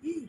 Eee.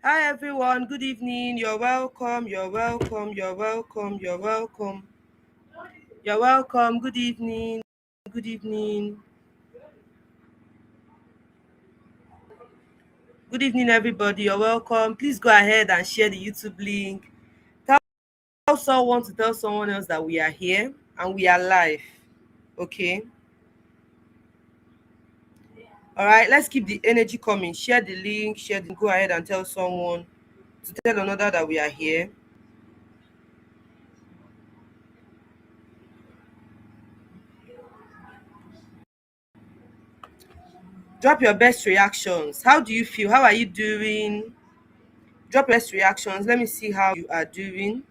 Hi everyone, good evening. You're welcome, you're welcome, you're welcome, you're welcome. You're welcome. Good evening. Good evening. Good evening, everybody. You're welcome. Please go ahead and share the YouTube link. Tell someone to tell someone else that we are here and we are live. Okay. All right. Let's keep the energy coming. Share the link. Go ahead and tell someone to tell another that we are here. Drop your best reactions. How do you feel? How are you doing? Drop your best reactions. Let me see how you are doing.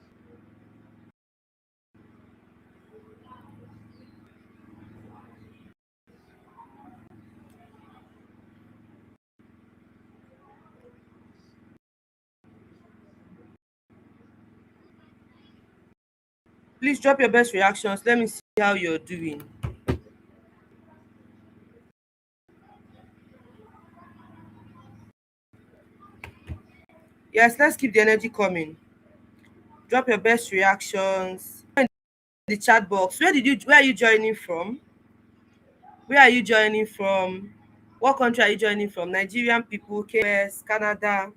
Please drop your best reactions. Let me see how you're doing. Yes, let's keep the energy coming. Drop your best reactions in the chat box. Where are you joining from? Where are you joining from? What country are you joining from? Nigerian people, KS, Canada.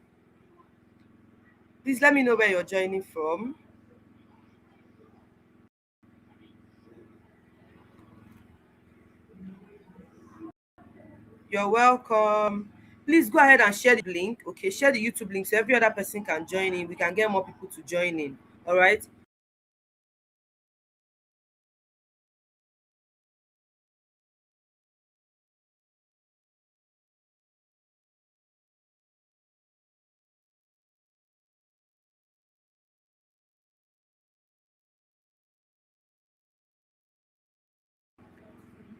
Please let me know where you're joining from. You're welcome. Please go ahead and share the link. Okay, share the YouTube link so every other person can join in. We can get more people to join in. All right.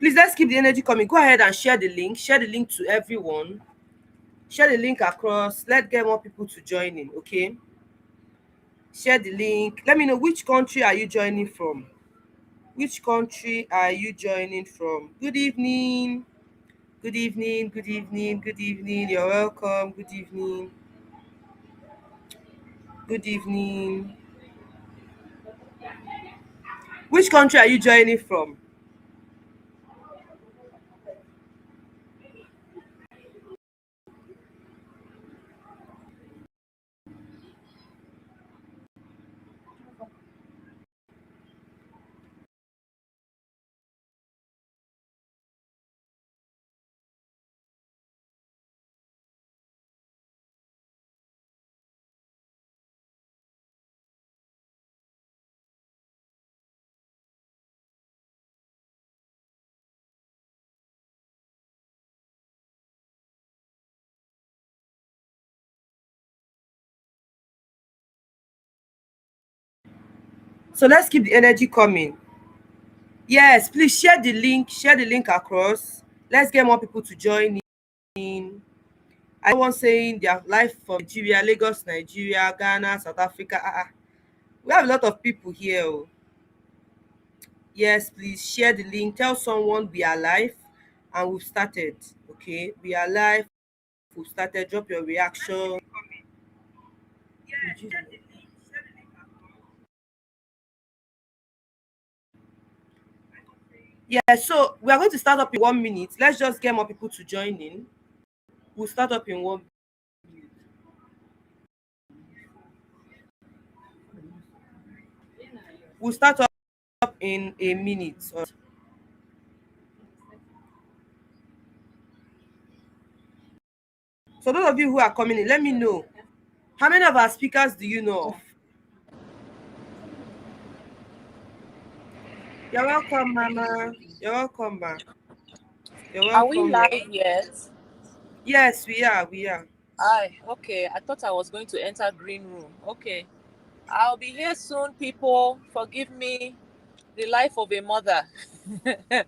Please let's keep the energy coming. Go ahead and share the link. Share the link to everyone. Share the link across. Let's get more people to join in. Okay. Share the link. Let me know which country are you joining from. Which country are you joining from? Good evening. Good evening. Good evening. Good evening. You're welcome. Good evening. Good evening. Which country are you joining from? So let's keep the energy coming. Yes, please share the link across. Let's get more people to join in. I want saying their life from Nigeria, Lagos, Nigeria, Ghana, South Africa. We have a lot of people here. Oh. Yes, please share the link. Tell someone we are live and we've started. Okay, we are live. We've started. Drop your reaction. Yeah, so we are going to start up in 1 minute. Let's just get more people to join in. We'll start up in one. We'll start up in a minute. So those of you who are coming in, let me know. How many of our speakers do you know of? You're welcome, Mama. You're welcome, Ma. You're Are we welcome. live yet? Yes, we are. We are. Aye, okay. I thought I was going to enter green room. Okay. I'll be here soon, people. Forgive me, the life of a mother. But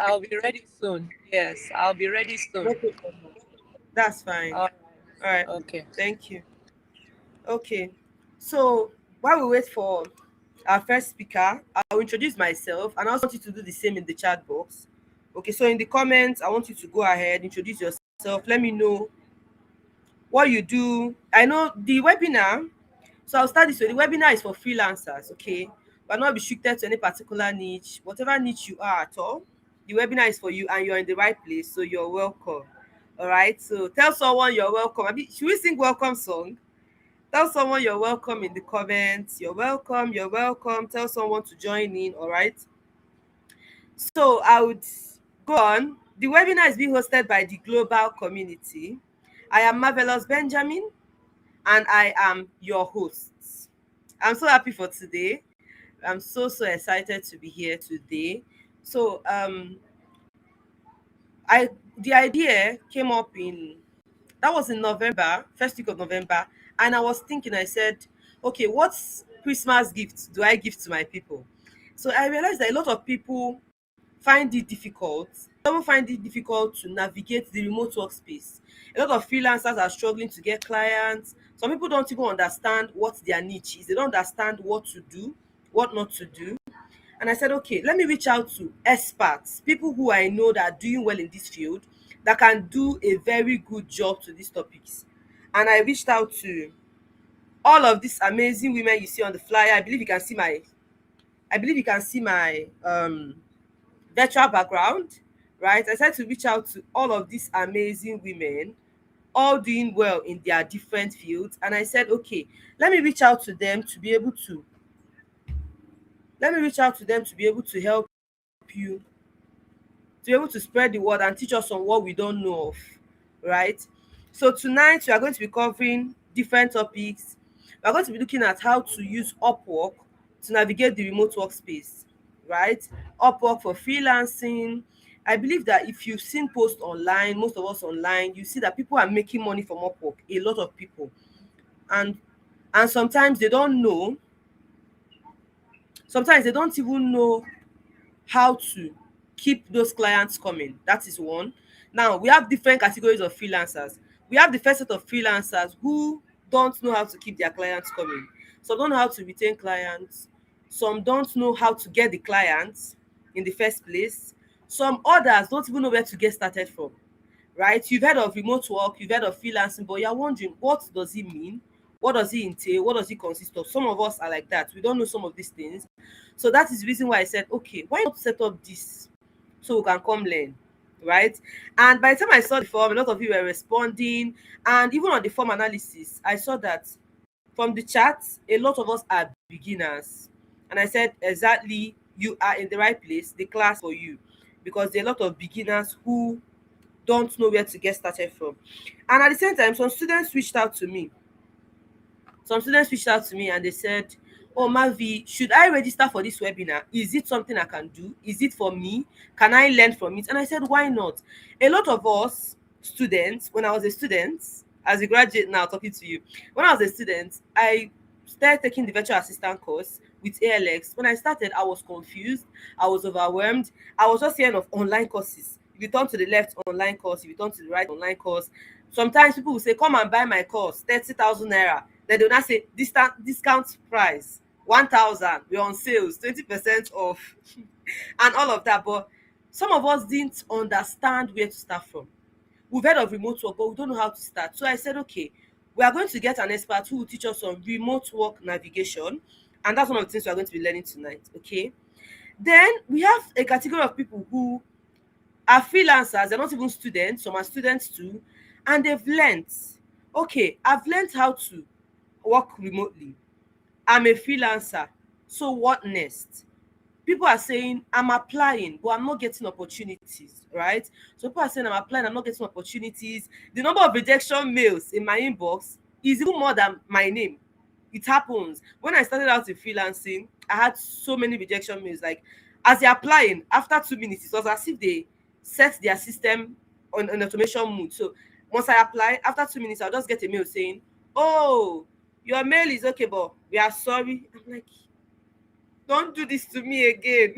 I'll be ready soon. Yes, I'll be ready soon. Okay. That's fine. All All right. right. Okay. Thank you. Okay. So while we wait for our first speaker, I'll introduce myself and I also want you to do the same in the chat box. Okay, so in the comments, I want you to go ahead, introduce yourself. Let me know what you do. I know the webinar, so I'll start this way. The webinar is for freelancers, okay? But not restricted to any particular niche. Whatever niche you are at all, the webinar is for you and you're in the right place, so you're welcome. All right, so tell someone you're welcome. Should we sing welcome song? Tell someone you're welcome in the comments. You're welcome, you're welcome. Tell someone to join in, all right? So I would go on. The webinar is being hosted by the global community. I am Marvelous Benjamin and I am your host. I'm so happy for today. I'm so excited to be here today. So I the idea came up in that was in November, first week of November, and I was thinking, I said, okay, what Christmas gifts do I give to my people? So I realized that a lot of people find it difficult. Some find it difficult to navigate the remote workspace. A lot of freelancers are struggling to get clients. Some people don't even understand what their niche is. They don't understand what to do, what not to do. And I said, okay, let me reach out to experts, people who I know that are doing well in this field, that can do a very good job to these topics. And I reached out to all of these amazing women you see on the flyer. I believe you can see my virtual background, right? I tried to reach out to all of these amazing women, all doing well in their different fields. And I said, okay, let me reach out to them to be able to help you, to be able to spread the word and teach us on what we don't know of, right? So tonight we are going to be covering different topics. We are going to be looking at how to use Upwork to navigate the remote workspace, right? Upwork for freelancing. I believe that if you've seen posts online, most of us online, you see that people are making money from Upwork, a lot of people. And sometimes they don't know, sometimes they don't even know how to keep those clients coming. That is one. Now, we have different categories of freelancers. We have the first set of freelancers who don't know how to keep their clients coming. Some don't know how to retain clients. Some don't know how to get the clients in the first place. Some others don't even know where to get started from, right? You've heard of remote work, you've heard of freelancing, but you're wondering, what does it mean? What does it entail? What does it consist of? Some of us are like that. We don't know some of these things. So that is the reason why I said, okay, why not set up this so we can come learn, right? And by the time I saw the form, a lot of you were responding. And even on the form analysis, I saw that from the chat, a lot of us are beginners. And I said, exactly, you are in the right place, the class for you. Because there are a lot of beginners who don't know where to get started from. And at the same time, some students reached out to me and they said, oh, Mavi, should I register for this webinar? Is it something I can do? Is it for me? Can I learn from it? And I said, why not? A lot of us students, when I was a student, as a graduate now talking to you, when I was a student, I started taking the virtual assistant course with ALX, when I started, I was confused, I was overwhelmed. I was just hearing of online courses. If you turn to the left, online course, if you turn to the right, online course. Sometimes people will say, come and buy my course, 30,000 naira. Then they will not say, discount price, 1,000, we're on sales, 20% off, and all of that. But some of us didn't understand where to start from. We've heard of remote work, but we don't know how to start. So I said, okay, we are going to get an expert who will teach us on remote work navigation. And that's one of the things we are going to be learning tonight. Okay. Then we have a category of people who are freelancers. They're not even students. Some are students too. And they've learned, okay, I've learned how to work remotely. I'm a freelancer. So what next? People are saying I'm applying, but I'm not getting opportunities, right? So people are saying I'm applying, I'm not getting opportunities. The number of rejection mails in my inbox is even more than my name. It happens. When I started out in freelancing, I had so many rejection mails. Like, as they're applying, after 2 minutes, it was as if they set their system on an automation mode. So once I apply, after 2 minutes, I'll just get a mail saying, oh, your mail is okay, but we are sorry. I'm like, don't do this to me again.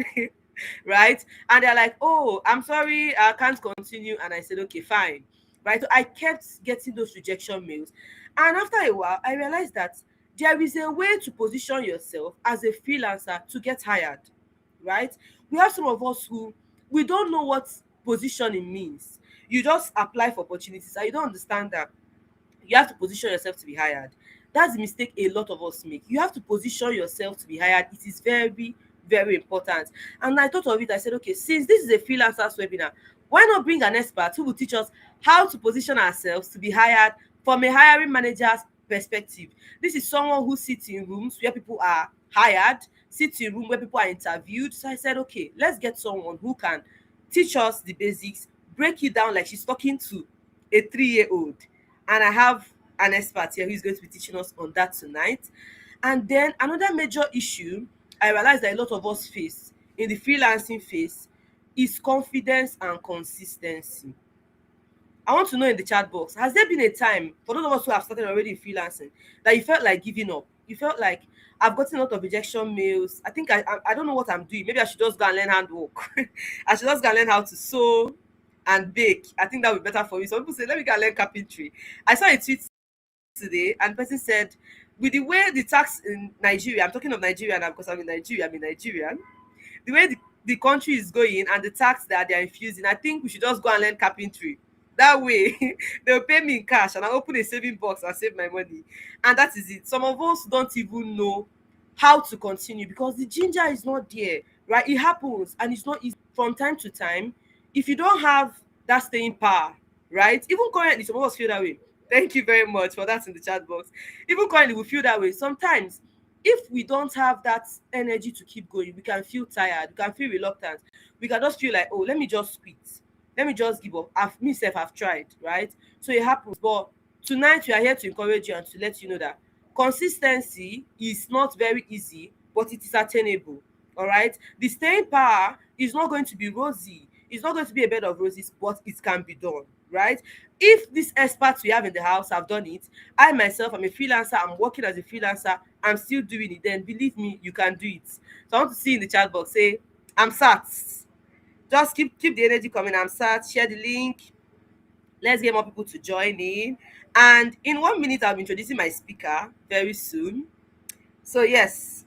Right? And they're like, oh, I'm sorry, I can't continue. And I said, okay, fine. Right? So I kept getting those rejection mails. And after a while, I realized that there is a way to position yourself as a freelancer to get hired. Right? We have some of us who we don't know what positioning means. You just apply for opportunities and you don't understand that you have to position yourself to be hired. That's the mistake a lot of us make. You have to position yourself to be hired. It is very, very important. And I thought of it. I said, okay, since this is a freelancers webinar, why not bring an expert who will teach us how to position ourselves to be hired from a hiring manager's perspective? This is someone who sits in rooms where people are hired, sits in room where people are interviewed. So I said, okay, let's get someone who can teach us the basics, break it down like she's talking to a 3-year-old. And I have an expert here who's going to be teaching us on that tonight. And then another major issue I realized that a lot of us face in the freelancing phase is confidence and consistency. I want to know in the chat box, has there been a time for those of us who have started already in freelancing that you felt like giving up? You felt like, I've gotten a lot of rejection mails. I think I don't know what I'm doing. Maybe I should just go and learn handwork. I should just go and learn how to sew and bake. I think that would be better for me. Some people say, let me go and learn carpentry. I saw a tweet today and the person said, with the way the tax in Nigeria, I'm talking of Nigeria now because I'm in Nigeria, I'm a Nigerian, the way the country is going and the tax that they're infusing, I think we should just go and learn carpentry. That way, they'll pay me in cash and I'll open a saving box and save my money. And that is it. Some of us don't even know how to continue because the ginger is not there, right? It happens and it's not easy from time to time. If you don't have that staying power, right? Even currently, some of us feel that way. Thank you very much for that in the chat box. Even currently, we feel that way. Sometimes, if we don't have that energy to keep going, we can feel tired, we can feel reluctant, we can just feel like, oh, let me just quit, let me just give up. I've tried, right? So it happens. But tonight we are here to encourage you and to let you know that consistency is not very easy, but it is attainable. All right. The staying power is not going to be rosy. It's not going to be a bed of roses, but it can be done, right? If these experts we have in the house have done it, I myself, I'm a freelancer, I'm working as a freelancer, I'm still doing it, then believe me, you can do it. So I want to see in the chat box, say, I'm sat. Just keep the energy coming. I'm sat. Share the link. Let's get more people to join in. And in 1 minute, I'll be introducing my speaker very soon. So yes,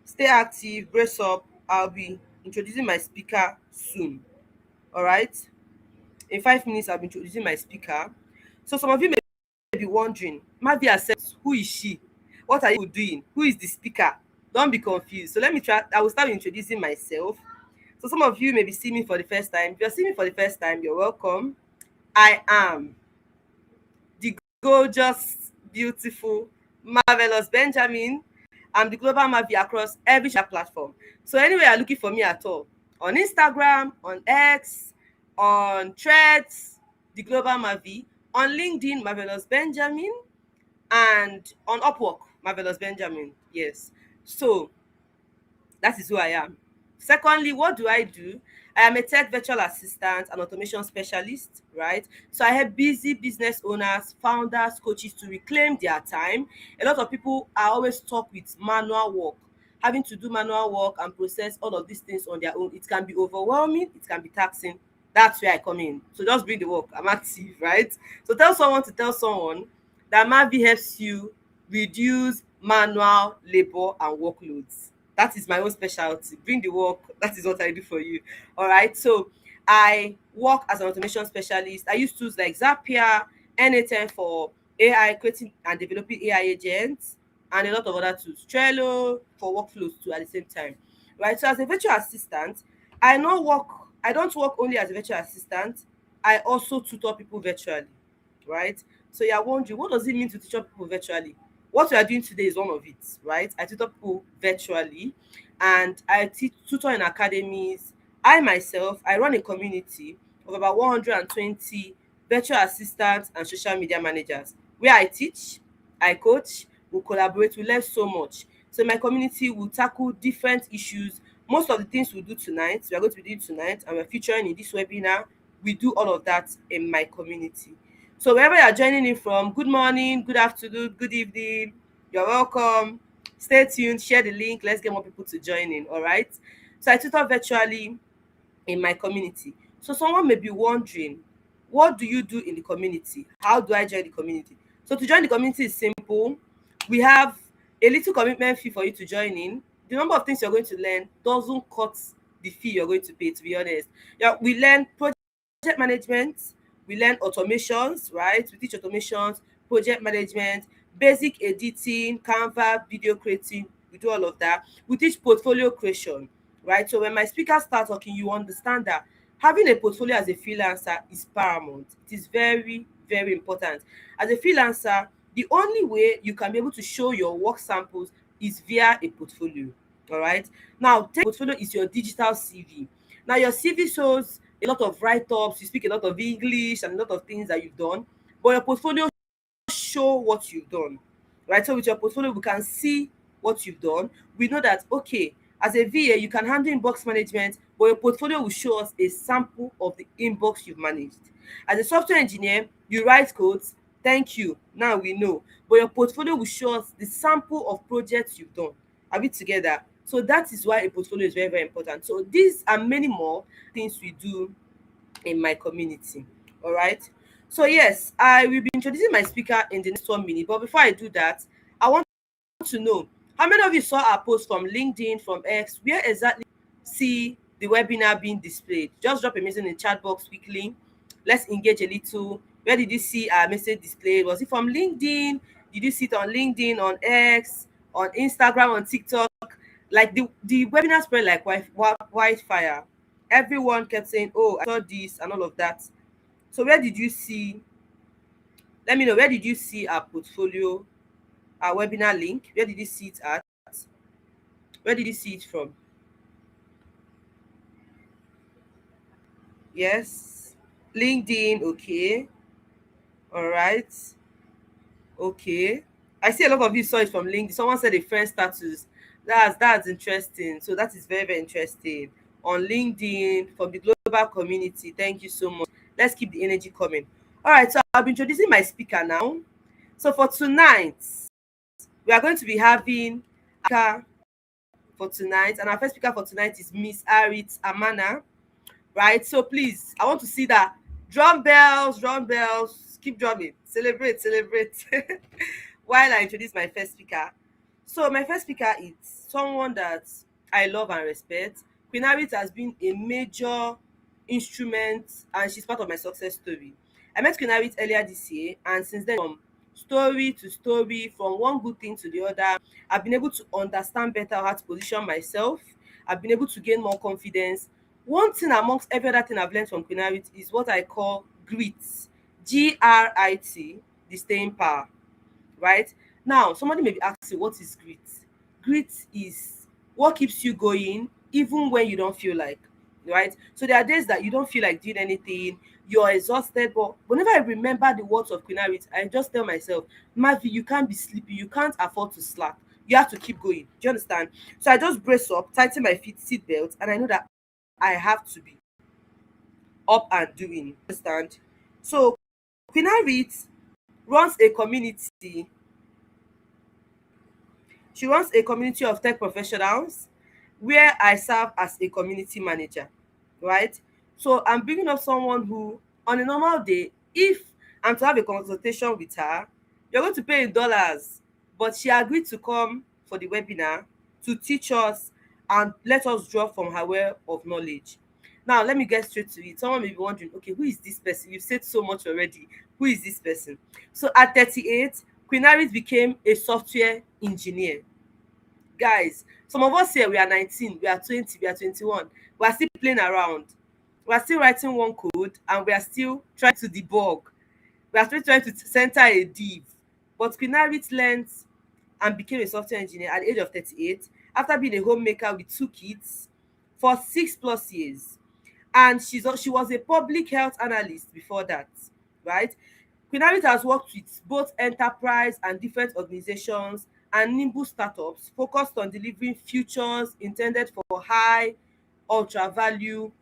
stay active, brace up. I'll be introducing my speaker soon. All right. In 5 minutes, I'll be introducing my speaker. So some of you may be wondering, Mavi accepts, who is she? What are you doing? Who is the speaker? Don't be confused. So let me try. I will start introducing myself. So some of you may be seeing me for the first time. If you're seeing me for the first time, you're welcome. I am the gorgeous, beautiful, marvelous Benjamin. I'm the global Mavi across every platform. So anyway, you're looking for me at all, on Instagram, on X, on Threads, the global Mavi, on LinkedIn, marvelous Benjamin, and on Upwork, marvelous Benjamin. Yes. So that is who I am. Secondly, what do I do? I am a tech virtual assistant and automation specialist, right? So I help busy business owners, founders, coaches to reclaim their time. A lot of people are always stuck with manual work. having to do manual work and process all of these things on their own, it can be overwhelming, it can be taxing. That's where I come in. So just bring the work. I'm active, right? So tell someone to tell someone that Mavi helps you reduce manual labor and workloads. That is my own specialty. Bring the work. That is what I do for you. All right. So I work as an automation specialist. I use tools like Zapier, N8N for AI, creating and developing AI agents, and a lot of other tools. Trello for workflows too at the same time. Right. So as a virtual assistant, I not work. I don't work only as a virtual assistant. I also tutor people virtually. Right. So you're wondering, what does it mean to tutor people virtually? What we are doing today is one of it, right? I tutor people virtually, and I tutor in academies. I myself, I run a community of about 120 virtual assistants and social media managers where I teach, I coach, we collaborate, we learn so much. So in my community, we'll tackle different issues. Most of the things we do tonight, we are going to be doing tonight, and we're featuring in this webinar. We do all of that in my community. So wherever you're joining in from, good morning, good afternoon, good evening, you're welcome. Stay tuned, share the link. Let's get more people to join in. All right. So I tutor virtually in my community. So someone may be wondering, what do you do in the community? How do I join the community? So to join the community is simple. We have a little commitment fee for you to join in. The number of things you're going to learn doesn't cut the fee you're going to pay, to be honest. Yeah, we learn project management, we learn automations, right? We teach automations, project management, basic editing, Canva, video creating, we do all of that. We teach portfolio creation, right? So when my speakers start talking, you understand that having a portfolio as a freelancer is paramount. It is very, very important. As a freelancer, the only way you can be able to show your work samples is via a portfolio. All right. Now, take portfolio is your digital CV. Now, your CV shows a lot of write-ups, you speak a lot of English and a lot of things that you've done, but your portfolio show what you've done, right? So with your portfolio, we can see what you've done. We know that, okay, as a VA, you can handle inbox management, but your portfolio will show us a sample of the inbox you've managed. As a software engineer, you write codes, thank you, now we know, but your portfolio will show us the sample of projects you've done. Are we together? So that is why a portfolio is very, very important. So these and many more things we do in my community. All right. So yes, I will be introducing my speaker in the next 1 minute. But before I do that, I want to know how many of you saw our post from LinkedIn, from X, where exactly see the webinar being displayed? Just drop a message in the chat box quickly. Let's engage a little. Where did you see our message displayed? Was it from LinkedIn? Did you see it on LinkedIn, on X, on Instagram, on TikTok? Like the webinar spread like wildfire. Everyone kept saying, oh, I saw this and all of that. So where did you see, let me know, where did you see our portfolio, our webinar link? Where did you see it at? Where did you see it from? Yes. LinkedIn, okay. All right. Okay. I see a lot of you saw it from LinkedIn. Someone said a friend status. That's interesting. So that is very, very interesting. On LinkedIn, from the global community. Thank you so much. Let's keep the energy coming. All right, so I'll be introducing my speaker now. So for tonight, we are going to be having a speaker for tonight, and our first speaker for tonight is Miss Arit Amana. Right? So please, I want to see that drum bells, keep drumming, celebrate, celebrate. While I introduce my first speaker. So my first speaker is someone that I love and respect. Queen Harriet has been a major instrument, and she's part of my success story. I met Queen Harriet earlier this year, and since then, from story to story, from one good thing to the other, I've been able to understand better how to position myself. I've been able to gain more confidence. One thing amongst every other thing I've learned from Queen Harriet is what I call grit. GRIT, the staying power. Right? Now, somebody may be asking, what is grit? Grit is what keeps you going even when you don't feel like, right? So there are days that you don't feel like doing anything, you're exhausted, but whenever I remember the words of Queen Harriet, I just tell myself, Mavi, you can't be sleepy, you can't afford to slack. You have to keep going. Do you understand? So I just brace up, tighten my seat belt, and I know that I have to be up and doing. Understand? So Queen Harriet runs a community She runs a community of tech professionals where I serve as a community manager, right? So I'm bringing up someone who, on a normal day, if I'm to have a consultation with her, you're going to pay in dollars, but she agreed to come for the webinar to teach us and let us draw from her well of knowledge. Now, let me get straight to it. Someone may be wondering, okay, who is this person? You've said so much already. Who is this person? So at 38, Queen Harriet became a software engineer. Guys, some of us here, we are 19, we are 20, we are 21. We are still playing around. We are still writing one code and we are still trying to debug. We are still trying to center a div. But Queen Harriet learned and became a software engineer at the age of 38 after being a homemaker with 2 kids for 6 plus years. And she was a public health analyst before that, right? Queen Harriet has worked with both enterprise and different organizations and nimble startups focused on delivering features intended for high ultra value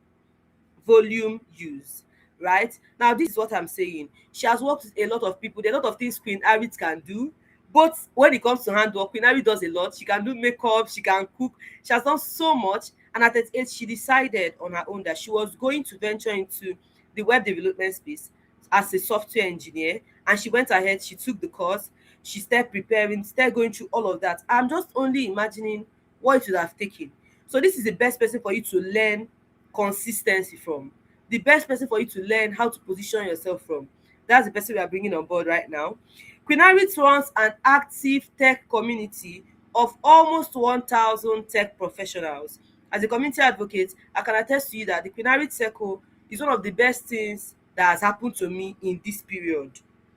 volume use, right? Now, this is what I'm saying. She has worked with a lot of people. There are a lot of things Queen Harriet can do. But when it comes to handwork, Queen Harriet does a lot. She can do makeup, she can cook. She has done so much. And at that age, she decided on her own that she was going to venture into the web development space as a software engineer. And she went ahead, she took the course, she started preparing, started going through all of that. I'm just only imagining what it would have taken. So this is the best person for you to learn consistency from, the best person for you to learn how to position yourself from. That's the person we are bringing on board right now. Queen Harriet runs an active tech community of almost 1,000 tech professionals. As a community advocate, I can attest to you that the Queen Harriet Circle is one of the best things that has happened to me in this period,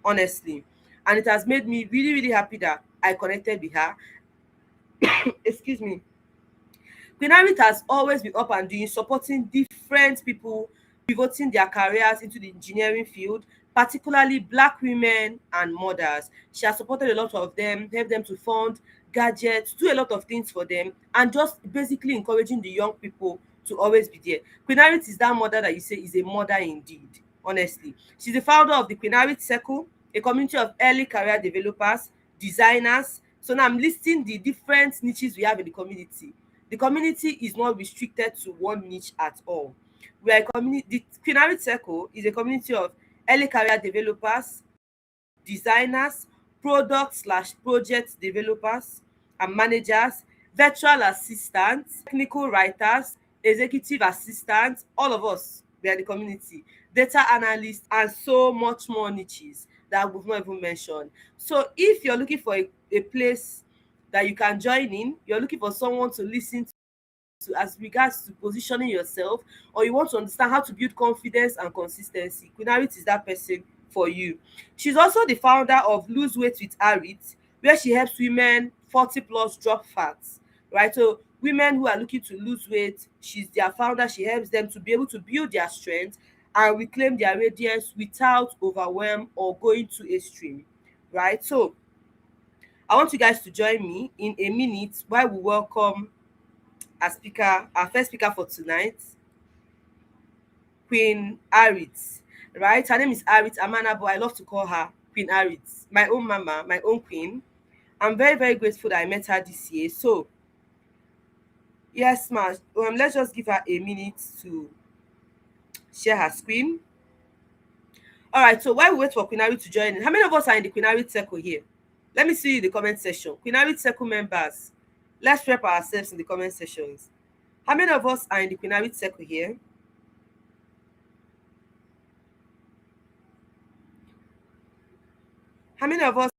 honestly. And it has made me really, really happy that I connected with her. Excuse me. Queen Harriet has always been up and doing, supporting different people pivoting their careers into the engineering field, particularly Black women and mothers. She has supported a lot of them, helped them to fund gadgets, do a lot of things for them, and just basically encouraging the young people to always be there. Queen Harriet is that mother that you say is a mother indeed, honestly. She's the founder of the Queen Harriet Circle, a community of early career developers, designers. So now I'm listing the different niches we have in the community. The community is not restricted to one niche at all. We are a community. The Queen Harriet Circle is a community of early career developers, designers, product/project developers and managers, virtual assistants, technical writers, executive assistants, all of us, we are the community, data analysts, and so much more niches that we've not even mentioned. So if you're looking for a place that you can join in, you're looking for someone to listen to as regards to positioning yourself, or you want to understand how to build confidence and consistency, Queen Harriet is that person for you. She's also the founder of Lose Weight with Harriet, where she helps women 40 plus drop fats, right? So women who are looking to lose weight, she's their founder. She helps them to be able to build their strength and reclaim their radiance without overwhelm or going to extreme, right? So I want you guys to join me in a minute while we welcome our first speaker for tonight, Queen Harriet, right? Her name is Harriet Amana, but I love to call her Queen Harriet, my own mama, my own queen. I'm very, very grateful that I met her this year. So, yes, ma'am. Let's just give her a minute to share her screen. All right, so while we wait for Queen Harriet to join in, how many of us are in the Queen Harriet Circle here? Let me see you in the comment section. Queen Harriet Circle members, let's rep ourselves in the comment sections. How many of us are in the Queen Harriet Circle here? How many of us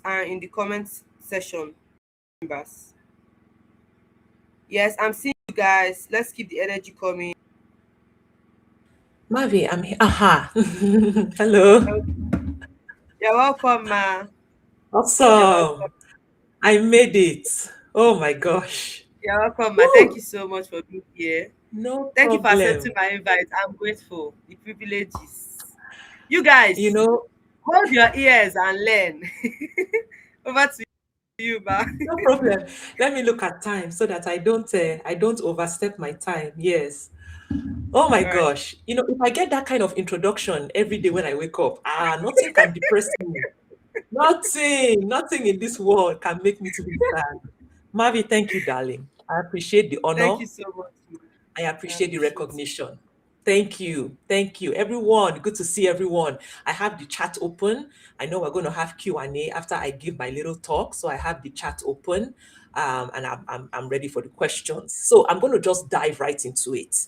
are in the comment section, members? Yes, I'm seeing you guys. Let's keep the energy coming. Mavi, I'm here. Aha. Hello. You're welcome, ma. You're welcome. Awesome. I made it. Oh my gosh. You're welcome, ma. Thank you Woo. so much for being here. No Thank you for accepting problem. my invite. I'm grateful. The privileges. You guys, You know, hold your ears and learn. Over to you, ma. no problem. Let me look at time so that I don't overstep my time. Yes. Oh my All right. gosh. If I get that kind of introduction every day when I wake up, nothing can depress me. Nothing in this world can make me to be sad. Mavi, thank you, darling. I appreciate the Thank you honor. so much. I I appreciate the appreciate it. recognition. Thank you. Thank you. Everyone, good to see everyone. I have the chat open. I know we're going to have Q&A after I give my little talk. So I have the chat open, and I'm ready for the questions. So I'm going to just dive right into it.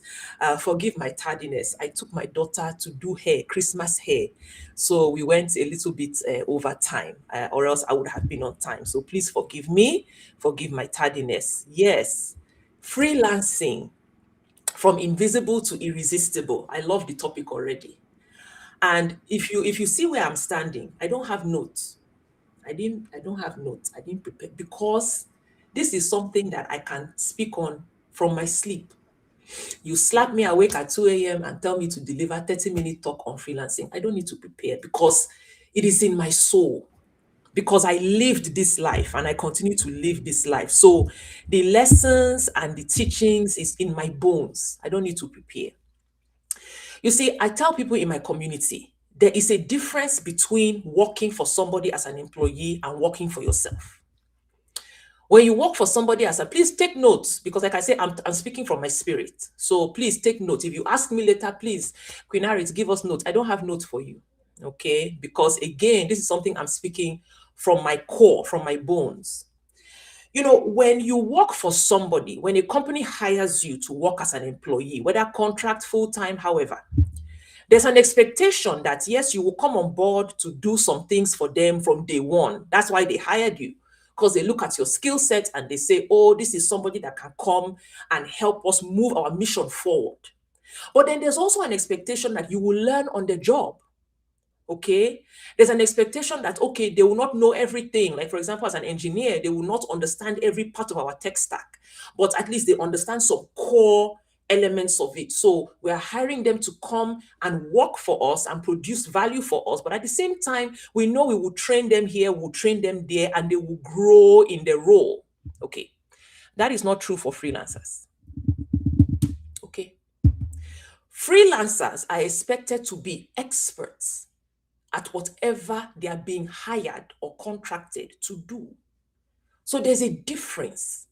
Forgive my tardiness. I took my daughter to do hair, Christmas hair. So we went a little bit over time, or else I would have been on time. So please forgive me. Forgive my tardiness. Yes. Freelancing from invisible to irresistible. I love the topic already. And if you see where I'm standing, I don't have notes. I don't have notes. I didn't prepare because this is something that I can speak on from my sleep. You slap me awake at 2 a.m. and tell me to deliver 30-minute talk on freelancing. I don't need to prepare because it is in my soul. Because I lived this life and I continue to live this life. So the lessons and the teachings is in my bones. I don't need to prepare. You see, I tell people in my community, there is a difference between working for somebody as an employee and working for yourself. When you work for somebody as a, please take notes because like I say, I'm speaking from my spirit. So please take notes. If you ask me later, please, Queen Harriet, give us notes. I don't have notes for you. Okay. Because again, this is something I'm speaking from my core, from my bones. You know, when you work for somebody, when a company hires you to work as an employee, whether contract, full-time, however, there's an expectation that yes, you will come on board to do some things for them from day one. That's why they hired you, because they look at your skill set and they say, oh, this is somebody that can come and help us move our mission forward. But then there's also an expectation that you will learn on the job. Okay, there's an expectation that okay, they will not know everything. Like for example, as an engineer, they will not understand every part of our tech stack, but at least they understand some core elements of it. So we are hiring them to come and work for us and produce value for us. But at the same time, we know we will train them here, we'll train them there, and they will grow in the role. Okay, that is not true for freelancers. Okay, freelancers are expected to be experts at whatever they are being hired or contracted to do. So there's a difference.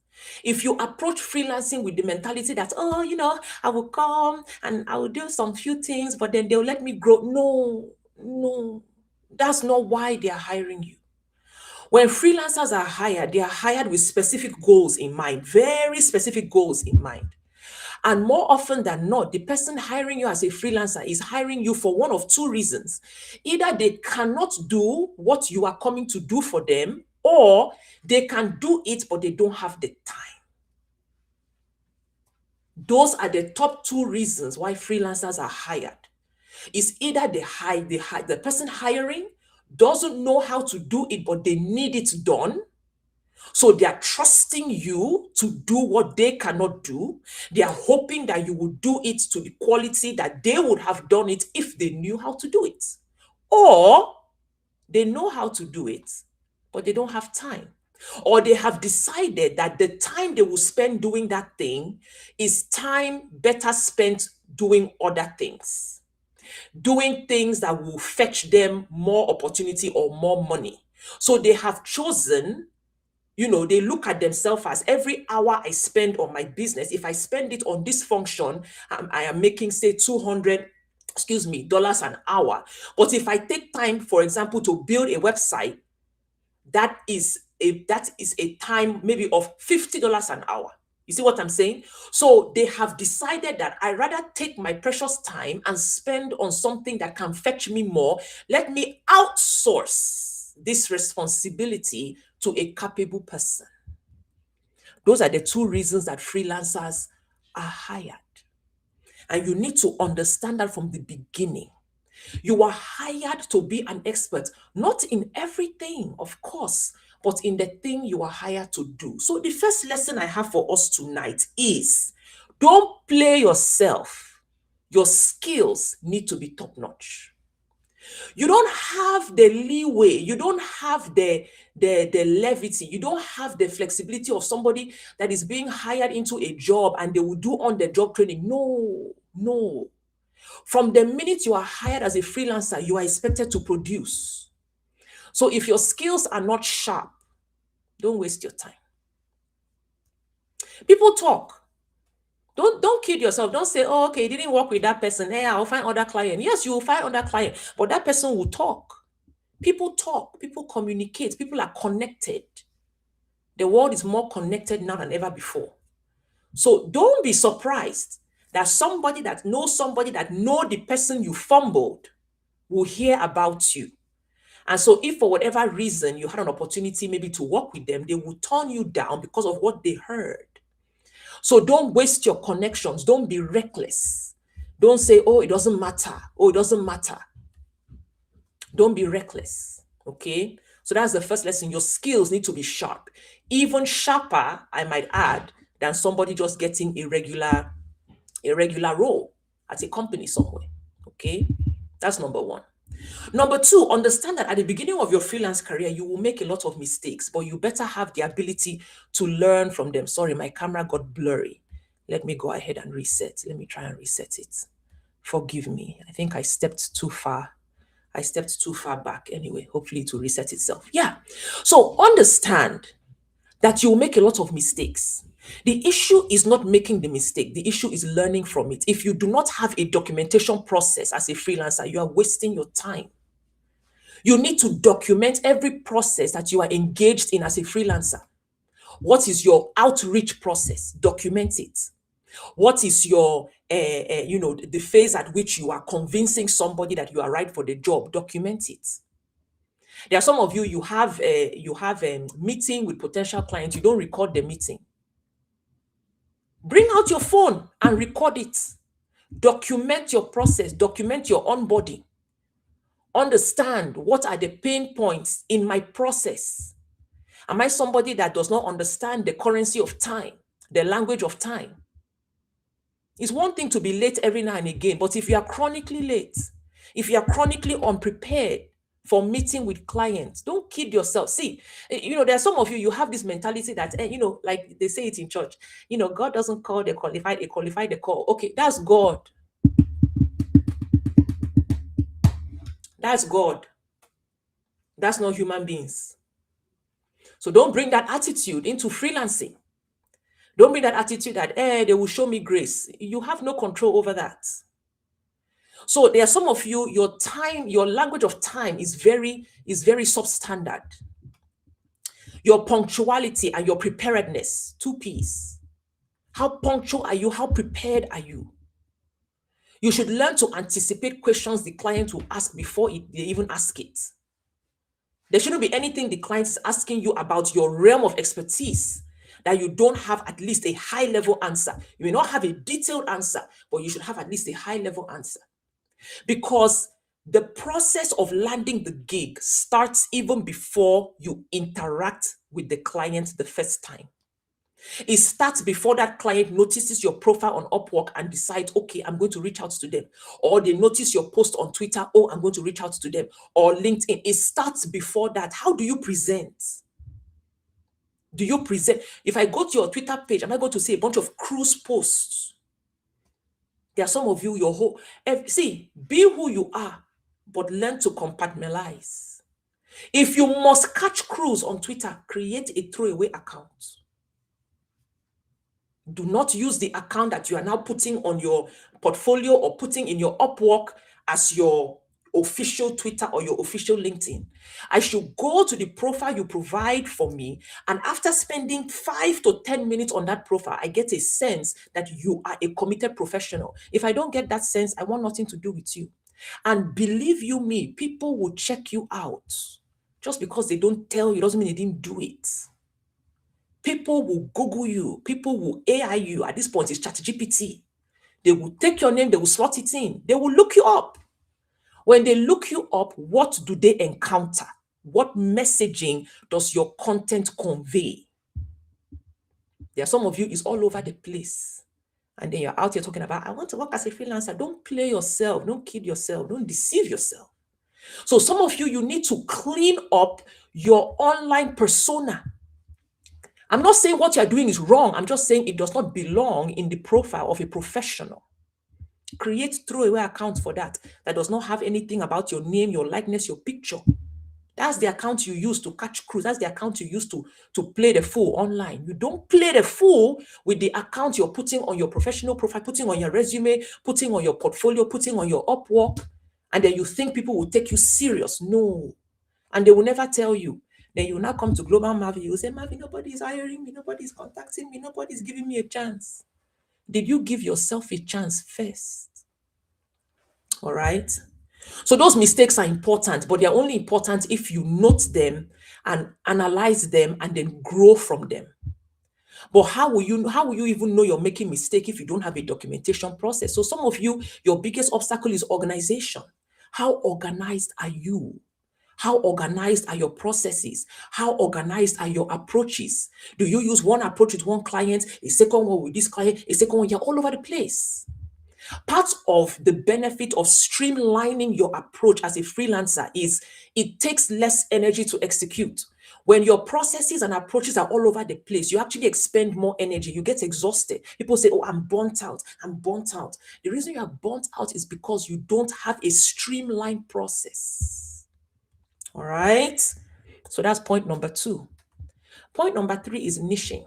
If you approach freelancing with the mentality that, oh, you know, I will come and I will do some few things, but then they'll let me grow. No, that's not why they are hiring you. When freelancers are hired, they are hired with specific goals in mind, very specific goals in mind. And more often than not, the person hiring you as a freelancer is hiring you for one of two reasons. Either they cannot do what you are coming to do for them, or they can do it, but they don't have the time. Those are the top two reasons why freelancers are hired. It's either the person hiring doesn't know how to do it, but they need it done. So they are trusting you to do what they cannot do. They are hoping that you will do it to the quality that they would have done it if they knew how to do it. Or they know how to do it, but they don't have time. Or they have decided that the time they will spend doing that thing is time better spent doing other things, doing things that will fetch them more opportunity or more money. So they have chosen, you know, they look at themselves as every hour I spend on my business, if I spend it on this function, I am making, say, $200 an hour. But if I take time, for example, to build a website, that is a time maybe of $50 an hour. You see what I'm saying? So they have decided that I rather take my precious time and spend on something that can fetch me more. Let me outsource this responsibility to a capable person. Those are the two reasons that freelancers are hired. And you need to understand that from the beginning. You are hired to be an expert, not in everything, of course, but in the thing you are hired to do. So the first lesson I have for us tonight is don't play yourself. Your skills need to be top-notch. You don't have the leeway, you don't have the levity, you don't have the flexibility of somebody that is being hired into a job and they will do on-the-job training. No. From the minute you are hired as a freelancer, you are expected to produce. So if your skills are not sharp, don't waste your time. People talk. Don't kid yourself. Don't say, oh, okay, it didn't work with that person. Hey, I'll find other client. Yes, you will find other client, but that person will talk. People talk, people communicate, people are connected. The world is more connected now than ever before. So don't be surprised that somebody that know the person you fumbled will hear about you. And so if for whatever reason you had an opportunity maybe to work with them, they will turn you down because of what they heard. So don't waste your connections. Don't be reckless. Don't say, oh, it doesn't matter. Oh, it doesn't matter. Don't be reckless. Okay. So that's the first lesson. Your skills need to be sharp. Even sharper, I might add, than somebody just getting a regular role at a company somewhere. Okay. That's number one. Number two, understand that at the beginning of your freelance career, you will make a lot of mistakes, but you better have the ability to learn from them. Sorry, my camera got blurry. Let me go ahead and reset. Let me try and reset it. Forgive me. I think I stepped too far. I stepped too far back. Anyway, hopefully it will reset itself. Yeah. So understand that you will make a lot of mistakes. The issue is not making the mistake. The issue is learning from it. If you do not have a documentation process as a freelancer, you are wasting your time. You need to document every process that you are engaged in as a freelancer. What is your outreach process? Document it. What is your, the phase at which you are convincing somebody that you are right for the job? Document it. There are some of you, you have a meeting with potential clients. You don't record the meeting. Bring out your phone and record it. Document your process. Document your onboarding. Understand what are the pain points in my process. Am I somebody that does not understand the currency of time, the language of time? It's one thing to be late every now and again, but if you are chronically late, if you are chronically unprepared for meeting with clients, don't kid yourself. See, there are some of you, you have this mentality that, like they say it in church, God doesn't call the qualified, the call. Okay, that's God. That's God. That's not human beings. So don't bring that attitude into freelancing. Don't bring that attitude that, they will show me grace. You have no control over that. So there are some of you, your time, your language of time is very substandard. Your punctuality and your preparedness, 2 P's. How punctual are you? How prepared are you? You should learn to anticipate questions the client will ask before they even ask it. There shouldn't be anything the client is asking you about your realm of expertise that you don't have at least a high-level answer. You may not have a detailed answer, but you should have at least a high-level answer. Because the process of landing the gig starts even before you interact with the client the first time. It starts before that client notices your profile on Upwork and decides, okay, I'm going to reach out to them. Or they notice your post on Twitter, oh, I'm going to reach out to them. Or LinkedIn. It starts before that. How do you present? Do you present? If I go to your Twitter page, am I going to see a bunch of cruise posts? There are some of you, be who you are, but learn to compartmentalize. If you must catch cruise on Twitter, create a throwaway account. Do not use the account that you are now putting on your portfolio or putting in your Upwork as your official Twitter or your official LinkedIn. I should go to the profile you provide for me, and after spending 5 to 10 minutes on that profile, I get a sense that you are a committed professional. If I don't get that sense, I want nothing to do with you. And believe you me, people will check you out. Just because they don't tell you doesn't mean they didn't do it. People will Google you. People will AI you. At this point, it's ChatGPT. They will take your name. They will slot it in. They will look you up. When they look you up, what do they encounter? What messaging does your content convey? There are some of you, it's all over the place. And then you're out here talking about, I want to work as a freelancer. Don't play yourself. Don't kid yourself. Don't deceive yourself. So some of you, you need to clean up your online persona. I'm not saying what you're doing is wrong. I'm just saying it does not belong in the profile of a professional. Create throwaway accounts for that does not have anything about your name, your likeness, your picture. That's the account you use to catch cruise. That's the account you use to play the fool online. You don't play the fool with the account you're putting on your professional profile, putting on your resume, putting on your portfolio, putting on your Upwork, and then you think people will take you serious. No. And they will never tell you. Then you will now come to Global Mavi. You will say, Mavi, nobody's hiring me, nobody's contacting me, nobody's giving me a chance. Did you give yourself a chance first? All right. So those mistakes are important, but they're only important if you note them and analyze them and then grow from them. But how will you even know you're making mistake if you don't have a documentation process? So some of you, your biggest obstacle is organization. How organized are you? How organized are your processes? How organized are your approaches? Do you use one approach with one client, a second one with this client, a second one? You're all over the place. Part of the benefit of streamlining your approach as a freelancer is it takes less energy to execute. When your processes and approaches are all over the place, you actually expend more energy. You get exhausted. People say, oh, I'm burnt out. I'm burnt out. The reason you are burnt out is because you don't have a streamlined process. All right. So that's point number 2. Point number 3 is niching.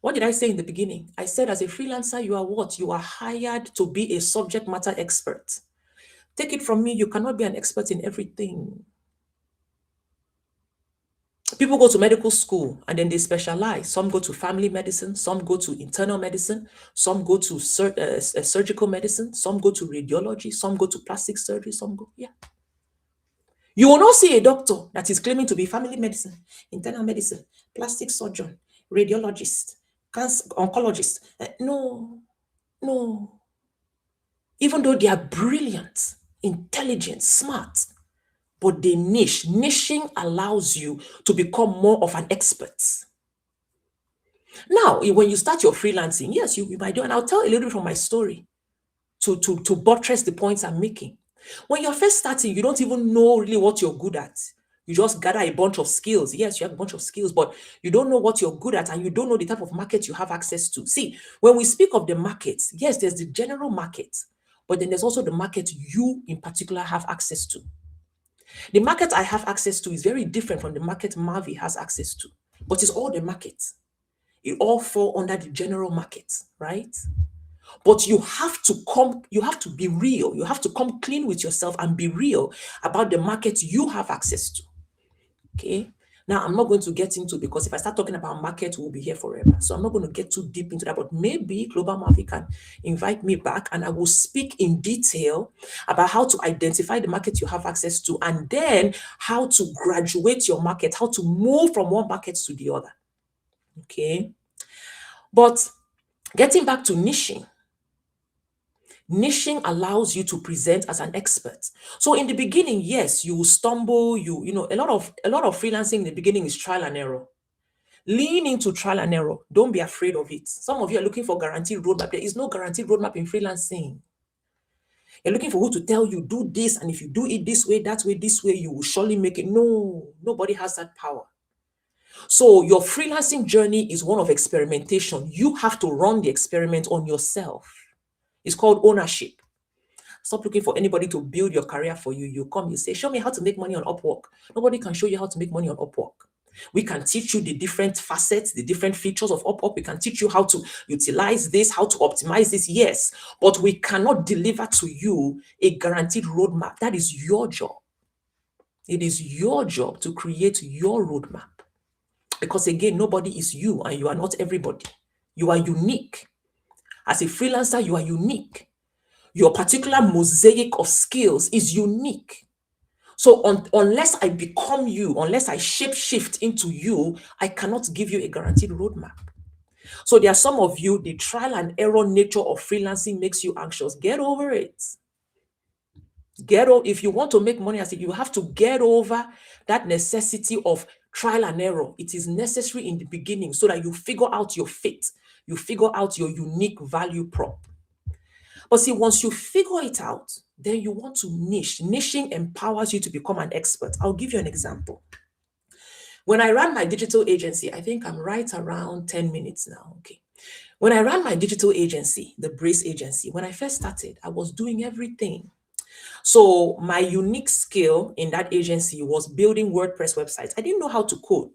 What did I say in the beginning? I said as a freelancer, you are what? You are hired to be a subject matter expert. Take it from me, you cannot be an expert in everything. People go to medical school and then they specialize. Some go to family medicine, some go to internal medicine, some go to surgical medicine, some go to radiology, some go to plastic surgery, some go, yeah. You will not see a doctor that is claiming to be family medicine, internal medicine, plastic surgeon, radiologist, cancer oncologist. No. Even though they are brilliant, intelligent, smart, but they niche. Niching allows you to become more of an expert. Now, when you start your freelancing, yes, you might do, and I'll tell a little bit from my story to buttress the points I'm making. When you're first starting, you don't even know really what you're good at. You just gather a bunch of skills. Yes, you have a bunch of skills, but you don't know what you're good at and you don't know the type of market you have access to. See, when we speak of the market, yes, there's the general market, but then there's also the market you in particular have access to. The market I have access to is very different from the market Mavi has access to, but it's all the market. It all fall under the general market, right? But you have to be real. You have to come clean with yourself and be real about the market you have access to. Okay. Now, I'm not going to get into, because if I start talking about market, we'll be here forever. So I'm not going to get too deep into that, but maybe Global Mavi can invite me back and I will speak in detail about how to identify the market you have access to and then how to graduate your market, how to move from one market to the other. Okay. But getting back to niching, niching allows you to present as an expert. So in the beginning, yes, you will stumble, you know, a lot of freelancing in the beginning is trial and error. Lean into trial and error. Don't be afraid of it. Some of you are looking for guaranteed roadmap. There is no guaranteed roadmap in freelancing. You're looking for who to tell you, do this, and if you do it this way, that way, this way, you will surely make it. No, nobody has that power. So your freelancing journey is one of experimentation. You have to run the experiment on yourself. It's called ownership. Stop looking for anybody to build your career for you. You come, you say, show me how to make money on Upwork. Nobody can show you how to make money on Upwork. We can teach you the different facets, the different features of Upwork. We can teach you how to utilize this, how to optimize this, yes. But we cannot deliver to you a guaranteed roadmap. That is your job. It is your job to create your roadmap. Because again, nobody is you and you are not everybody. You are unique. As a freelancer, you are unique. Your particular mosaic of skills is unique. So unless I become you, unless I shape shift into you, I cannot give you a guaranteed roadmap. So there are some of you, the trial and error nature of freelancing makes you anxious. Get over it. If you want to make money, you have to get over that necessity of trial and error. It is necessary in the beginning so that you figure out your fit. You figure out your unique value prop. But see, once you figure it out, then you want to niche. Niching empowers you to become an expert. I'll give you an example. When I ran my digital agency, I think I'm right around 10 minutes now. Okay. When I ran my digital agency, the Brace agency, when I first started, I was doing everything. So my unique skill in that agency was building WordPress websites. I didn't know how to code.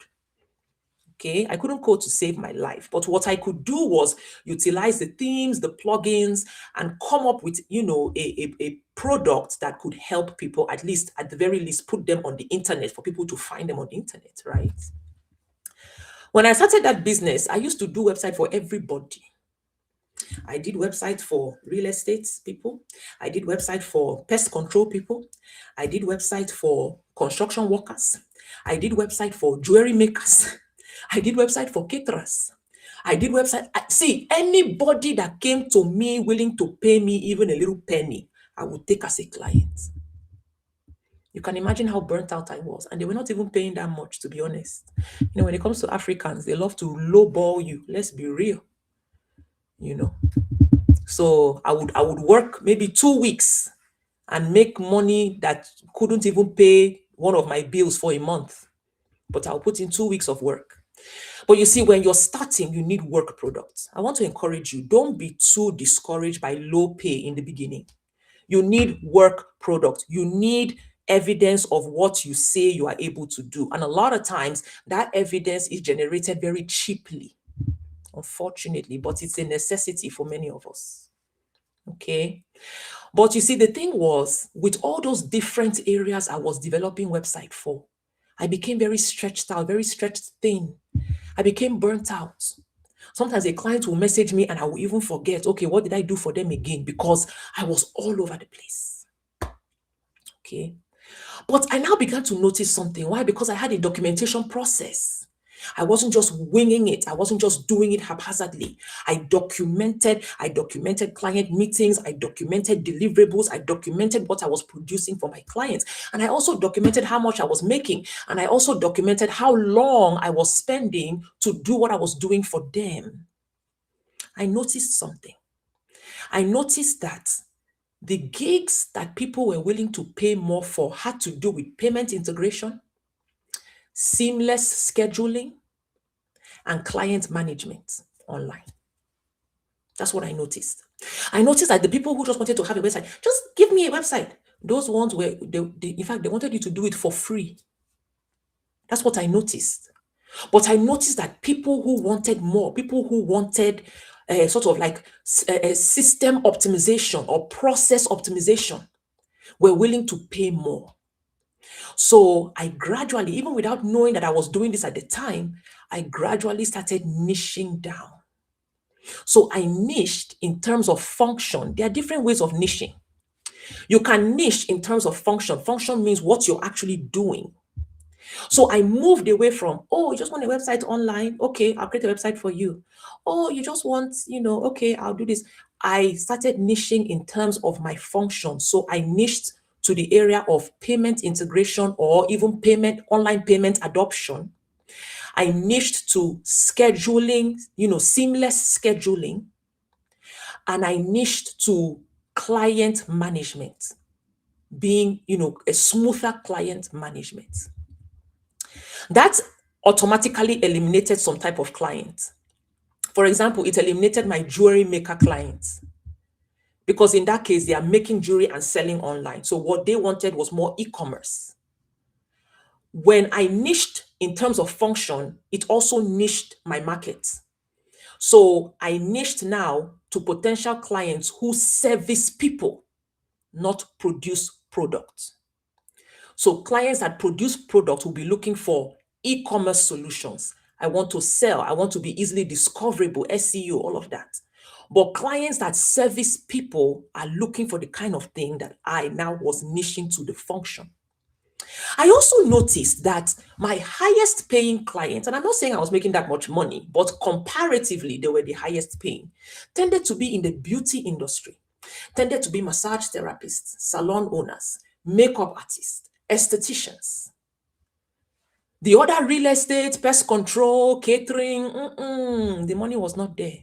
Okay, I couldn't code to save my life, but what I could do was utilize the themes, the plugins, and come up with, a product that could help people, at least, at the very least, put them on the internet for people to find them on the internet, right? When I started that business, I used to do website for everybody. I did website for real estate people. I did website for pest control people. I did website for construction workers. I did website for jewelry makers. I did website for caterers. I did website. See, anybody that came to me willing to pay me even a little penny, I would take as a client. You can imagine how burnt out I was. And they were not even paying that much, to be honest. When it comes to Africans, they love to lowball you. Let's be real. So I would work maybe 2 weeks and make money that couldn't even pay one of my bills for a month. But I'll put in 2 weeks of work. But you see, when you're starting, you need work products. I want to encourage you, don't be too discouraged by low pay in the beginning. You need work product. You need evidence of what you say you are able to do. And a lot of times that evidence is generated very cheaply, unfortunately, but it's a necessity for many of us. Okay. But you see, the thing was, with all those different areas I was developing website for, I became very stretched out, very stretched thin. I became burnt out. Sometimes a client will message me and I will even forget, okay, what did I do for them again? Because I was all over the place. Okay. But I now began to notice something. Why? Because I had a documentation process. I wasn't just winging it. I wasn't just doing it haphazardly. I documented client meetings. I documented deliverables. I documented what I was producing for my clients. And I also documented how much I was making. And I also documented how long I was spending to do what I was doing for them. I noticed something. I noticed that the gigs that people were willing to pay more for had to do with payment integration, seamless scheduling, and client management online. That's what I noticed. I noticed that the people who just wanted to have a website, just give me a website. Those ones were, in fact, they wanted you to do it for free. That's what I noticed. But I noticed that people who wanted more, people who wanted sort of like a system optimization or process optimization, were willing to pay more. So I gradually, even without knowing that I was doing this at the time, I gradually started niching down. So I niched in terms of function. There are different ways of niching. You can niche in terms of function. Function means what you're actually doing. So I moved away from, oh, you just want a website online? Okay, I'll create a website for you. Oh, you just want, okay, I'll do this. I started niching in terms of my function. So I niched to the area of payment integration or even online payment adoption. I niched to scheduling, seamless scheduling. And I niched to client management, being, a smoother client management. That automatically eliminated some type of client. For example, it eliminated my jewelry maker clients, because in that case, they are making jewelry and selling online. So what they wanted was more e-commerce. When I niched in terms of function, it also niched my market. So I niched now to potential clients who service people, not produce products. So clients that produce products will be looking for e-commerce solutions. I want to sell. I want to be easily discoverable, SEO, all of that. But clients that service people are looking for the kind of thing that I now was niching to the function. I also noticed that my highest paying clients, and I'm not saying I was making that much money, but comparatively, they were the highest paying, tended to be in the beauty industry, tended to be massage therapists, salon owners, makeup artists, estheticians. The other real estate, pest control, catering, the money was not there.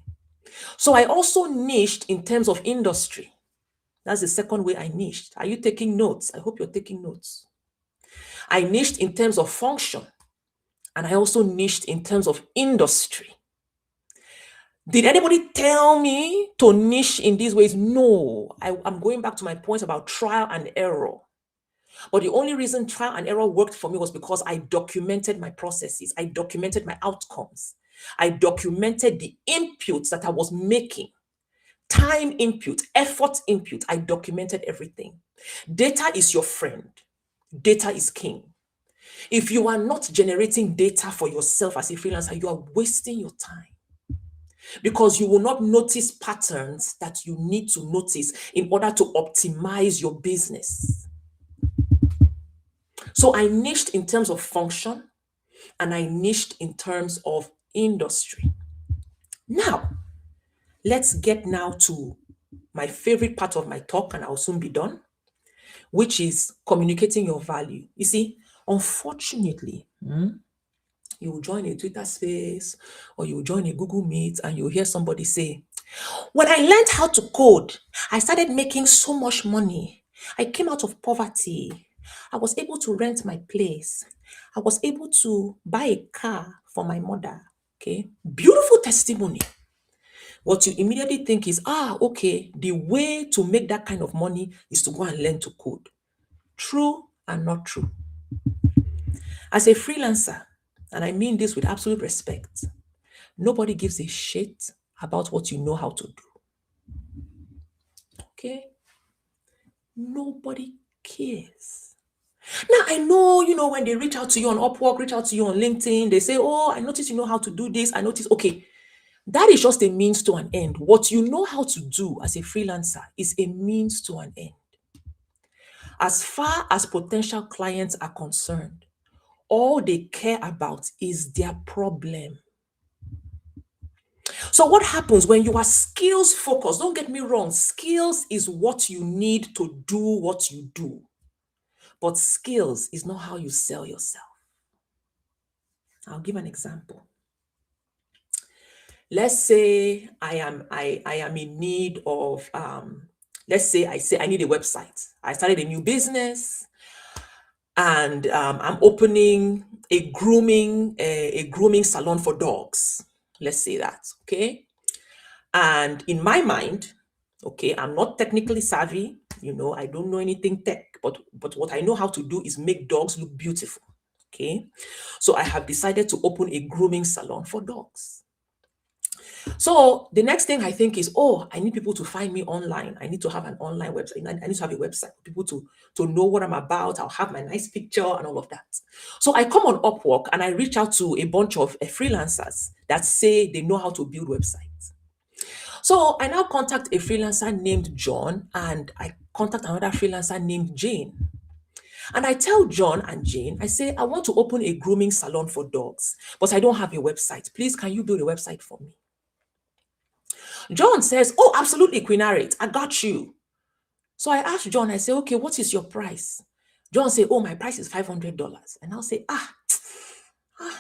So I also niched in terms of industry. That's the second way I niched. Are you taking notes? I hope you're taking notes. I niched in terms of function, and I also niched in terms of industry. Did anybody tell me to niche in these ways? No. I'm going back to my point about trial and error. But the only reason trial and error worked for me was because I documented my processes. I documented my outcomes. I documented the inputs that I was making. Time input, effort input. I documented everything. Data is your friend. Data is king. If you are not generating data for yourself as a freelancer, you are wasting your time, because you will not notice patterns that you need to notice in order to optimize your business. So I niched in terms of function, and I niched in terms of industry. Now, let's get now to my favorite part of my talk, and I'll soon be done, which is communicating your value. You see, unfortunately, you will join a Twitter space or you will join a Google Meet and you'll hear somebody say, when I learned how to code, I started making so much money. I came out of poverty. I was able to rent my place. I was able to buy a car for my mother. Okay, beautiful testimony. What you immediately think is, okay, the way to make that kind of money is to go and learn to code. True and not true. As a freelancer, and I mean this with absolute respect, nobody gives a shit about what you know how to do. Okay? Nobody cares. Now, I know, when they reach out to you on Upwork, reach out to you on LinkedIn, they say, I notice you know how to do this. I notice, okay, that is just a means to an end. What you know how to do as a freelancer is a means to an end. As far as potential clients are concerned, all they care about is their problem. So what happens when you are skills focused? Don't get me wrong. Skills is what you need to do what you do. But skills is not how you sell yourself. I'll give an example. Let's say I am in need of, let's say I need a website. I started a new business and I'm opening a grooming salon for dogs. Let's say that, okay? And in my mind, okay, I'm not technically savvy, I don't know anything tech, but what I know how to do is make dogs look beautiful, okay? So I have decided to open a grooming salon for dogs. So the next thing I think is, I need people to find me online. I need to have an online website. I need to have a website for people to know what I'm about. I'll have my nice picture and all of that. So I come on Upwork and I reach out to a bunch of freelancers that say they know how to build websites. So I now contact a freelancer named John and I contact another freelancer named Jane. And I tell John and Jane, I say, I want to open a grooming salon for dogs, but I don't have a website. Please, can you build a website for me? John says, absolutely, Queen Harriet, I got you. So I asked John, I say, okay, what is your price? John say, my price is $500. And I'll say,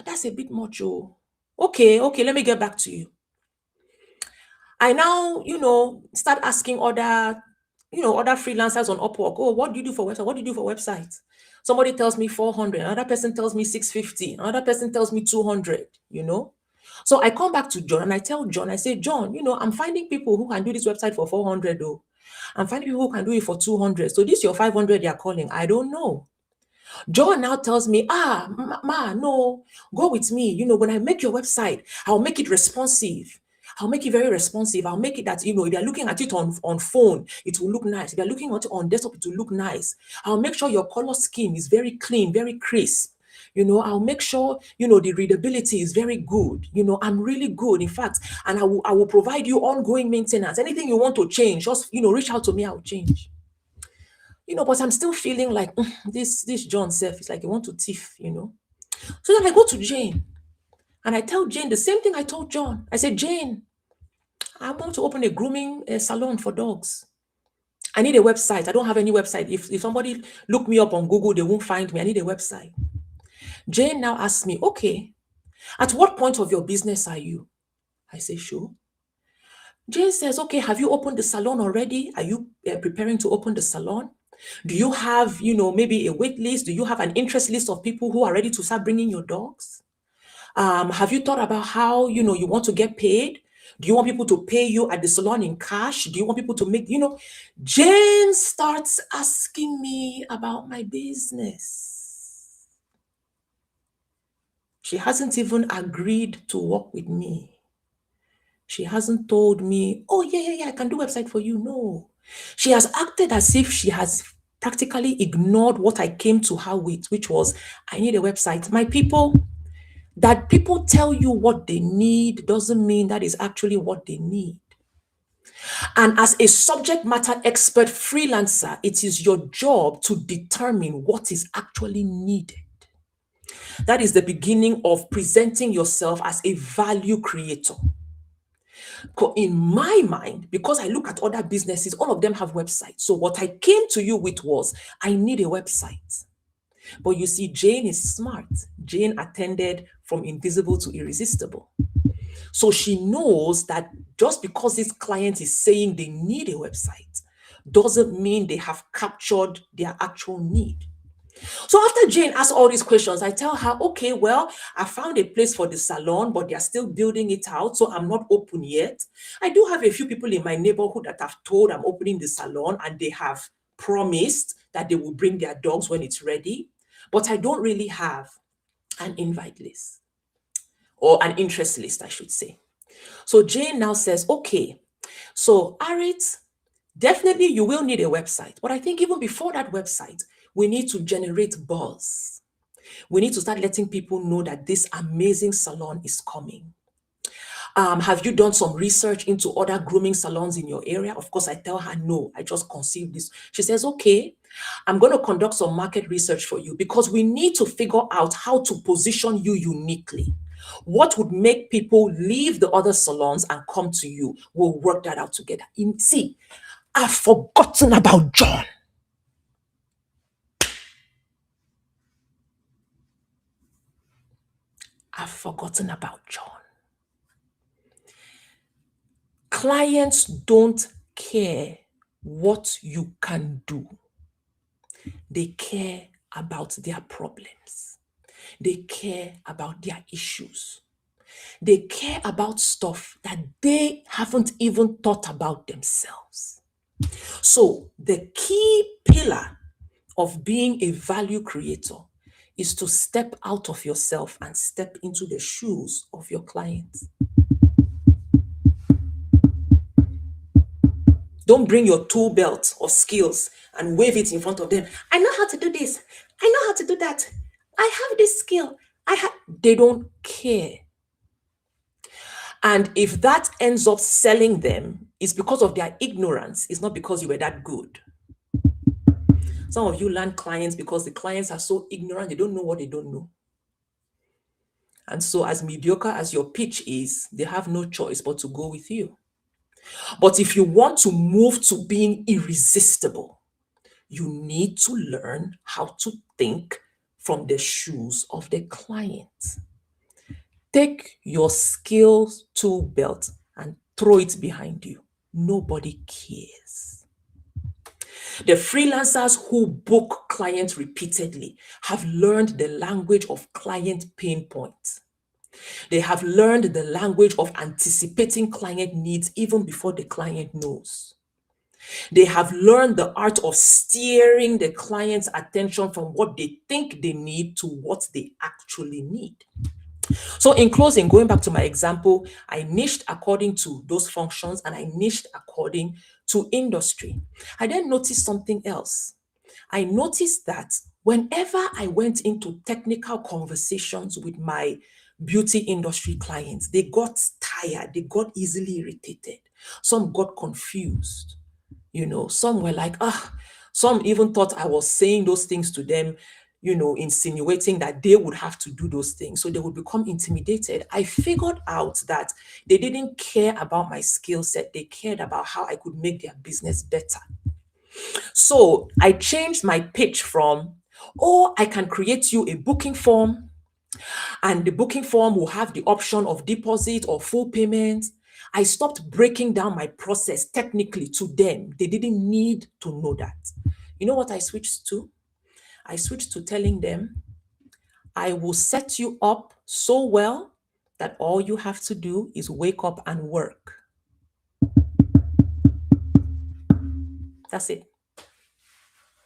that's a bit much. Okay, let me get back to you. I now, start asking other freelancers on Upwork, what do you do for website? What do you do for websites? Somebody tells me 400, another person tells me 650, another person tells me 200, So I come back to John and I tell John, I say, John, I'm finding people who can do this website for 400 though. I'm finding people who can do it for 200. So this your 500 you're calling, I don't know. John now tells me, no, go with me. When I make your website, I'll make it responsive. I'll make it very responsive. I'll make it that, if you're looking at it on phone, it will look nice. If you're looking at it on desktop, it will look nice. I'll make sure your color scheme is very clean, very crisp. I'll make sure, the readability is very good. I'm really good, in fact, and I will provide you ongoing maintenance. Anything you want to change, just, reach out to me, I'll change. But I'm still feeling like this John self is like, you want to thief, So then I go to Jane and I tell Jane the same thing I told John. I said, Jane, I want to open a grooming salon for dogs. I need a website. I don't have any website. If somebody look me up on Google, they won't find me. I need a website. Jane now asks me, okay, at what point of your business are you? I say, sure. Jane says, okay, have you opened the salon already? Are you preparing to open the salon? Do you have, maybe a wait list? Do you have an interest list of people who are ready to start bringing your dogs? Have you thought about how, you want to get paid? Do you want people to pay you at the salon in cash? Do you want people to make, Jane starts asking me about my business. She hasn't even agreed to work with me. She hasn't told me, oh, yeah, I can do website for you. No. She has acted as if she has practically ignored what I came to her with, which was, I need a website. My people, that people tell you what they need doesn't mean that is actually what they need. And as a subject matter expert freelancer, it is your job to determine what is actually needed. That is the beginning of presenting yourself as a value creator. In my mind, because I look at other businesses, all of them have websites. So what I came to you with was, I need a website. But you see, Jane is smart. Jane attended from invisible to irresistible. So she knows that just because this client is saying they need a website doesn't mean they have captured their actual need. So after Jane asks all these questions, I tell her, okay, well, I found a place for the salon, but they're still building it out, so I'm not open yet. I do have a few people in my neighborhood that I've told I'm opening the salon, and they have promised that they will bring their dogs when it's ready, but I don't really have an invite list, or an interest list, I should say. So Jane now says, okay, so Arit, definitely you will need a website, but I think even before that website, we need to generate buzz. We need to start letting people know that this amazing salon is coming. Have you done some research into other grooming salons in your area? Of course, I tell her, no, I just conceived this. She says, okay, I'm going to conduct some market research for you because we need to figure out how to position you uniquely. What would make people leave the other salons and come to you? We'll work that out together. See, I've forgotten about John. I've forgotten about John. Clients don't care what you can do. They care about their problems. They care about their issues. They care about stuff that they haven't even thought about themselves. So the key pillar of being a value creator is to step out of yourself and step into the shoes of your clients. Don't bring your tool belt of skills and wave it in front of them. I know how to do this. I know how to do that. I have this skill. They don't care. And if that ends up selling them, it's because of their ignorance. It's not because you were that good. Some of you land clients because the clients are so ignorant, they don't know what they don't know. And so as mediocre as your pitch is, they have no choice but to go with you. But if you want to move to being irresistible, you need to learn how to think from the shoes of the client. Take your skills tool belt and throw it behind you. Nobody cares. The freelancers who book clients repeatedly have learned the language of client pain points. They have learned the language of anticipating client needs even before the client knows. They have learned the art of steering the client's attention from what they think they need to what they actually need. So in closing, going back to my example, I niched according to those functions and I niched according to industry. I then noticed something else. I noticed that whenever I went into technical conversations with my beauty industry clients, they got tired, they got easily irritated. Some got confused. Some were like, some even thought I was saying those things to them, insinuating that they would have to do those things. So they would become intimidated. I figured out that they didn't care about my skill set. They cared about how I could make their business better. So I changed my pitch from, I can create you a booking form, and the booking form will have the option of deposit or full payment. I stopped breaking down my process technically to them. They didn't need to know that. You know what I switched to? I switched to telling them, I will set you up so well that all you have to do is wake up and work. That's it.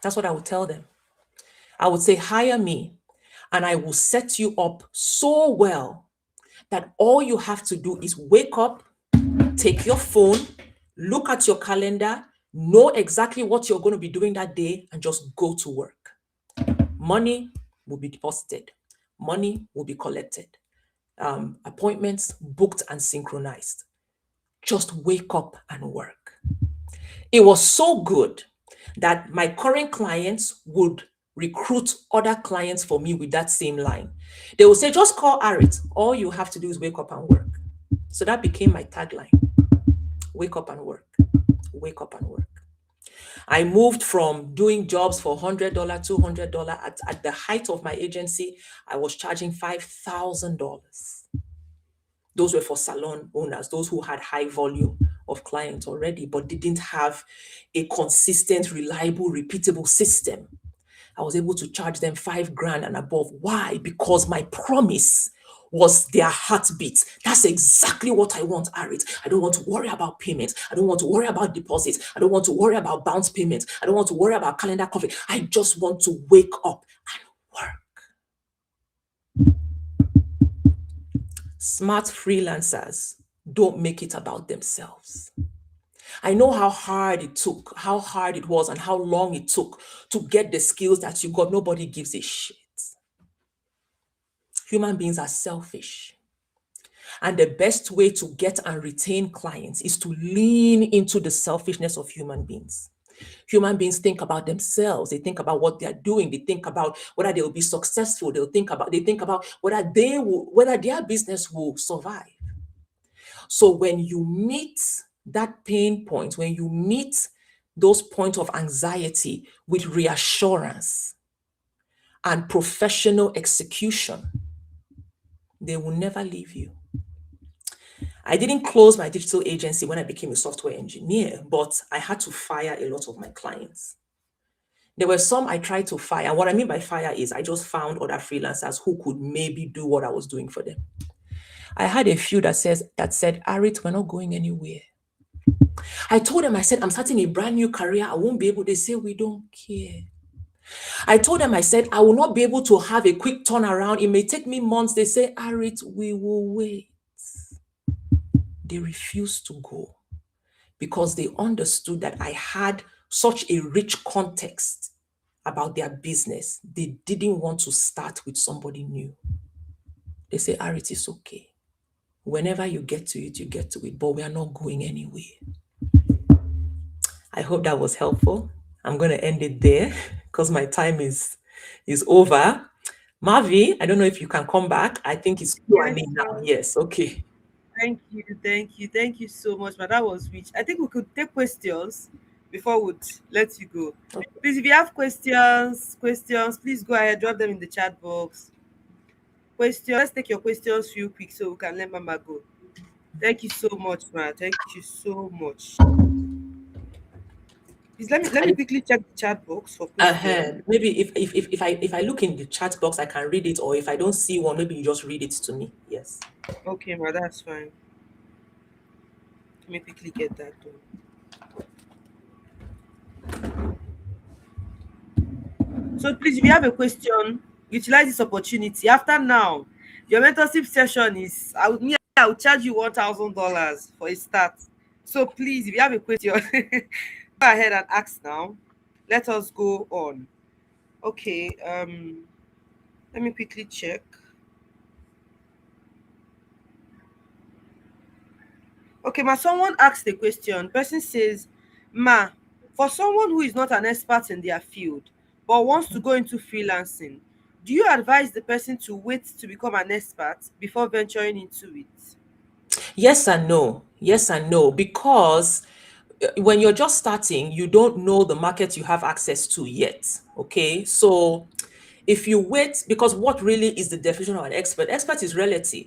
That's what I would tell them. I would say, hire me and I will set you up so well that all you have to do is wake up, take your phone, look at your calendar, know exactly what you're going to be doing that day, and just go to work. Money will be deposited. Money will be collected. Appointments booked and synchronized. Just wake up and work. It was so good that my current clients would recruit other clients for me with that same line. They will say, just call Arit. All you have to do is wake up and work. So that became my tagline. Wake up and work. Wake up and work. I moved from doing jobs for $100, $200. At the height of my agency, I was charging $5,000. Those were for salon owners, those who had high volume of clients already, but didn't have a consistent, reliable, repeatable system. I was able to charge them $5,000 and above. Why? Because my promise was their heartbeat. That's exactly what I want, Arit. I don't want to worry about payments. I don't want to worry about deposits. I don't want to worry about bounce payments. I don't want to worry about calendar conflict. I just want to wake up and work. Smart freelancers don't make it about themselves. I know how hard it took, how hard it was, and how long it took to get the skills that you got. Nobody gives a shit. Human beings are selfish. And the best way to get and retain clients is to lean into the selfishness of human beings. Human beings think about themselves. They think about what they're doing. They think about whether they will be successful. They think about whether their business will survive. So when you meet that pain point, when you meet those points of anxiety with reassurance and professional execution, they will never leave you. I didn't close my digital agency when I became a software engineer, but I had to fire a lot of my clients. There were some I tried to fire. And what I mean by fire is I just found other freelancers who could maybe do what I was doing for them. I had a few that said, Arit, we're not going anywhere. I told them, I said, I'm starting a brand new career. I won't be able. They say, we don't care. I told them, I said, I will not be able to have a quick turnaround. It may take me months. They say, Arit, we will wait. They refused to go because they understood that I had such a rich context about their business. They didn't want to start with somebody new. They say, Arit, it's okay. Whenever you get to it, you get to it, but we are not going anywhere. I hope that was helpful. I'm going to end it there because my time is over. Mavi, I don't know if you can come back. I think it's Q&A Yes, now. Yes, okay. Thank you so much. But that was rich. I think we could take questions before we let you go. Okay. Please, if you have questions, please go ahead, drop them in the chat box. Let's take your questions real quick so we can let Mama go. Thank you so much, ma. Thank you so much. Please let me quickly check the chat box for questions. Maybe if I look in the chat box, I can read it, or if I don't see one, maybe you just read it to me. Yes. Okay, ma, that's fine. Let me quickly get that done. So please, if you have a question, utilize this opportunity. After now, your mentorship session is I will charge you $1,000 for a start. So please, if you have a question, go ahead and ask now. Let us go on. Okay, let me quickly check. Okay, ma, someone asked a question. Person says, ma, for someone who is not an expert in their field but wants to go into freelancing, do you advise the person to wait to become an expert before venturing into it? Yes and no. Yes and no. Because when you're just starting, you don't know the market you have access to yet. Okay. So if you wait, because what really is the definition of an expert? Expert is relative.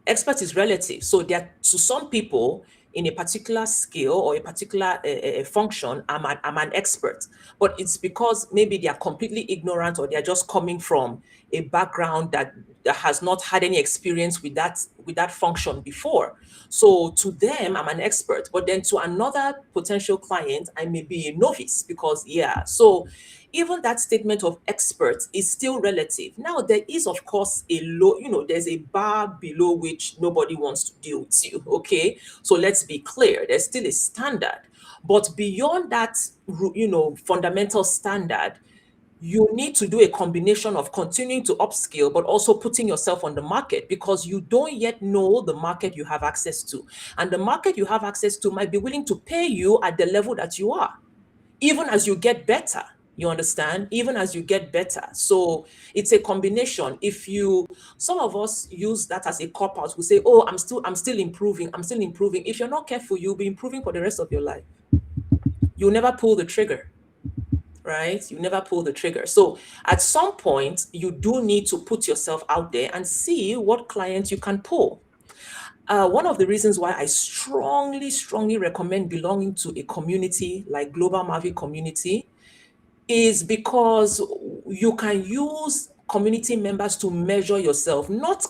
Expert is relative. So there, to some people in a particular skill or a particular function, I'm an expert. But it's because maybe they are completely ignorant or they're just coming from a background that has not had any experience with that function before. So to them, I'm an expert, but then to another potential client, I may be a novice because, yeah. So even that statement of expert is still relative. Now, there is, of course, a low, there's a bar below which nobody wants to deal with you. Okay. So let's be clear, there's still a standard. But beyond that, fundamental standard, you need to do a combination of continuing to upskill, but also putting yourself on the market, because you don't yet know the market you have access to. And the market you have access to might be willing to pay you at the level that you are, even as you get better. You understand? Even as you get better. So it's a combination. Some of us use that as a cop out. We say, oh, I'm still improving. I'm still improving. If you're not careful, you'll be improving for the rest of your life. You'll never pull the trigger. Right? You never pull the trigger. So at some point, you do need to put yourself out there and see what clients you can pull. One of the reasons why I strongly, strongly recommend belonging to a community like Global Mavic Community is because you can use community members to measure yourself, not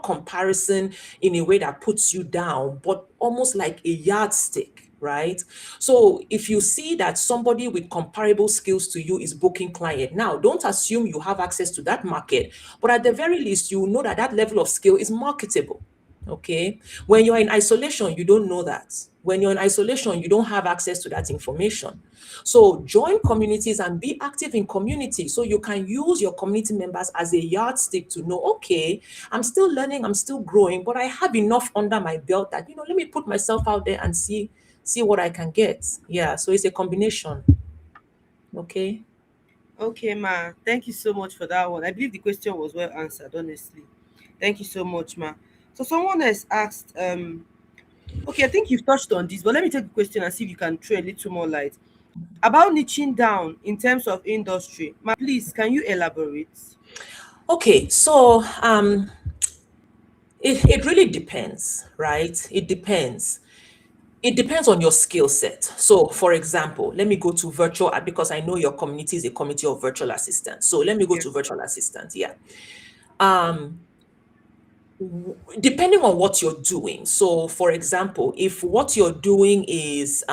comparison in a way that puts you down, but almost like a yardstick. Right? So if you see that somebody with comparable skills to you is booking client, now don't assume you have access to that market, but at the very least, you know that level of skill is marketable. Okay. When you're in isolation, you don't know that. When you're in isolation, you don't have access to that information. So join communities and be active in community so you can use your community members as a yardstick to know, okay, I'm still learning, I'm still growing, but I have enough under my belt that, let me put myself out there and see what I can get. Yeah. So it's a combination. Okay. Okay, ma. Thank you so much for that one. I believe the question was well answered, honestly. Thank you so much, ma. So someone has asked, okay, I think you've touched on this, but let me take the question and see if you can throw a little more light. About niching down in terms of industry, ma, please, can you elaborate? Okay. So it really depends, right? It depends. It depends on your skill set. So, for example, let me go to virtual, because I know your community is a community of virtual assistants. So let me go Yeah. to virtual assistants. Yeah. Depending on what you're doing. So, for example, if what you're doing is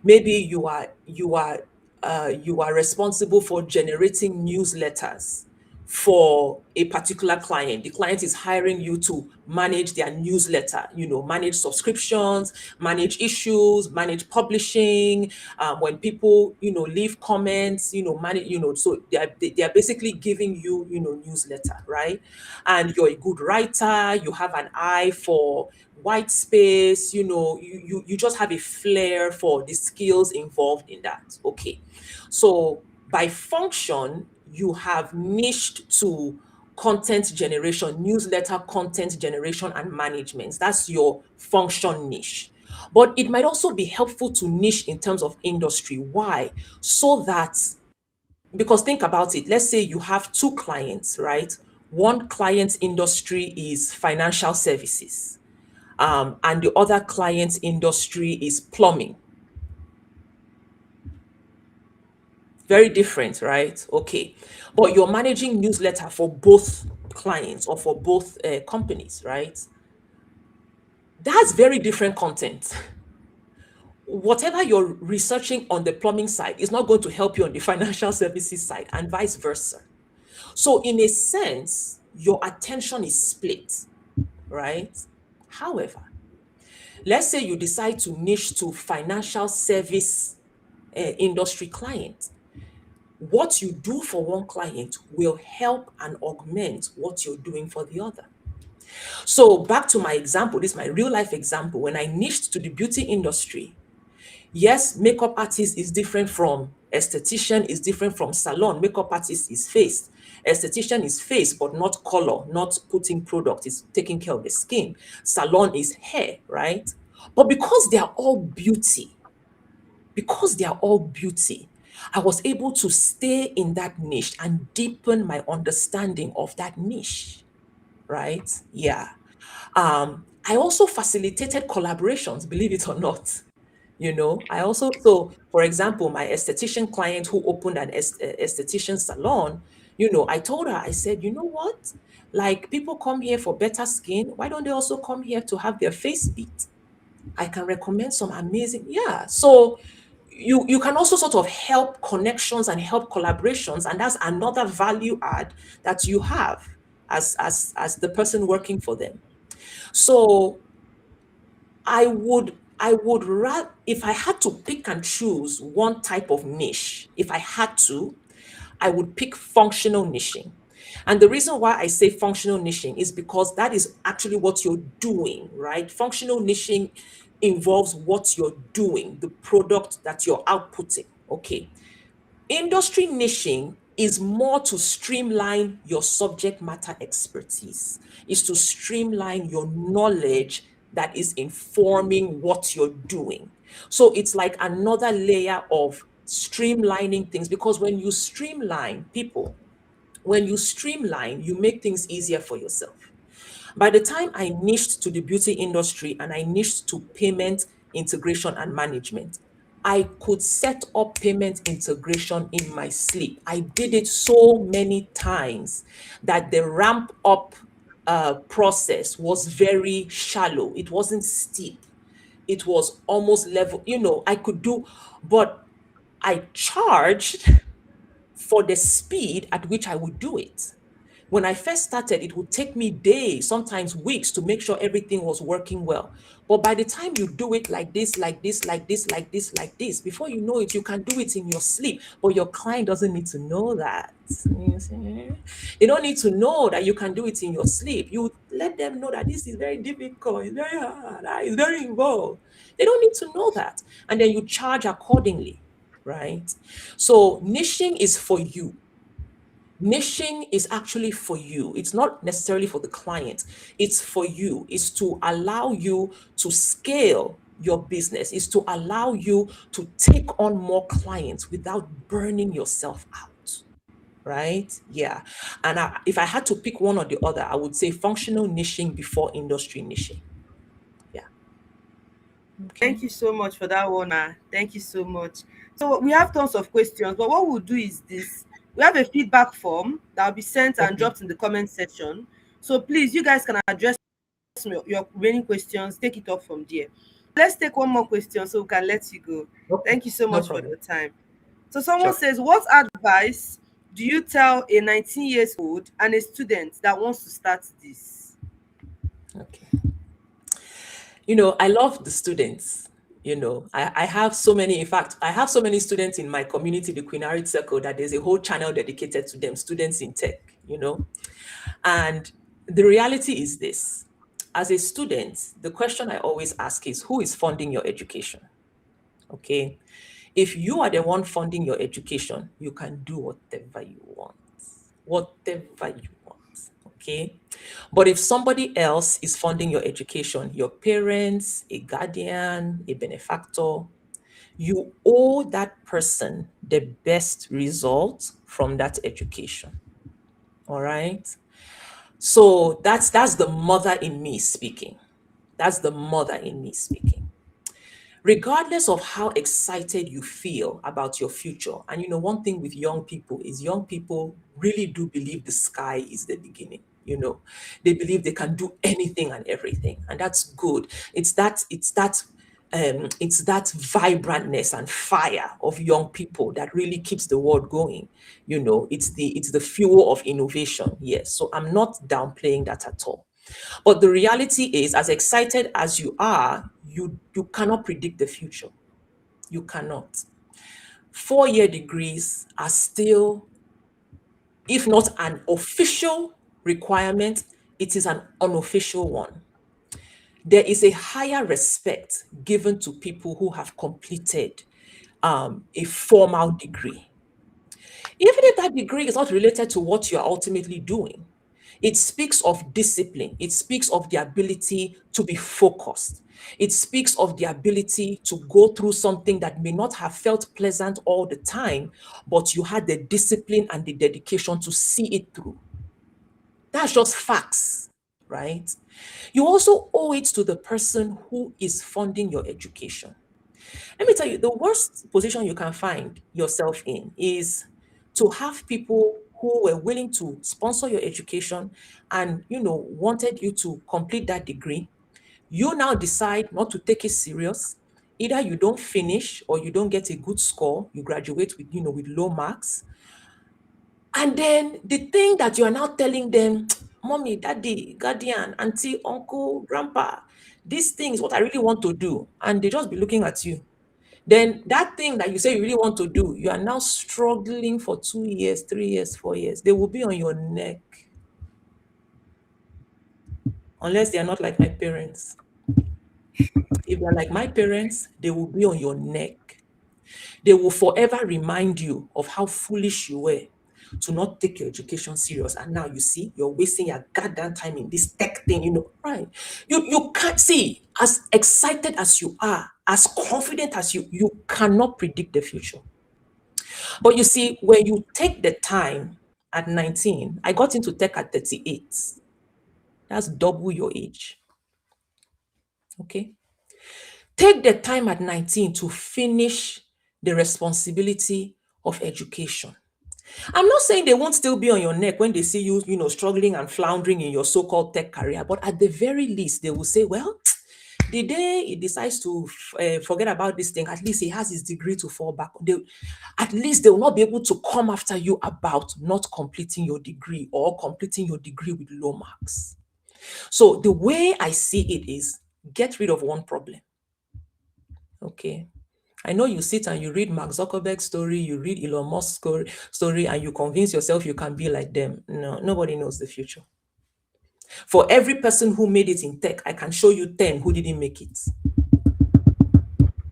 maybe you are responsible for generating newsletters for a particular client. The client is hiring you to manage their newsletter, manage subscriptions, manage issues, manage publishing. When people, leave comments, manage, so they are basically giving you, newsletter, right? And you're a good writer, you have an eye for white space, you just have a flair for the skills involved in that. Okay. So by function, you have niched to content generation, newsletter content generation and management. That's your function niche. But it might also be helpful to niche in terms of industry. Why? So that, because think about it, let's say you have two clients, right? One client's industry is financial services, and the other client's industry is plumbing. Very different, right? Okay. But you're managing newsletter for both clients or for both companies, right? That's very different content. Whatever you're researching on the plumbing side is not going to help you on the financial services side, and vice versa. So in a sense, your attention is split, right? However, let's say you decide to niche to financial service industry client. What you do for one client will help and augment what you're doing for the other. So back to my example, this is my real life example. When I niched to the beauty industry, yes, makeup artist is different from esthetician, is different from salon. Makeup artist is face. Esthetician is face, but not color, not putting product, is taking care of the skin. Salon is hair, right? But because they are all beauty, I was able to stay in that niche and deepen my understanding of that niche, right? Yeah. I also facilitated collaborations, believe it or not. I also, so for example, my esthetician client who opened an esthetician salon, I told her, I said, you know what? Like people come here for better skin. Why don't they also come here to have their face beat? I can recommend some amazing, yeah. So you can also sort of help connections and help collaborations, and that's another value add that you have as the person working for them. So I would rather, if I had to pick and choose one type of niche, if I had to, I would pick functional niching. And the reason why I say functional niching is because that is actually what you're doing, right? Functional niching involves what you're doing, the product that you're outputting. Okay. Industry niching is more to streamline your subject matter expertise, is to streamline your knowledge that is informing what you're doing. So it's like another layer of streamlining things, because when you streamline people, when you streamline, you make things easier for yourself. By the time I niched to the beauty industry and I niched to payment integration and management, I could set up payment integration in my sleep. I did it so many times that the ramp up process was very shallow. It wasn't steep. It was almost level. I could do, but I charged for the speed at which I would do it. When I first started, it would take me days, sometimes weeks, to make sure everything was working well. But by the time you do it like this, like this, like this, like this, like this, before you know it, you can do it in your sleep. But your client doesn't need to know that. You see? They don't need to know that you can do it in your sleep. You let them know that this is very difficult, it's very hard, it's very involved. They don't need to know that. And then you charge accordingly, right? So niching is for you. Niching is actually for you. It's not necessarily for the client. It's for you. It's to allow you to scale your business. It's to allow you to take on more clients without burning yourself out. Right? Yeah. And if I had to pick one or the other, I would say functional niching before industry niching. Yeah. Thank Okay. you so much for that one. Thank you so much. So we have tons of questions, but what we'll do is this. We have a feedback form that will be sent and Okay. dropped in the comment section. So please, you guys can address your remaining questions, take it up from there. Let's take one more question so we can let you go. Okay. Thank you so No much for problem. your time. So someone Sure. says, what advice do you tell a 19 years old and a student that wants to start this? Okay. I love the students. I have so many, in fact, I have so many students in my community, the Queen Harriet Circle, that there's a whole channel dedicated to them, students in tech. And the reality is this. As a student, the question I always ask is, who is funding your education? Okay. If you are the one funding your education, you can do whatever you want. Whatever you want. Okay. But if somebody else is funding your education, your parents, a guardian, a benefactor, you owe that person the best result from that education. All right. So that's the mother in me speaking. That's the mother in me speaking. Regardless of how excited you feel about your future, and one thing with young people is young people really do believe the sky is the beginning. They believe they can do anything and everything, and that's good. It's that vibrantness and fire of young people that really keeps the world going. It's the fuel of innovation. Yes, so I'm not downplaying that at all. But the reality is, as excited as you are, you cannot predict the future. You cannot. 4-year degrees are still, if not an official requirement, it is an unofficial one. There is a higher respect given to people who have completed a formal degree. Even if that degree is not related to what you're ultimately doing, it speaks of discipline. It speaks of the ability to be focused. It speaks of the ability to go through something that may not have felt pleasant all the time, but you had the discipline and the dedication to see it through. That's just facts, right? You also owe it to the person who is funding your education. Let me tell you, the worst position you can find yourself in is to have people who were willing to sponsor your education and, wanted you to complete that degree. You now decide not to take it serious. Either you don't finish or you don't get a good score, you graduate with, with low marks. And then the thing that you are now telling them, mommy, daddy, guardian, auntie, uncle, grandpa, this thing is what I really want to do. And they just be looking at you. Then that thing that you say you really want to do, you are now struggling for 2 years, 3 years, 4 years. They will be on your neck. Unless they are not like my parents. If they're like my parents, they will be on your neck. They will forever remind you of how foolish you were to not take your education serious. And now you see, you're wasting your goddamn time in this tech thing, right? You can't see, as excited as you are, as confident as you cannot predict the future. But you see, when you take the time at 19, I got into tech at 38. That's double your age. Okay? Take the time at 19 to finish the responsibility of education. I'm not saying they won't still be on your neck when they see you, struggling and floundering in your so-called tech career, but at the very least, they will say, well, the day he decides to forget about this thing, at least he has his degree to fall back on. At least they will not be able to come after you about not completing your degree or completing your degree with low marks. So the way I see it is, get rid of one problem. Okay. I know you sit and you read Mark Zuckerberg's story, you read Elon Musk's story, and you convince yourself you can be like them. No, nobody knows the future. For every person who made it in tech, I can show you 10 who didn't make it.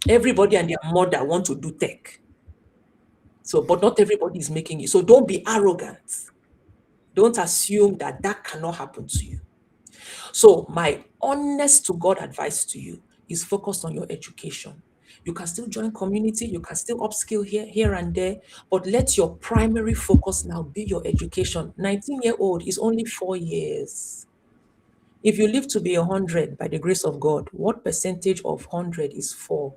Everybody and their mother want to do tech. So, but not everybody is making it. So don't be arrogant. Don't assume that cannot happen to you. So my honest to God advice to you is focused on your education. You can still join community, you can still upskill here and there, but let your primary focus now be your education. 19-year-old is only 4 years. If you live to be 100 by the grace of God, what percentage of 100 is 4?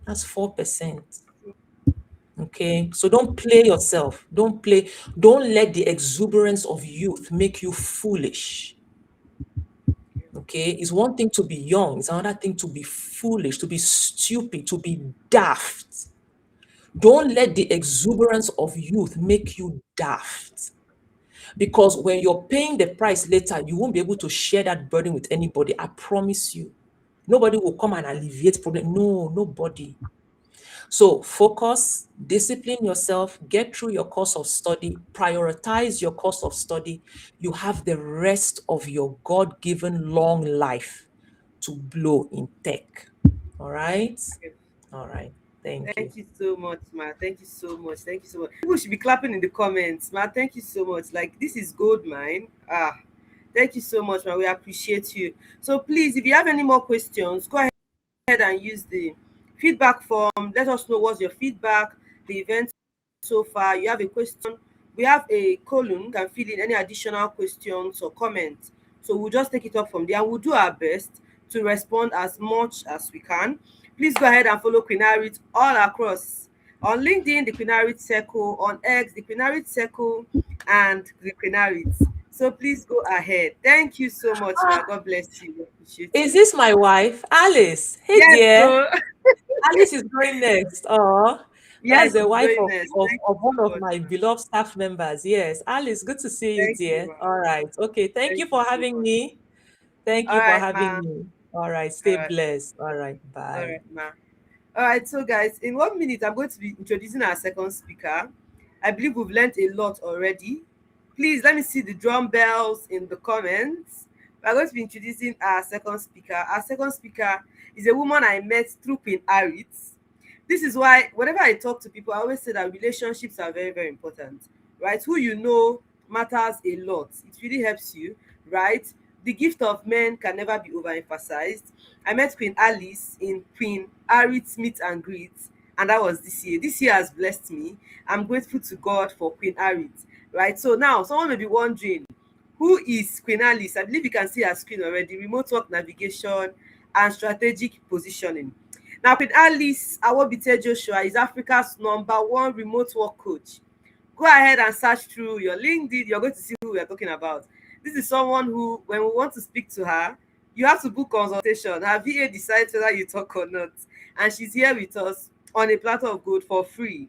That's 4%. Okay, so don't play yourself. Don't let the exuberance of youth make you foolish. Okay, it's one thing to be young, it's another thing to be foolish, to be stupid, to be daft. Don't let the exuberance of youth make you daft. Because when you're paying the price later, you won't be able to share that burden with anybody. I promise you. Nobody will come and alleviate problem. No, nobody. So focus, discipline yourself, get through your course of study, prioritize your course of study. You have the rest of your God-given long life to blow in tech. All right? All right. Thank you. Thank you so much, ma. Thank you so much. Thank you so much. People should be clapping in the comments, ma. Thank you so much. Like, this is gold mine. Thank you so much, ma. We appreciate you. So please, if you have any more questions, go ahead and use the feedback form. Let us know what's your feedback, the event so far. You have a question, we have a column, you can fill in any additional questions or comments. So we'll just take it up from there and we'll do our best to respond as much as we can. Please go ahead and follow Queen Harriet all across. On LinkedIn, the Queen Harriet Circle, on X, the Queen Harriet Circle, and the Queen Harriet. So please go ahead. Thank you so much, ma. God bless you. Appreciate Is you. this my wife, Alice? Hey, Yes, dear. so Alice is going next. Oh, yes, that's the it's wife going of, next. of, Thank of you one so of much, my ma. beloved staff members. Yes, Alice, good to see you, Thank you, dear. ma. All right. Okay. Thank Thank you you for so having much. me. Thank All you for right, having ma. me. All right. All Stay right. blessed. All right. All Bye. right, ma. All right, so guys, in 1 minute, I'm going to be introducing our second speaker. I believe we've learned a lot already. Please let me see the drum bells in the comments. We're going to be introducing our second speaker. Our second speaker is a woman I met through Queen Harriet. This is why whenever I talk to people, I always say that relationships are very, very important, right? Who you know matters a lot. It really helps you, right? The gift of men can never be overemphasized. I met Queen Alice in Queen Harriet's meet and greet, and that was this year. This year has blessed me. I'm grateful to God for Queen Harriet, right? So now someone may be wondering, who is Queen Alice? I believe you can see her screen already. Remote work navigation and strategic positioning. Now, Queen Alice Awobite Joshua is Africa's #1 remote work coach, Go ahead and search through your LinkedIn. You're going to see who we are talking about. This is someone who, when we want to speak to her, you have to book consultation. Her VA decides whether you talk or not. And she's here with us on a platter of gold for free,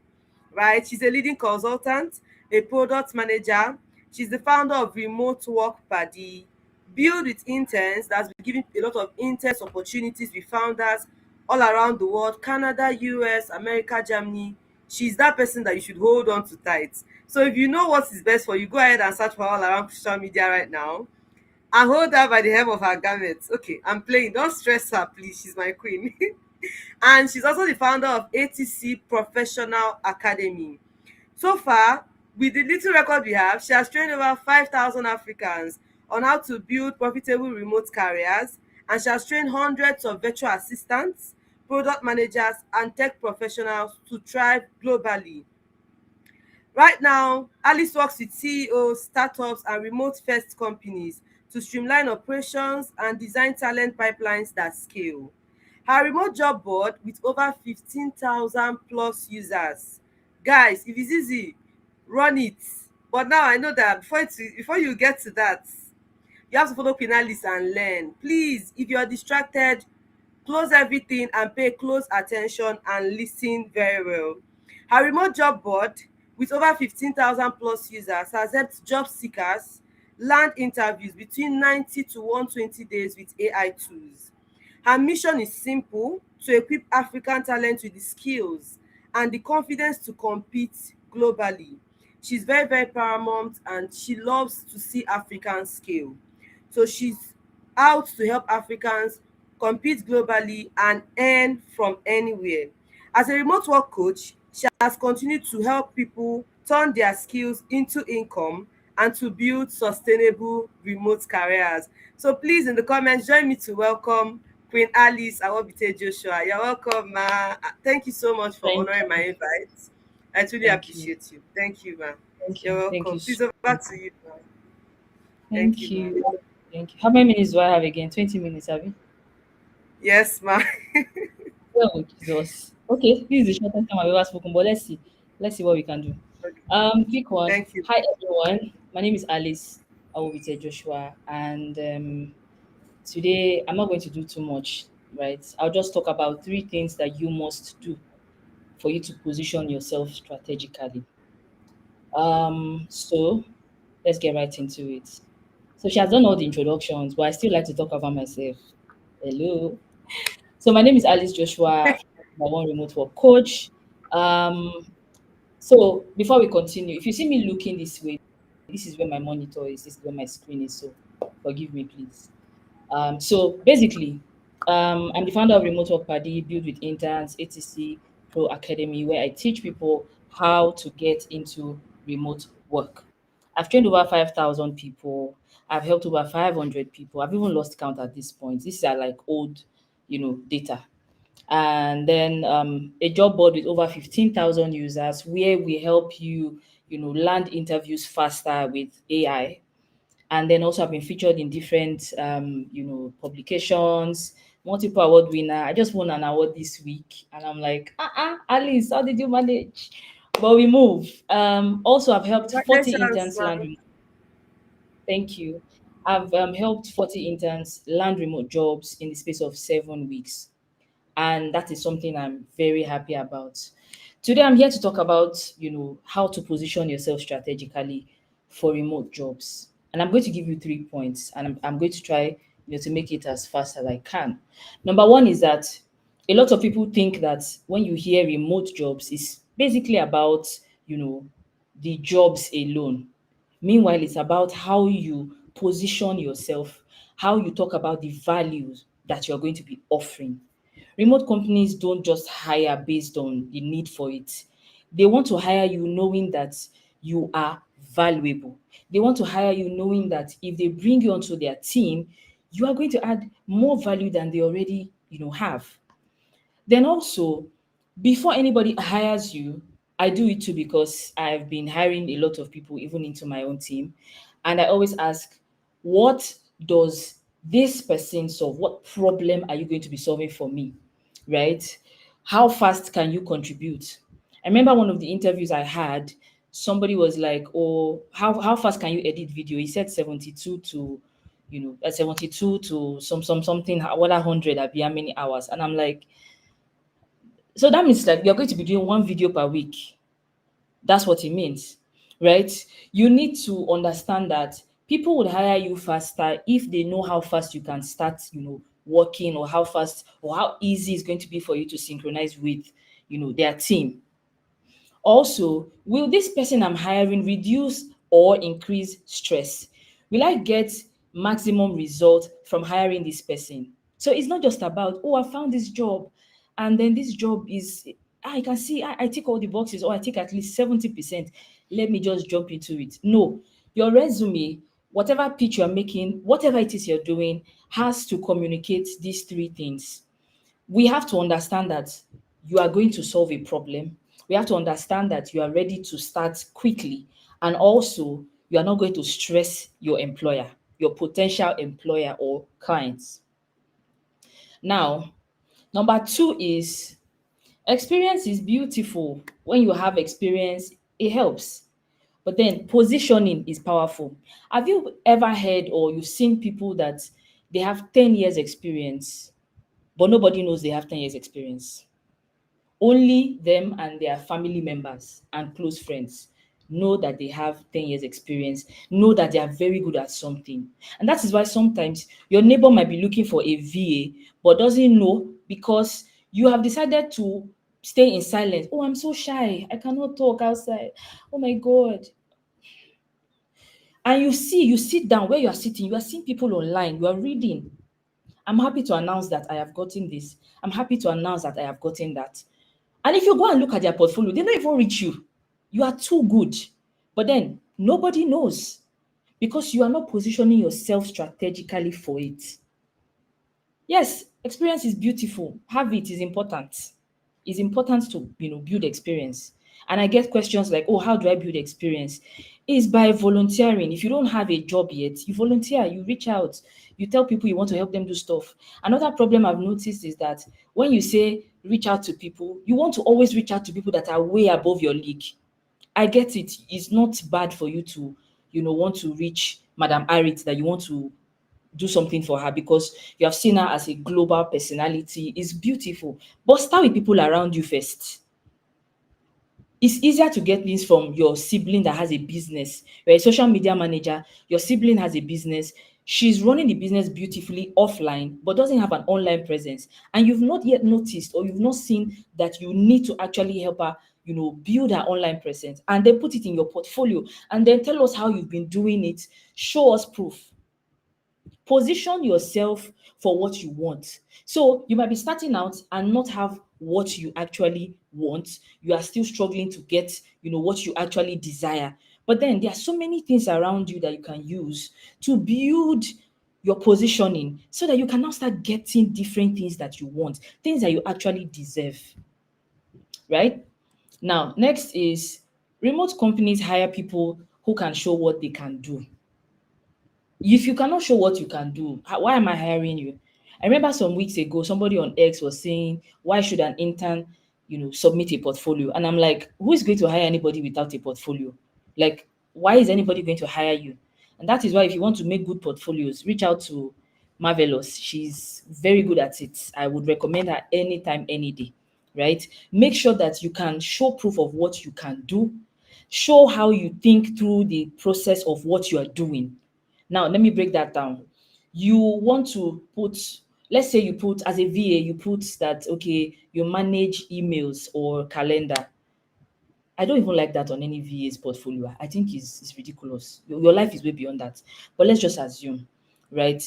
right? She's a leading consultant, a product manager. She's the founder of Remote Work Paddy, Build with Interns, that's been giving a lot of intense opportunities with founders all around the world, Canada, US, America, Germany. She's that person that you should hold on to tight. So if you know what is best for you, go ahead and search for her all around social media right now and hold her by the hem of her garments. Okay, I'm playing. Don't stress her, please. She's my queen. And she's also the founder of ATC Professional Academy. So far, with the little record we have, she has trained over 5,000 Africans on how to build profitable remote careers, and she has trained hundreds of virtual assistants, product managers, and tech professionals to thrive globally. Right now, Alice works with CEOs, startups, and remote first companies to streamline operations and design talent pipelines that scale. Her remote job board with over 15,000 plus users. Guys, if it's easy, run it. But now I know that before you get to that, you have to follow Queen Alice and learn. Please, if you are distracted, close everything and pay close attention and listen very well. Her remote job board with over 15,000 plus users has helped job seekers land interviews between 90 to 120 days with AI tools. Her mission is simple: to equip African talent with the skills and the confidence to compete globally. She's very, very paramount and she loves to see Africans scale. So she's out to help Africans compete globally and earn from anywhere. As a remote work coach, she has continued to help people turn their skills into income and to build sustainable remote careers. So please, in the comments, join me to welcome Queen Alice Awobite Joshua. You're welcome, ma. Thank you so much for Thank honoring my you. invite. I truly Thank you. appreciate you. Thank you, ma. Thank You're you. Thank you welcome. so Please, over much. to you, ma. Thank you, Thank ma. you. Thank you. How many minutes do I have again? 20 minutes, have you? Yes, ma. Oh, Jesus. Okay, this is the shortest time I've ever spoken, but let's see. Let's see what we can do. Okay. Quick one. Thank you. Hi, everyone. My name is Alice Awobite Joshua, and today I'm not going to do too much, right? I'll just talk about three things that you must do for you to position yourself strategically. So let's get right into it. So she has done all the introductions, but I still like to talk about myself. Hello. So my name is Alice Joshua, my one remote work coach. Um, so before we continue, if you see me looking this way, this is where my monitor is, this is where my screen is. So forgive me, please. So basically, I'm the founder of Remote Work Party, Build with Interns, ATC Pro Academy, where I teach people how to get into remote work. I've trained over 5,000 people. I've helped over 500 people. I've even lost count at this point. These are like old, data. And then a job board with over 15,000 users where we help you, land interviews faster with AI. And then also I've been featured in different publications, multiple award winner. I just won an award this week and I'm like, Alice, how did you manage? But we move. Also I've helped 40 Congratulations, interns ma. land remote. Thank you. I've helped 40 interns land remote jobs in the space of 7 weeks, and that is something I'm very happy about. Today, I'm here to talk about, how to position yourself strategically for remote jobs. And I'm going to give you 3 points, and I'm going to try, to make it as fast as I can. Number one is that a lot of people think that when you hear remote jobs, it's basically about, you know, the jobs alone. Meanwhile, it's about how you position yourself, how you talk about the values that you're going to be offering. Remote companies don't just hire based on the need for it. They want to hire you knowing that you are valuable. They want to hire you knowing that if they bring you onto their team, you are going to add more value than they already, have. Then also, before anybody hires you, I do it too because I've been hiring a lot of people, even into my own team. And I always ask, what does this person solve? What problem are you going to be solving for me? Right? How fast can you contribute? I remember one of the interviews I had, somebody was like, oh, how fast can you edit video? He said 72 to 72 to something, what 100 be how many hours? And I'm like, so that means like you're going to be doing one video per week. That's what it means, right? You need to understand that people would hire you faster if they know how fast you can start, working, or how fast or how easy it's going to be for you to synchronize with, their team. Also, will this person I'm hiring reduce or increase stress? Will I get maximum result from hiring this person? So it's not just about, oh, I found this job, and then this job is, I can see I tick all the boxes, or I tick at least 70%. Let me just jump into it. No, your resume, whatever pitch you're making, whatever it is you're doing, has to communicate these three things. We have to understand that you are going to solve a problem. We have to understand that you are ready to start quickly. And also, you are not going to stress your employer, your potential employer or clients. Now, number two is experience is beautiful. When you have experience, it helps. But then positioning is powerful. Have you ever heard or you've seen people that they have 10 years experience, but nobody knows they have 10 years experience? Only them and their family members and close friends know that they have 10 years experience, know that they are very good at something. And that is why sometimes your neighbor might be looking for a VA, but doesn't know because you have decided to stay in silence. Oh, I'm so shy. I cannot talk outside. Oh my God. And you sit down where you are sitting, you are seeing people online, you are reading. I'm happy to announce that I have gotten this. I'm happy to announce that I have gotten that. And if you go and look at their portfolio, they don't even reach you. You are too good. But then nobody knows because you are not positioning yourself strategically for it. Yes, experience is beautiful. Have it is important. It's important to build experience. And I get questions like, oh, how do I build experience? Is by volunteering. If you don't have a job yet, you volunteer, you reach out, you tell people you want to help them do stuff. Another problem I've noticed is that when you say reach out to people, you want to always reach out to people that are way above your league. I get it. It's not bad for you to, want to reach Madam Arit, that you want to do something for her because you have seen her as a global personality. It's beautiful. But start with people around you first. It's easier to get things from your sibling that has a business. You're a social media manager, your sibling has a business. She's running the business beautifully offline, but doesn't have an online presence. And you've not yet noticed or you've not seen that you need to actually help her, build her online presence and then put it in your portfolio and then tell us how you've been doing it. Show us proof. Position yourself for what you want. So you might be starting out and not have what you actually want. You are still struggling to get, what you actually desire. But then there are so many things around you that you can use to build your positioning so that you can now start getting different things that you want, things that you actually deserve. Right? Now, next is remote companies hire people who can show what they can do. If you cannot show what you can do, why am I hiring you? I remember some weeks ago, somebody on X was saying, why should an intern, submit a portfolio? And I'm like, who is going to hire anybody without a portfolio? Like, why is anybody going to hire you? And that is why if you want to make good portfolios, reach out to Marvelous. She's very good at it. I would recommend her anytime, any day, right? Make sure that you can show proof of what you can do. Show how you think through the process of what you are doing. Now, let me break that down. You want to put, let's say you put, as a VA, you put that, okay, you manage emails or calendar. I don't even like that on any VA's portfolio. I think it's ridiculous. Your life is way beyond that. But let's just assume, right?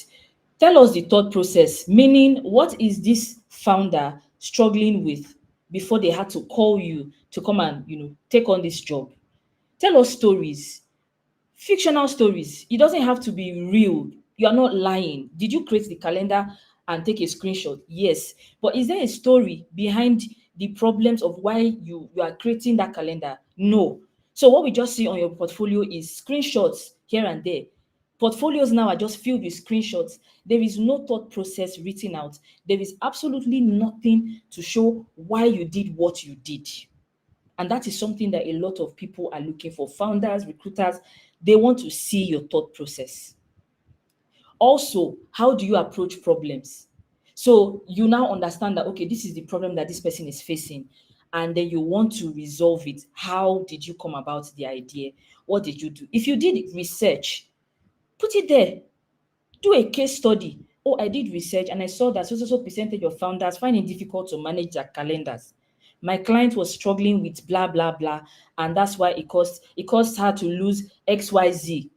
Tell us the thought process, meaning what is this founder struggling with before they had to call you to come and, take on this job? Tell us stories. Fictional stories. It doesn't have to be real. You are not lying. Did you create the calendar and take a screenshot? Yes. But is there a story behind the problems of why you are creating that calendar? No. So what we just see on your portfolio is screenshots here and there. Portfolios now are just filled with screenshots. There is no thought process written out. There is absolutely nothing to show why you did what you did. And that is something that a lot of people are looking for. Founders, recruiters, they want to see your thought process. Also, how do you approach problems? So you now understand that, okay, this is the problem that this person is facing, and then you want to resolve it. How did you come about the idea? What did you do? If you did research, put it there. Do a case study. Oh, I did research and I saw that so percentage of founders find it difficult to manage their calendars. My client was struggling with blah blah blah, and that's why it cost her to lose XYZ.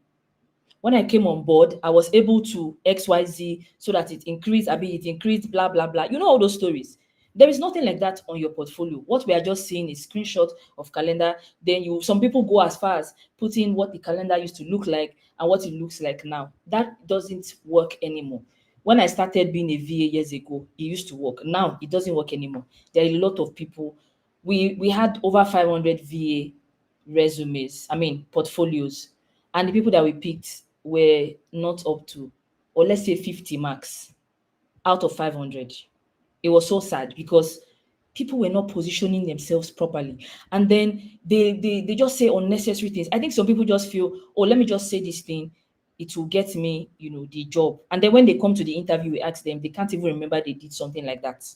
When I came on board, I was able to XYZ so that it increased, it increased, blah, blah, blah. You know all those stories. There is nothing like that on your portfolio. What we are just seeing is screenshot of calendar. Then some people go as far as putting what the calendar used to look like and what it looks like now. That doesn't work anymore. When I started being a VA years ago, it used to work. Now it doesn't work anymore. There are a lot of people. We had over 500 VA resumes, portfolios, and the people that we picked were not up to, or let's say 50 marks out of 500. It was so sad because people were not positioning themselves properly, and then they just say unnecessary things. I think some people just feel, oh, let me just say this thing, it will get me, the job. And then when they come to the interview, we ask them, they can't even remember they did something like that.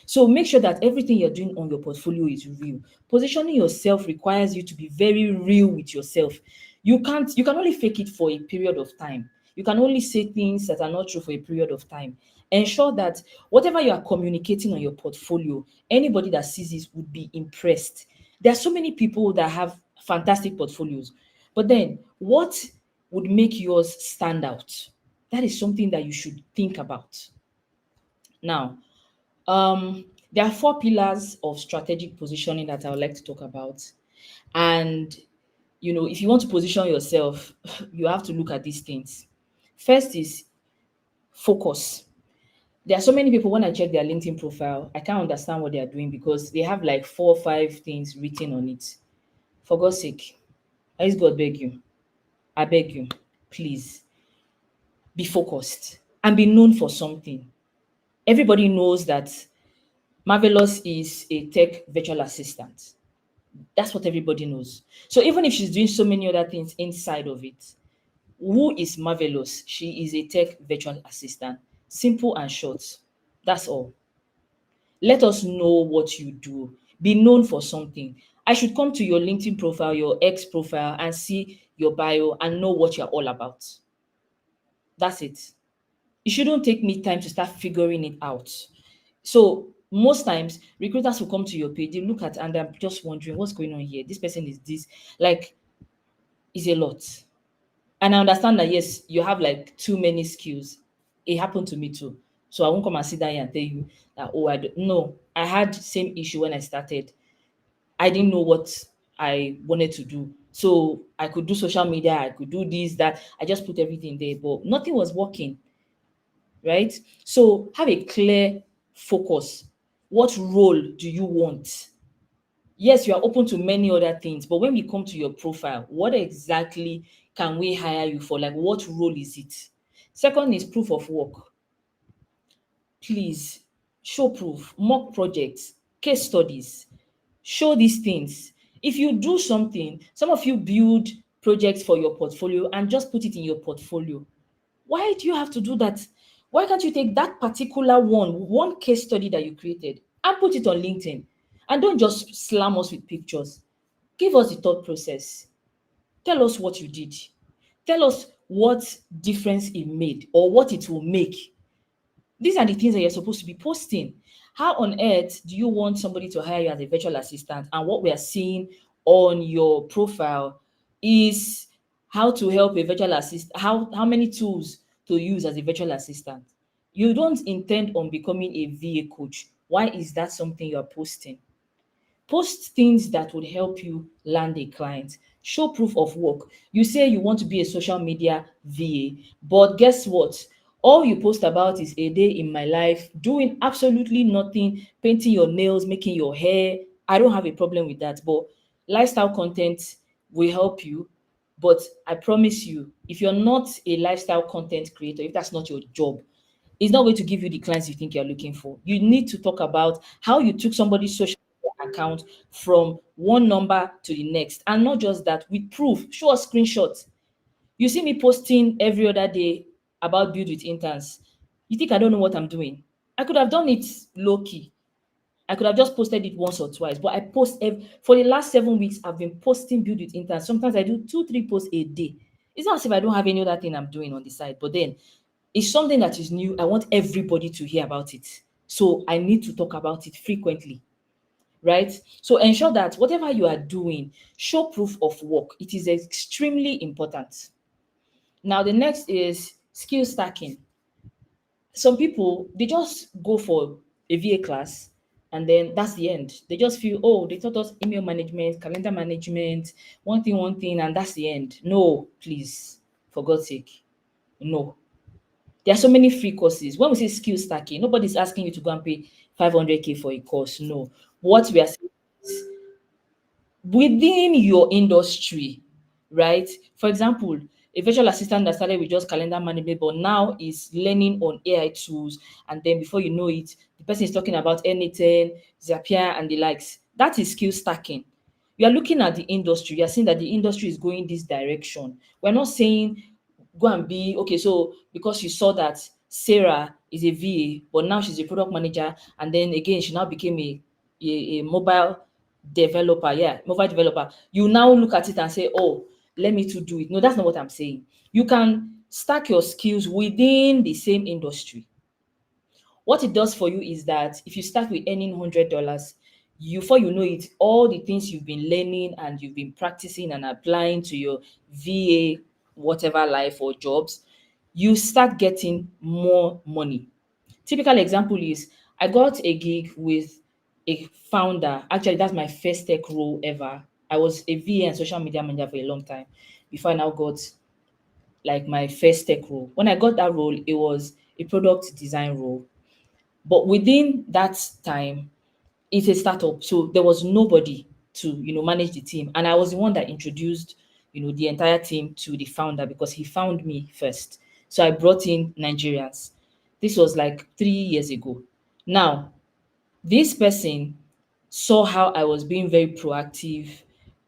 So make sure that everything you're doing on your portfolio is real. Positioning yourself requires you to be very real with yourself. You can only fake it for a period of time. You can only say things that are not true for a period of time. Ensure that whatever you are communicating on your portfolio, anybody that sees this would be impressed. There are so many people that have fantastic portfolios, but then what would make yours stand out? That is something that you should think about. Now, there are 4 pillars of strategic positioning that I would like to talk about. And, if you want to position yourself, you have to look at these things. First is focus. There are so many people, when I check their LinkedIn profile, I can't understand what they are doing because they have like 4 or 5 things written on it. For God's sake, I just God beg you. I beg you, please be focused and be known for something. Everybody knows that Marvelous is a tech virtual assistant. That's what everybody knows. So even if she's doing so many other things inside of it, who is Marvelous? She is a tech virtual assistant. Simple and short. That's all. Let us know what you do. Be known for something. I should come to your LinkedIn profile, your X profile, and see your bio and know what you're all about. That's it. It shouldn't take me time to start figuring it out. So most times recruiters will come to your page, they look at and they're just wondering what's going on here. This person is this, like, is a lot. And I understand that yes, you have like too many skills. It happened to me too. So I won't come and sit down here and tell you that, oh, I don't no, I had the same issue when I started. I didn't know what I wanted to do. So I could do social media, I could do this, that. I just put everything there, but nothing was working. Right? So have a clear focus. What role do you want? Yes, you are open to many other things, but when we come to your profile, what exactly can we hire you for? Like, what role is it? Second is proof of work. Please show proof, mock projects, case studies. Show these things. If you do something, some of you build projects for your portfolio and just put it in your portfolio. Why do you have to do that? Why can't you take that particular one case study that you created and put it on LinkedIn? And don't just slam us with pictures. Give us the thought process. Tell us what you did. Tell us what difference it made or what it will make. These are the things that you're supposed to be posting. How on earth do you want somebody to hire you as a virtual assistant? And what we are seeing on your profile is how to help a virtual assistant, how many tools to use as a virtual assistant. You don't intend on becoming a VA coach. Why is that something you're posting? Post things that would help you land a client. Show proof of work. You say you want to be a social media VA, but guess what? All you post about is a day in my life, doing absolutely nothing, painting your nails, making your hair. I don't have a problem with that, but lifestyle content will help you. But I promise you, if you're not a lifestyle content creator, if that's not your job, it's not going to give you the clients you think you're looking for. You need to talk about how you took somebody's social media account from one number to the next. And not just that, with proof, show us screenshots. You see me posting every other day about Build with Interns. You think I don't know what I'm doing? I could have done it low key. I could have just posted it once or twice, but I post for the last 7 weeks. I've been posting Build with Interns. Sometimes I do 2-3 posts a day. It's not as if I don't have any other thing I'm doing on the side, but then it's something that is new. I want everybody to hear about it. So I need to talk about it frequently, right? So ensure that whatever you are doing, show proof of work. It is extremely important. Now, the next is skill stacking. Some people, they just go for a VA class and then that's the end. They just feel, oh, they taught us email management, calendar management, one thing, and that's the end. No, please, for God's sake, no. There are so many free courses. When we say skill stacking, nobody's asking you to go and pay 500K for a course. No. What we are saying is within your industry, right? For example, a virtual assistant that started with just calendar management, but now is learning on AI tools. And then before you know it, the person is talking about anything, Zapier and the likes. That is skill stacking. You are looking at the industry, you are seeing that the industry is going this direction. We're not saying go and be okay. So because you saw that Sarah is a VA, but now she's a product manager, and then again she now became a mobile developer. Yeah, mobile developer. You now look at it and say, oh, let me to do it. No, that's not what I'm saying. You can stack your skills within the same industry. What it does for you is that if you start with earning $100, you before you know it, all the things you've been learning and you've been practicing and applying to your VA, whatever life or jobs, you start getting more money. Typical example is I got a gig with a founder. Actually, that's my first tech role ever. I was a VA and social media manager for a long time before I now got like my first tech role. When I got that role, it was a product design role. But within that time, it's a startup. So there was nobody to, manage the team. And I was the one that introduced, the entire team to the founder because he found me first. So I brought in Nigerians. This was like 3 years ago. Now, this person saw how I was being very proactive.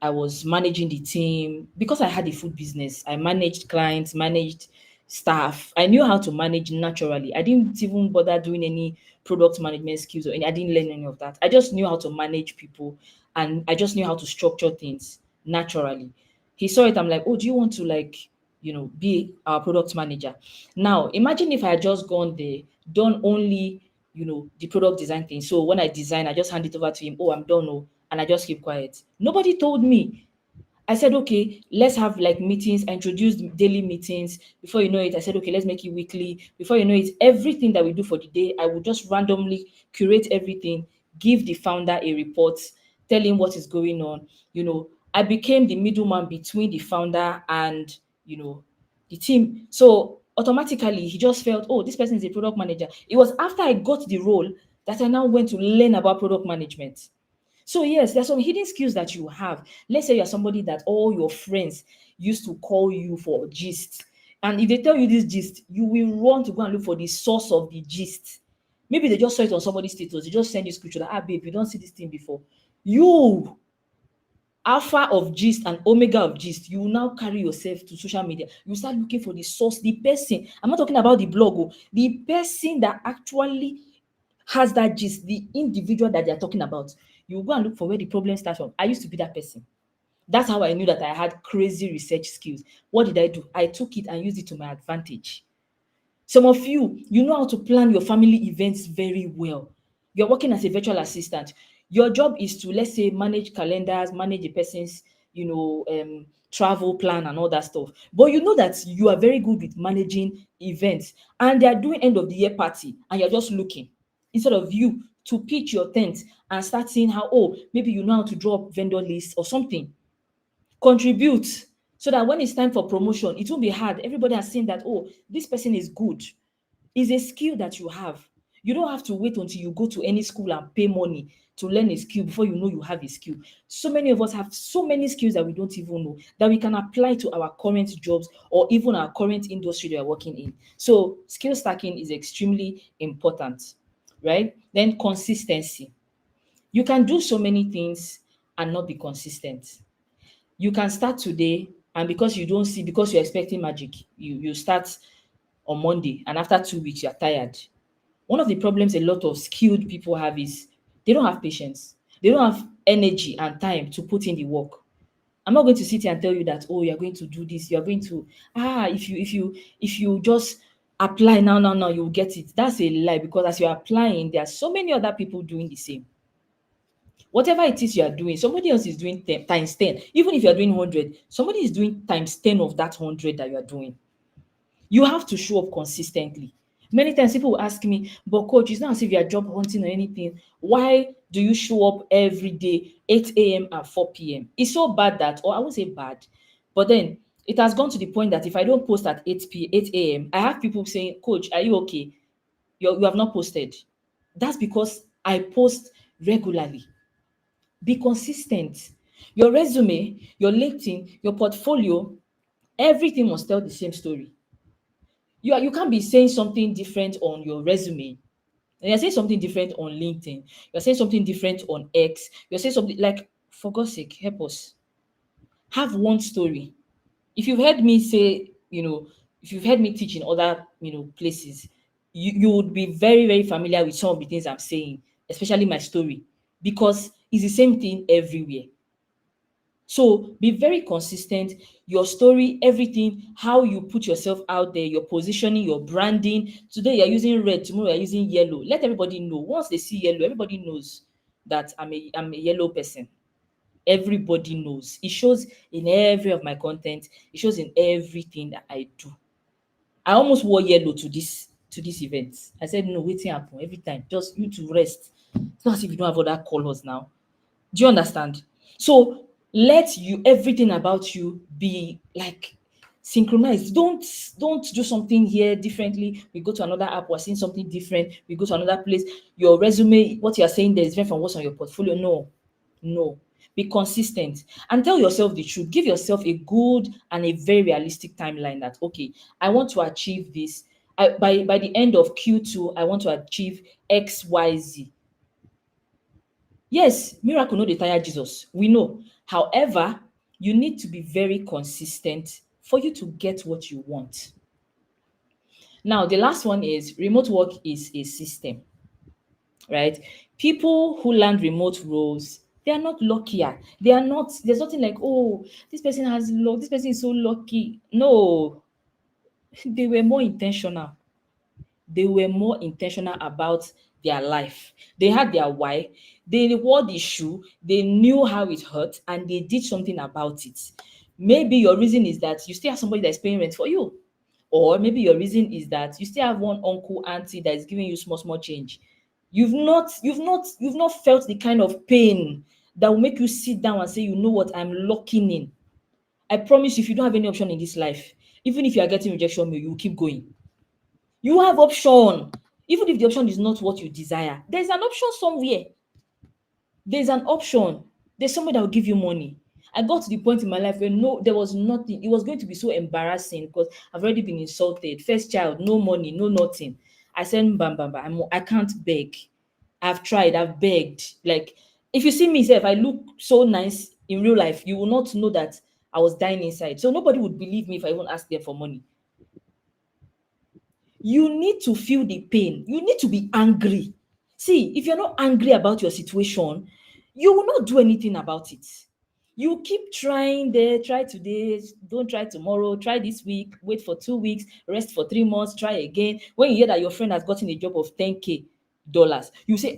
I was managing the team because I had a food business. I managed clients, managed staff. I knew how to manage naturally. I didn't even bother doing any product management skills or any. I didn't learn any of that. I just knew how to manage people and I just knew how to structure things naturally. He saw it. I'm like, oh, do you want to be our product manager? Now, imagine if I had just gone there, done only the product design thing. So when I design, I just hand it over to him. Oh, I'm done. Oh, and I just keep quiet. Nobody told me. I said, okay, let's have like meetings. I introduced daily meetings. Before you know it, I said, okay, let's make it weekly. Before you know it, everything that we do for the day, I would just randomly curate everything, give the founder a report, tell him what is going on. I became the middleman between the founder and, the team. So automatically, he just felt, oh, this person is a product manager. It was after I got the role that I now went to learn about product management. So yes, there's some hidden skills that you have. Let's say you're somebody that all your friends used to call you for gist. And if they tell you this gist, you will run to go and look for the source of the gist. Maybe they just saw it on somebody's status. They just send you screenshot that, babe, you don't see this thing before. You, alpha of gist and omega of gist, you will now carry yourself to social media. You start looking for the source, the person. I'm not talking about the blog, the person that actually has that gist, the individual that they're talking about. You go and look for where the problem starts from. I used to be that person. That's how I knew that I had crazy research skills. What did I do? I took it and used it to my advantage. Some of you, you know how to plan your family events very well. You're working as a virtual assistant. Your job is to, let's say, manage calendars, manage a person's, travel plan and all that stuff. But you know that you are very good with managing events and they are doing end of the year party and you're just looking instead of you to pitch your tent and start seeing how, oh, maybe you know how to draw up vendor lists or something. Contribute so that when it's time for promotion, it won't be hard. Everybody has seen that, oh, this person is good. It's a skill that you have. You don't have to wait until you go to any school and pay money to learn a skill before you know you have a skill. So many of us have so many skills that we don't even know that we can apply to our current jobs or even our current industry that we're working in. So skill stacking is extremely important, right? Then consistency. You can do so many things and not be consistent. You can start today, and because you don't see, because you're expecting magic, you start on Monday, and after 2 weeks, you're tired. One of the problems a lot of skilled people have is they don't have patience. They don't have energy and time to put in the work. I'm not going to sit here and tell you that, oh, you're going to do this, you're going to if you just apply now, you'll get it. That's a lie, because as you're applying, there are so many other people doing the same. Whatever it is you are doing, somebody else is doing 10, times 10. Even if you're doing 100, somebody is doing times 10 of that 100 that you are doing. You have to show up consistently. Many times people will ask me, but coach, it's not as if you're job hunting or anything. Why do you show up every day, 8 a.m. and 4 p.m.? It's so bad that, or I won't say bad, but then it has gone to the point that if I don't post at 8 a.m., I have people saying, coach, are you okay? You have not posted. That's because I post regularly. Be consistent. Your resume, your LinkedIn, your portfolio, everything must tell the same story. You can't be saying something different on your resume, and you're saying something different on LinkedIn. You're saying something different on X. You're saying something like, for God's sake, help us. Have one story. If you've heard me say, if you've heard me teach in other, places, you would be very, very familiar with some of the things I'm saying, especially my story, because it's the same thing everywhere. So be very consistent. Your story, everything, how you put yourself out there, your positioning, your branding. Today you're using red, tomorrow you're using yellow. Let everybody know. Once they see yellow, everybody knows that I'm a yellow person. Everybody knows. It shows in every of my content. It shows in everything that I do. I almost wore yellow to this event. I said, no, waiting happen every time. Just you to rest. It's not as if you don't have other colors now. Do you understand? So let everything about you be like synchronized. Don't do something here differently. We go to another app, we're seeing something different. We go to another place. Your resume, what you're saying there is different from what's on your portfolio. No, no. Be consistent and tell yourself the truth. Give yourself a good and a very realistic timeline that, okay, I want to achieve this. By the end of Q2, I want to achieve XYZ. Yes, miracle no dey tire Jesus. We know. However, you need to be very consistent for you to get what you want. Now, the last one is remote work is a system, right? People who land remote roles, they are not luckier. They are not, there's nothing like, oh, this person has luck, this person is so lucky. No, they were more intentional. They were more intentional about their life. They had their why. They wore the shoe. They knew how it hurt, and they did something about it. Maybe your reason is that you still have somebody that's paying rent for you, or maybe your reason is that you still have one uncle, auntie that is giving you small, small change. You've not felt the kind of pain that will make you sit down and say, you know what, I'm locking in. I promise you, if you don't have any option in this life, even if you are getting rejection mail, you will keep going. You have option. Even if the option is not what you desire, there's an option somewhere. There's an option. There's somebody that will give you money. I got to the point in my life where no, there was nothing. It was going to be so embarrassing because I've already been insulted. First child, no money, no nothing. I said, bam, bam, bam. I can't beg. I've tried. I've begged. Like, if you see me, if I look so nice in real life, you will not know that I was dying inside. So nobody would believe me if I even asked them for money. You need to feel the pain. You need to be angry. See, if you're not angry about your situation, you will not do anything about it. You keep trying there, try today, don't try tomorrow, try this week, wait for 2 weeks, rest for 3 months, try again. When you hear that your friend has gotten a job of $10K, you say,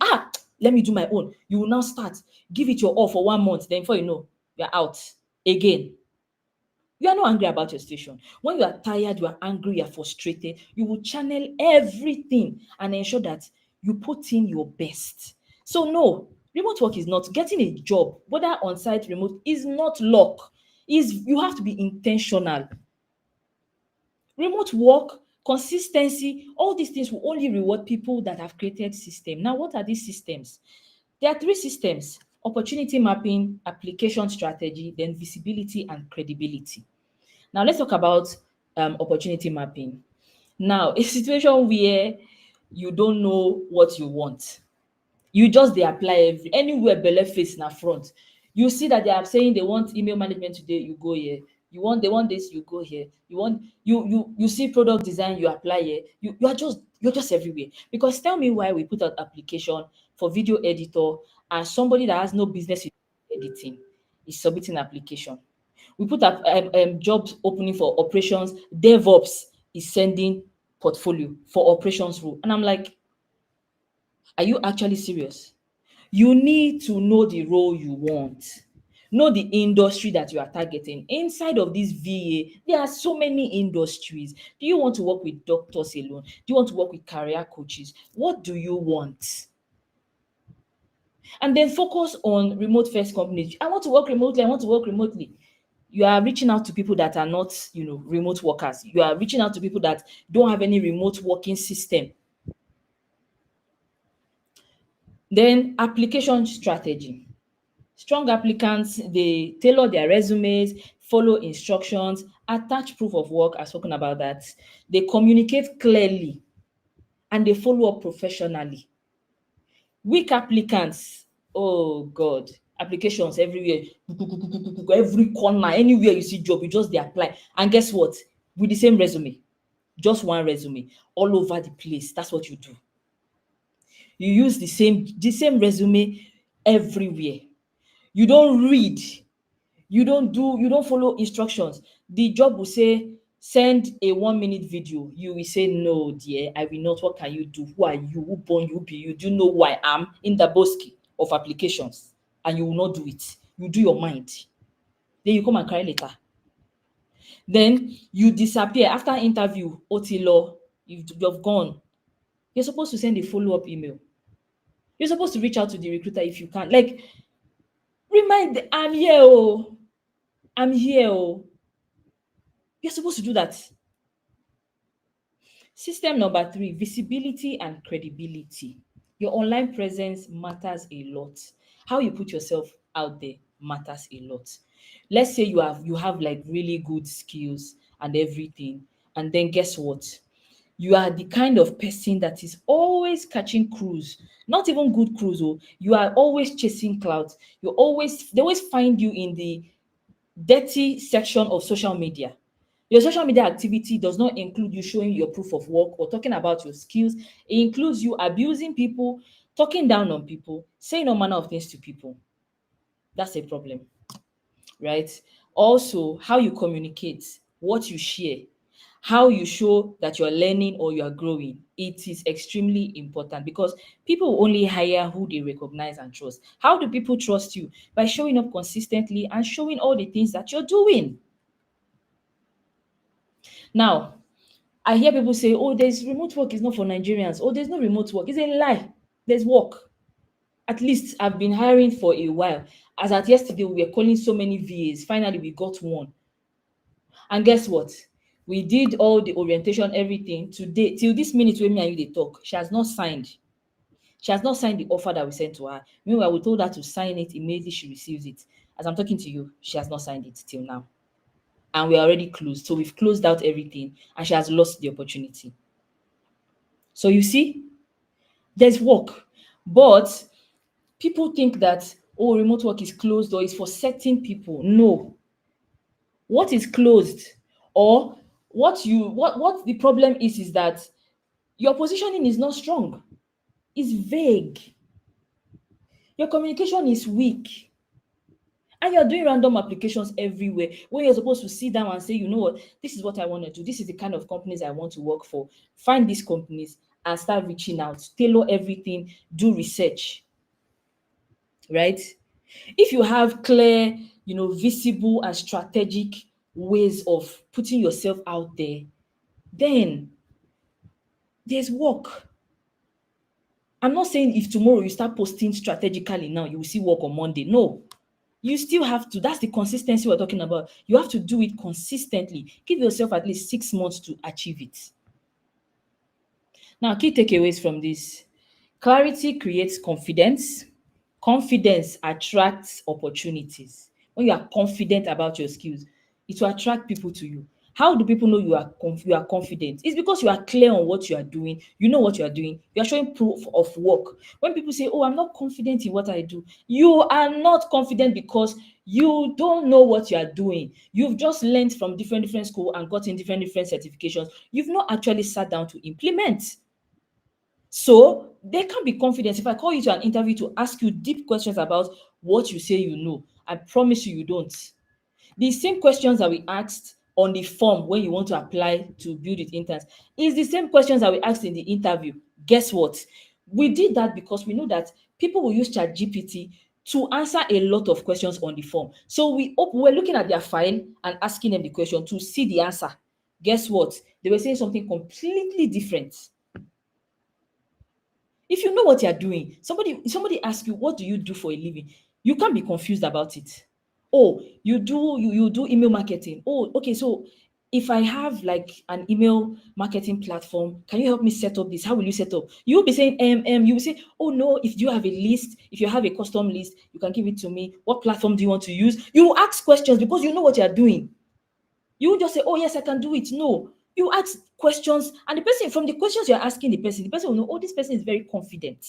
let me do my own. You will now start, give it your all for 1 month. Then before you know, you're out again. You are not angry about your situation. When you are tired, you are angry, you are frustrated, you will channel everything and ensure that you put in your best. So no, remote work is not getting a job, whether on-site, remote, is not luck. You have to be intentional. Remote work, consistency, all these things will only reward people that have created system. Now, what are these systems? There are 3 systems: opportunity mapping, application strategy, then visibility and credibility. Now, let's talk about opportunity mapping. Now, a situation where you don't know what you want. You just they apply anywhere belle face na front. You see that they are saying they want email management today, you go here. They want this, you go here. You see product design, you apply here. You're just everywhere. Because tell me why we put out application for video editor and somebody that has no business with editing is submitting application. We put up jobs opening for operations, DevOps is sending portfolio for operations role. And I'm like, are you actually serious? You need to know the role you want. Know the industry that you are targeting. Inside of this VA, there are so many industries. Do you want to work with doctors alone? Do you want to work with career coaches? What do you want? And then focus on remote first companies. I want to work remotely. I want to work remotely. You are reaching out to people that are not, remote workers. You are reaching out to people that don't have any remote working system. Then application strategy. Strong applicants, they tailor their resumes, follow instructions, attach proof of work. I've spoken about that. They communicate clearly and they follow up professionally. Weak applicants, oh God, applications everywhere, every corner, anywhere you see job, you just they apply. And guess what? With the same resume, just one resume, all over the place. That's what you do. You use the same resume everywhere. You don't read. You don't follow instructions. The job will say, send a 1-minute video. You will say, no, dear, I will not. What can you do? Who are you? Who born you be you? Do you know who I am? In the bosque of applications. And you will not do it. You do your mind. Then you come and cry later. Then you disappear after interview, OT you've gone. You're supposed to send a follow-up email. You're supposed to reach out to the recruiter if you can. Like, remind, I'm here, oh. I'm here, oh. You're supposed to do that. System number 3, visibility and credibility. Your online presence matters a lot. How you put yourself out there matters a lot. Let's say you have like really good skills and everything, and then guess what? You are the kind of person that is always catching crews, not even good crews. Oh, you are always chasing clouds. They always find you in the dirty section of social media. Your social media activity does not include you showing your proof of work or talking about your skills. It includes you abusing people, talking down on people, saying all manner of things to people. That's a problem, right? Also, how you communicate, what you share, how you show that you're learning or you are growing. It is extremely important because people only hire who they recognize and trust. How do people trust you? By showing up consistently and showing all the things that you're doing. Now, I hear people say, oh, there's remote work is not for Nigerians. Oh, there's no remote work. It's a lie. There's work. At least I've been hiring for a while. As at yesterday, we were calling so many VAs. Finally, we got one. And guess what? We did all the orientation, everything. Today, till this minute when me and you they talk, she has not signed. She has not signed the offer that we sent to her. Meanwhile, we told her to sign it immediately she receives it. As I'm talking to you, she has not signed it till now. And we're already closed. So we've closed out everything and she has lost the opportunity. So you see, there's work. But people think that, oh, remote work is closed or is for certain people. No. What is closed or what the problem is that your positioning is not strong. It's vague. Your communication is weak. And you're doing random applications everywhere when you're supposed to sit down and say, you know what, this is what I want to do. This is the kind of companies I want to work for. Find these companies and start reaching out. Tailor everything. Do research. Right? If you have clear, visible and strategic ways of putting yourself out there, then there's work. I'm not saying if tomorrow you start posting strategically now, you will see work on Monday. No. You still have to. That's the consistency we're talking about. You have to do it consistently. Give yourself at least 6 months to achieve it. Now, key takeaways from this. Clarity creates confidence. Confidence attracts opportunities. When you are confident about your skills, it will attract people to you. How do people know you are confident? It's because you are clear on what you are doing. You know what you are doing. You are showing proof of work. When people say, "Oh, I'm not confident in what I do," you are not confident because you don't know what you are doing. You've just learned from different school and gotten different certifications. You've not actually sat down to implement. So there can be confidence. If I call you to an interview to ask you deep questions about what you say you know, I promise you, you don't. The same questions that we asked on the form when you want to apply to build with interns is the same questions that we asked in the interview. Guess what? We did that because we know that people will use ChatGPT to answer a lot of questions on the form. So we're looking at their file and asking them the question to see the answer. Guess what? They were saying something completely different. If you know what you're doing, somebody asks you, what do you do for a living? You can't be confused about it. Oh, you do email marketing. Oh, okay. So if I have like an email marketing platform, can you help me set up this? How will you set up? You will be saying, you will say, oh no, if you have a list, if you have a custom list, you can give it to me. What platform do you want to use? You will ask questions because you know what you're doing. You won't just say, oh, yes, I can do it. No, you ask questions, and the person, from the questions you're asking the person will know, oh, this person is very confident.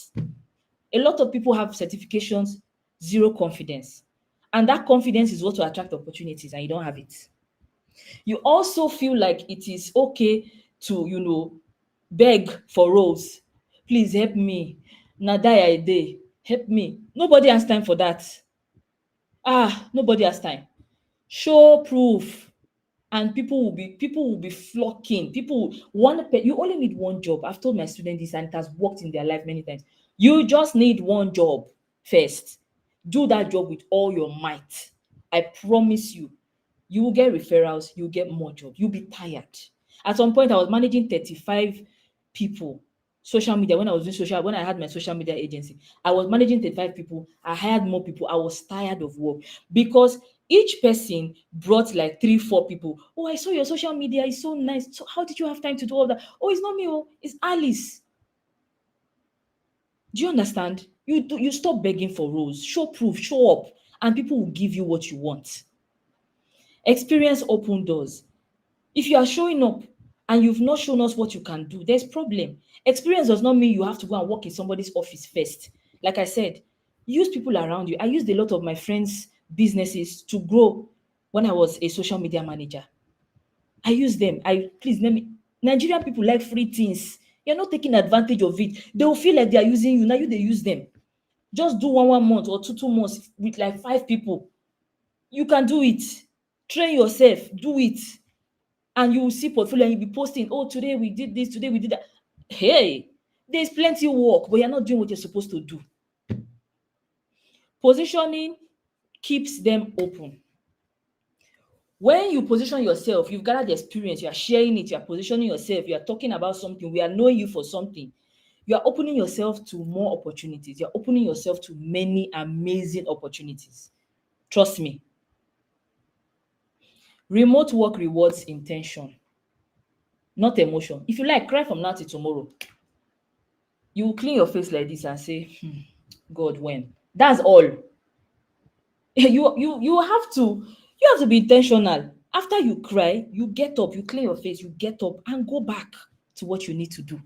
A lot of people have certifications, zero confidence. And that confidence is what will attract opportunities, and you don't have it. You also feel like it is okay to, beg for roles. Please help me. Na die I dey. Help me. Nobody has time for that. Nobody has time. Show proof, and people will be flocking. You only need one job. I've told my students this, and it has worked in their life many times. You just need one job first. Do that job with all your might. I promise you, you will get referrals, you'll get more jobs, you'll be tired. At some point, I was managing 35 people. Social media, when I had my social media agency, I was managing 35 people. I hired more people. I was tired of work because each person brought like 3, 4 people. Oh, I saw your social media, it's so nice. So how did you have time to do all that? Oh, it's not me, it's Alice. Do you understand? You stop begging for roles. Show proof, show up, and people will give you what you want. Experience open doors. If you are showing up and you've not shown us what you can do, there's problem. Experience does not mean you have to go and work in somebody's office first. Like I said, use people around you. I used a lot of my friends' businesses to grow when I was a social media manager. I use them. Please let me. Nigerian people like free things. You're not taking advantage of it. They will feel like they are using you. Now they use them. Just do one month or two months with like 5 people. You can do it. Train yourself. Do it. And you will see portfolio and you'll be posting, oh, today we did this, today we did that. Hey, there's plenty of work, but you're not doing what you're supposed to do. Positioning keeps them open. When you position yourself, you've gathered the experience, you are sharing it, you are positioning yourself, you are talking about something, we are knowing you for something. You are opening yourself to more opportunities. You're opening yourself to many amazing opportunities. Trust me. Remote work rewards intention, not emotion. If you like, cry from now till tomorrow. You will clean your face like this and say, God, when? That's all. You have to be intentional. After you cry, you get up, you clean your face, you get up and go back to what you need to do.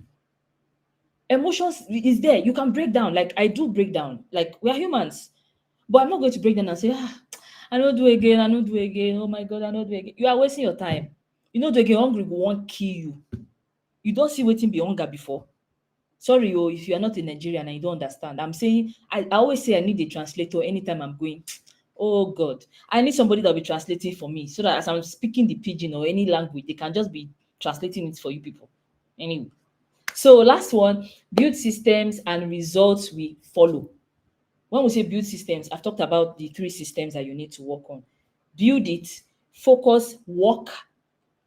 Emotions is there. You can break down. Like I do break down. Like we are humans. But I'm not going to break down and say, I don't do again, I don't do again. Oh my God, I don't do again. You are wasting your time. You know, the hungry will won't kill you. You don't see waiting be hunger before. Sorry, if you are not in Nigeria and you don't understand. I'm saying, I always say I need a translator anytime I'm going. Oh God, I need somebody that will be translating for me so that as I'm speaking the pidgin or any language, they can just be translating it for you people. Anyway, so last one, build systems and results we follow. When we say build systems, I've talked about the 3 systems that you need to work on. Build it, focus, work,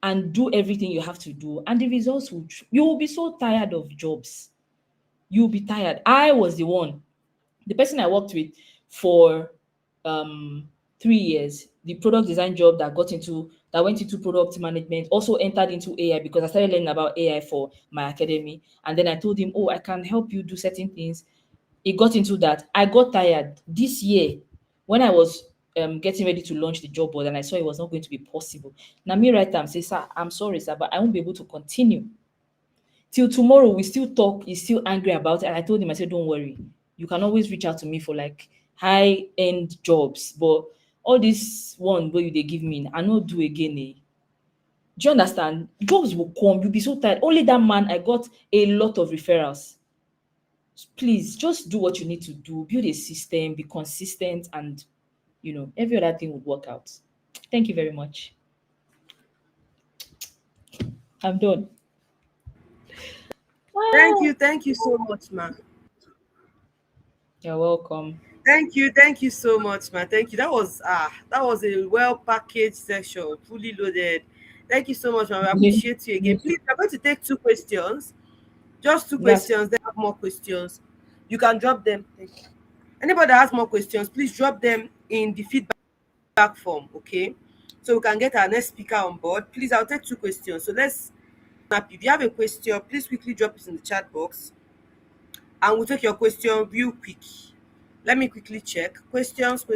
and do everything you have to do. And the results you will be so tired of jobs. You'll be tired. I was the person I worked with for 3 years, the product design job that went into product management, also entered into AI because I started learning about AI for my academy. And then I told him, oh, I can help you do certain things. He got into that. I got tired this year when I was getting ready to launch the job board and I saw it was not going to be possible. Now me right time say, sir, I'm sorry, sir, but I won't be able to continue. Till tomorrow, we still talk. He's still angry about it. And I told him, I said, don't worry. You can always reach out to me for like high end jobs. But all this one where you they give me, I not do again. Eh. Do you understand? Jobs will come. You'll be so tired. Only that man, I got a lot of referrals. Please just do what you need to do. Build a system, be consistent, and every other thing would work out. Thank you very much. I'm done. Wow. Thank you so much, ma. You're welcome. Thank you so much, ma. Thank you. That was a well packaged session, fully loaded. Thank you so much, ma. I appreciate you again. Please, I'm going to take two questions, just two That's questions. Then have more questions. You can drop them. Thank you. Anybody that has more questions, please drop them in the feedback form, okay? So we can get our next speaker on board. Please, I'll take two questions. So let's snap. If you have a question, please quickly drop it in the chat box, and we'll take your question real quick. Let me quickly check. Questions.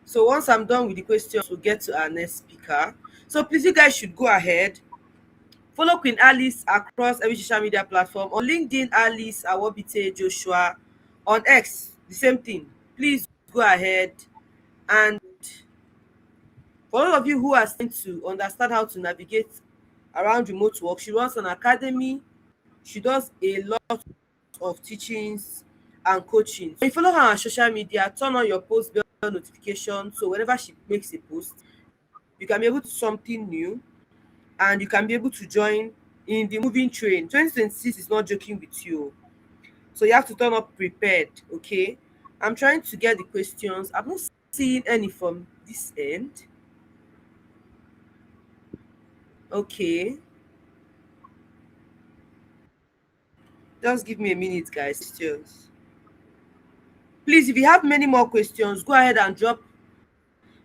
So once I'm done with the questions, we'll get to our next speaker. So please, you guys should go ahead. Follow Queen Alice across every social media platform. On LinkedIn, Alice Awobite Joshua. On X, the same thing. Please go ahead. And for all of you who are starting to understand how to navigate around remote work, she runs an academy. She does a lot of teachings and coaching. So you follow her on social media, turn on your post bell notification, so whenever she makes a post, you can be able to do something new, and you can be able to join in the moving train. 2026 is not joking with you, so you have to turn up prepared. Okay, I'm trying to get the questions. I'm not seeing any from this end. Okay, just give me a minute, guys. Questions, please. If you have many more questions, go ahead and drop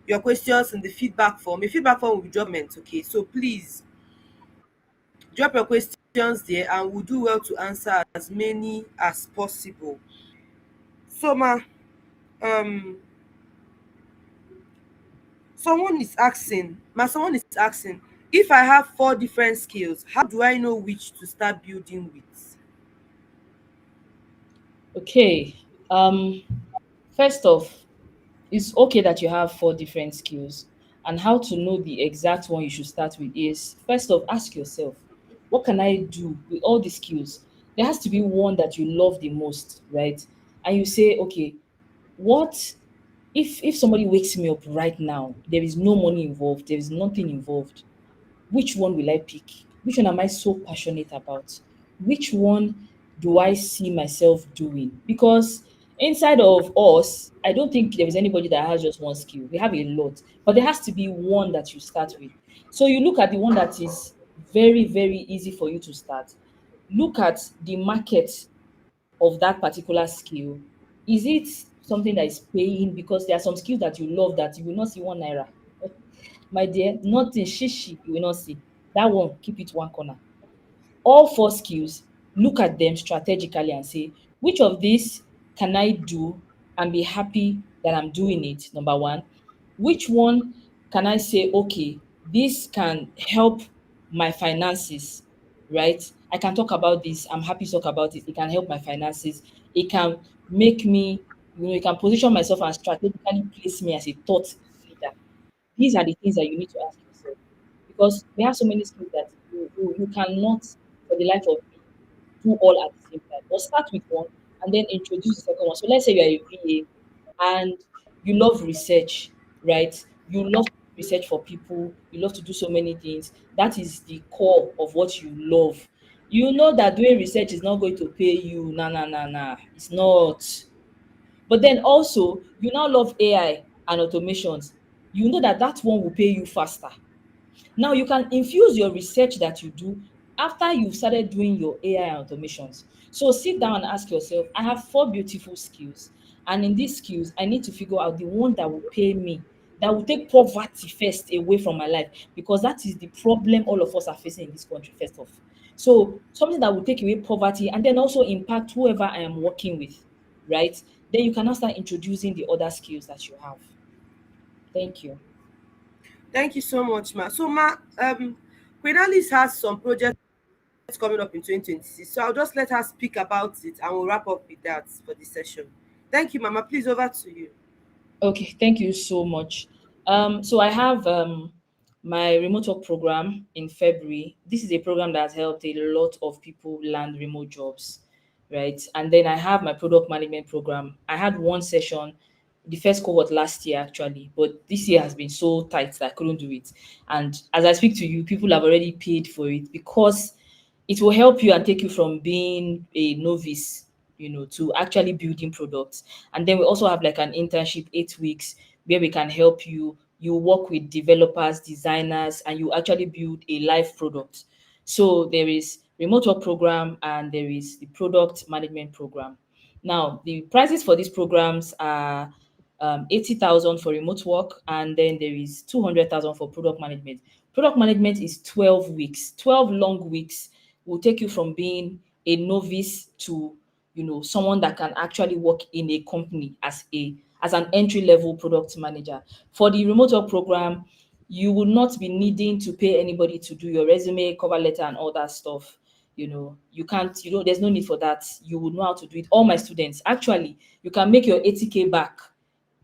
your questions in the feedback form. A feedback form will be dropped, okay? So please drop your questions there, and we'll do well to answer as many as possible. So um someone is asking, if I have four different skills, how do I know which to start building with? okay. First off, it's okay that you have four different skills. And how to know the exact one you should start with is first off, ask yourself, what can I do with all the skills? There has to be one that you love the most, right? And you say, okay, what if somebody wakes me up right now, there is no money involved, there is nothing involved, which one will I pick? Which one am I so passionate about? Which one do I see myself doing? Because inside of us, I don't think there is anybody that has just one skill. We have a lot, but there has to be one that you start with. So you look at the one that is very, very easy for you to start. Look at the market of that particular skill. Is it something that is paying? Because there are some skills that you love that you will not see 1 naira. My dear, nothing shishi you will not see. That one, keep it one corner. All four skills, look at them strategically and say, which of these can I do and be happy that I'm doing it? Number one. Which one can I say, okay, this can help my finances, right? I can talk about this. I'm happy to talk about it. It can help my finances. It can make me, it can position myself and strategically place me as a thought leader. These are the things that you need to ask yourself because we have so many skills that you cannot, for the life of you, do all at the same time. But start with one and then introduce the second one. So let's say you're a VA and you love research, right? You love to research for people, you love to do so many things. That is the core of what you love. You know that doing research is not going to pay you. Nah, nah, nah, nah. It's not. But then also, you now love AI and automations. You know that that one will pay you faster. Now you can infuse your research that you do after you've started doing your AI and automations. So sit down and ask yourself, I have four beautiful skills. And in these skills, I need to figure out the one that will pay me, that will take poverty first away from my life, because that is the problem all of us are facing in this country, first off. So something that will take away poverty and then also impact whoever I am working with, right? then you can now start introducing the other skills that you have. Thank you. Thank you so much, Ma. So, Ma, Queen Alice has some projects coming up in 2026. So I'll just let her speak about it and we'll wrap up with that for this session. Thank you, Mama. Please, over to you. Okay, thank you so much. So I have my remote work program in February. This is a program that has helped a lot of people land remote jobs, right? And then I have my product management program. I had one session, the first cohort last year actually, but this year has been so tight that I couldn't do it. And as I speak to you, people have already paid for it because it will help you and take you from being a novice, to actually building products. And then we also have like an internship, 8 weeks, where we can help you. You work with developers, designers, and you actually build a live product. So there is remote work program and there is the product management program. Now, the prices for these programs are 80,000 for remote work, and then there is 200,000 for product management. Product management is 12 weeks, 12 long weeks will take you from being a novice to someone that can actually work in a company as an entry level product manager. For the remote work program, you will not be needing to pay anybody to do your resume, cover letter, and all that stuff. You can't, there's no need for that. You will know how to do it. All my students, actually, you can make your 80K back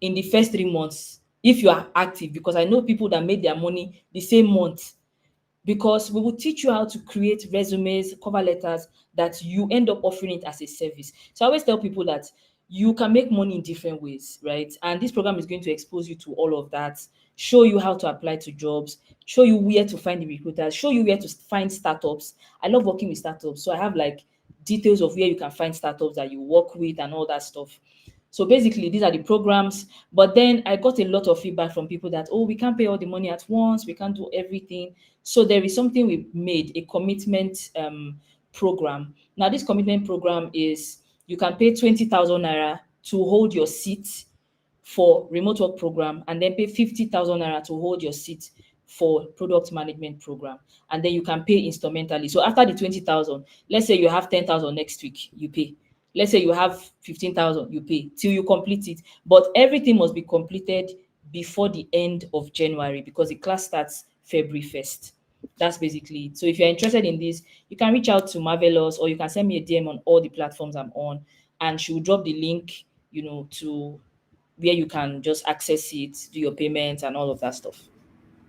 in the first 3 months if you are active, because I know people that made their money the same month, because we will teach you how to create resumes, cover letters that you end up offering it as a service. So I always tell people that you can make money in different ways, right? And this program is going to expose you to all of that, show you how to apply to jobs, show you where to find the recruiters, show you where to find startups. I love working with startups. So I have like details of where you can find startups that you work with and all that stuff. So basically, these are the programs. But then I got a lot of feedback from people that, oh, we can't pay all the money at once. We can't do everything. So there is something we made, a commitment program. Now, this commitment program is you can pay 20,000 naira to hold your seat for remote work program, and then pay 50,000 naira to hold your seat for product management program. And then you can pay instrumentally. So after the 20,000, let's say you have 10,000 next week, you pay. Let's say you have 15,000, you pay till you complete it. But everything must be completed before the end of January, because the class starts February 1st. That's basically it. So if you're interested in this, you can reach out to Marvelous, or you can send me a DM on all the platforms I'm on, and she will drop the link, to where you can just access it, do your payments and all of that stuff.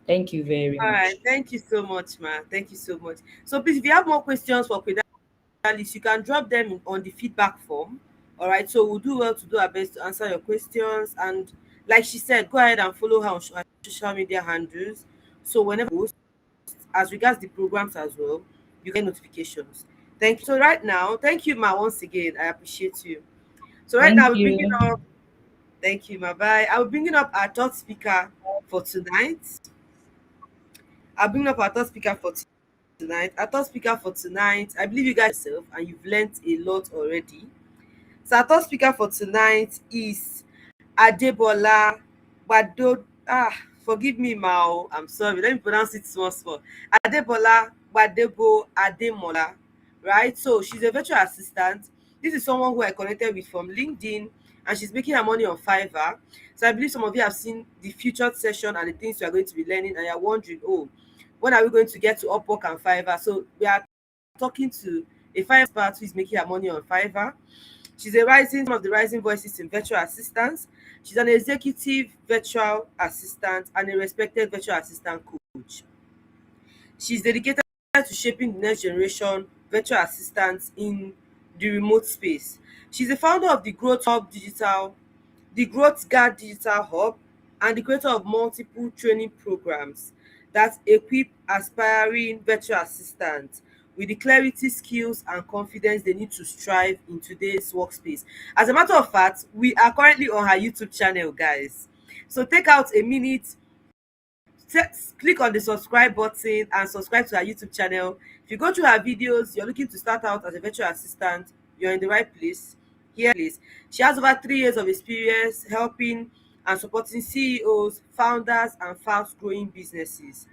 Thank you very All right. much. Thank you so much, Ma. Thank you so much. So please, if you have more questions for Queen Alice, you can drop them on the feedback form. All right. So we'll do well to do our best to answer your questions. And like she said, go ahead and follow her on her social media handles. So whenever we post, as regards the programs as well, you get notifications. Thank you. So right now, thank you, Ma, once again. I appreciate you. So right now, Thank we're bringing you. up, thank you, Ma. Bye. I'll bringing up our third speaker for tonight. I'll bring up our third speaker for tonight. Our third speaker for tonight, I believe you guys yourself and you've learned a lot already. So our third speaker for tonight is Adebola Bado. Forgive me, Mao. I'm sorry. Let me pronounce it small. Adebola Badebo Ademola. Right? So she's a virtual assistant. This is someone who I connected with from LinkedIn, and she's making her money on Fiverr. So I believe some of you have seen the featured session and the things you are going to be learning, and you're wondering, oh, when are we going to get to Upwork and Fiverr? So we are talking to a Fiverr expert who is making her money on Fiverr. She's one of the rising voices in virtual assistants. She's an executive virtual assistant and a respected virtual assistant coach. She's dedicated to shaping the next generation virtual assistants in the remote space. She's the founder of the Growth Guard Digital Hub, and the creator of multiple training programs that equip aspiring virtual assistants with the clarity, skills, and confidence they need to strive in today's workspace. As a matter of fact, we are currently on her YouTube channel, guys. So take out a minute, click on the subscribe button and subscribe to our YouTube channel. If you go through our videos, you're looking to start out as a virtual assistant, you're in the right place. She has over 3 years of experience helping and supporting CEOs, founders, and fast-growing businesses.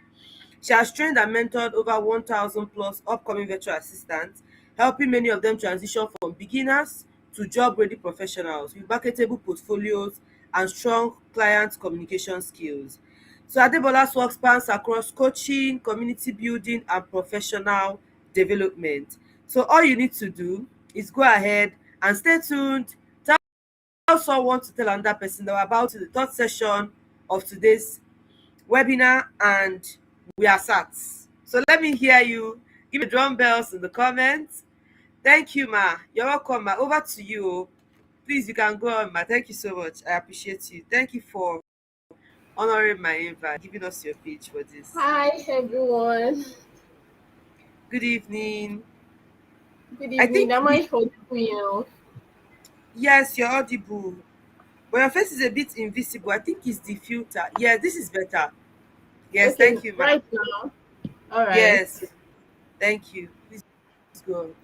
She has trained and mentored over 1,000 plus upcoming virtual assistants, helping many of them transition from beginners to job-ready professionals with marketable portfolios and strong client communication skills. So Adebola's work spans across coaching, community building, and professional development. So all you need to do is go ahead and stay tuned. Tell someone to tell another person that we're about to the third session of today's webinar, and we are sat. So let me hear you. Give me drum bells in the comments. Thank you, ma. You're welcome, ma. Over to you. Please, you can go on, ma. Thank you so much. I appreciate you. Thank you for honoring my invite, giving us your pitch for this. Hi everyone. Good evening. Good I evening. think Am I audible? yes, you're audible. But your face is a bit invisible. I think it's the filter. Yeah, this is better. Yes, Okay, thank you, ma. right now. All right. Yes, thank you. Please go on.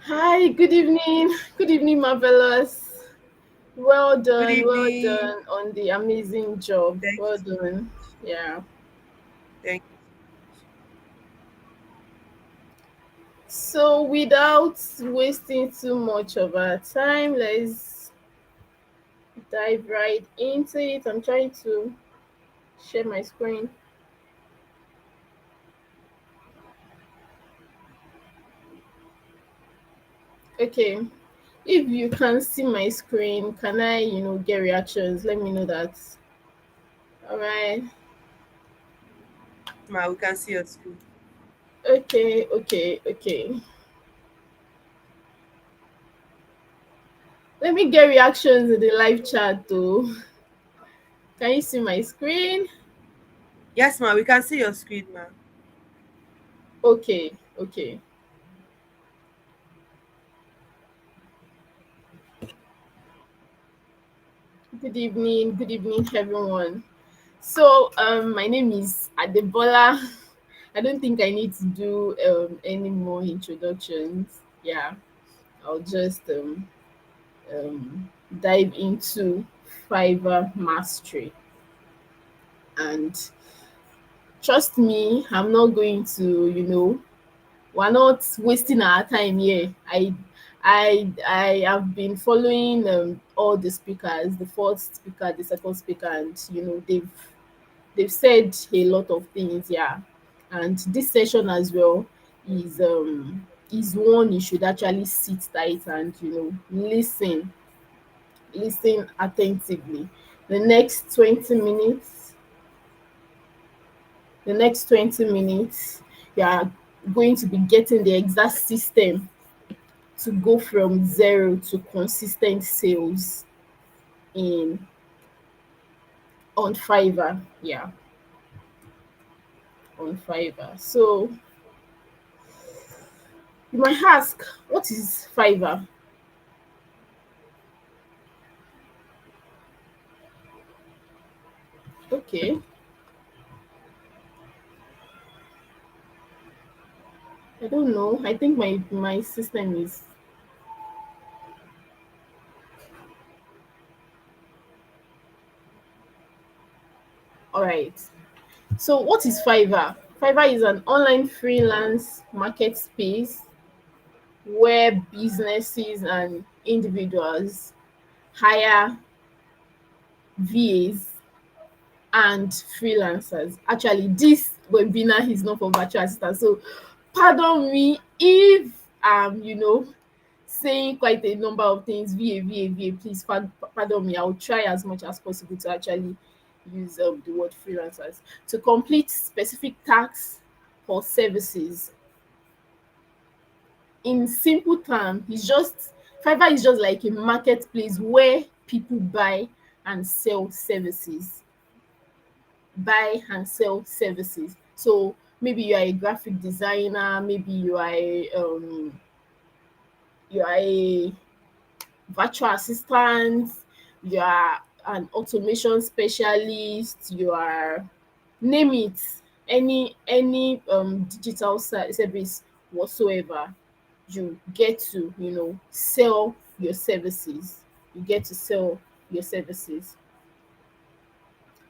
Hi, good evening. Good evening, marvelous. Good Well evening. done on the amazing job. Thank Well you. done. Yeah. Thank So, without wasting too much of our time, let's dive right into it. I'm trying to share my screen. Okay. If you can see my screen, can I, get reactions? Let me know that. All right. you, ma. We can see your screen. Okay. Let me get reactions in the live chat though. Can you see my screen? Yes, ma. We can see your screen, ma. Okay. Good evening, everyone. So, my name is Adebola. I don't think I need to do any more introductions. Yeah, I'll just dive into Fiverr Mastery. And trust me, I'm not going to, we're not wasting our time here. I have been following all the speakers, the first speaker, the second speaker, and they've said a lot of things, yeah. And this session as well is one you should actually sit tight and listen attentively. The next 20 minutes, the next 20 minutes, you are going to be getting the exact system to go from zero to consistent sales in on Fiverr. Yeah, on Fiverr. So you might ask, what is Fiverr? Okay, I don't know. I think my system is all right. So what is Fiverr? Fiverr is an online freelance market space where businesses and individuals hire VAs and freelancers. Actually, this webinar is not for virtual assistants, so pardon me if saying quite a number of things. VA. Please pardon me. I'll try as much as possible to actually use the word freelancers to complete specific tasks or services. In simple terms, it's just Fiverr is just like a marketplace where people and sell services buy and sell services. So maybe you are a graphic designer, maybe you are a virtual assistant, you are an automation specialist, you are, name it, any digital service whatsoever, you get to sell your services. You get to sell your services.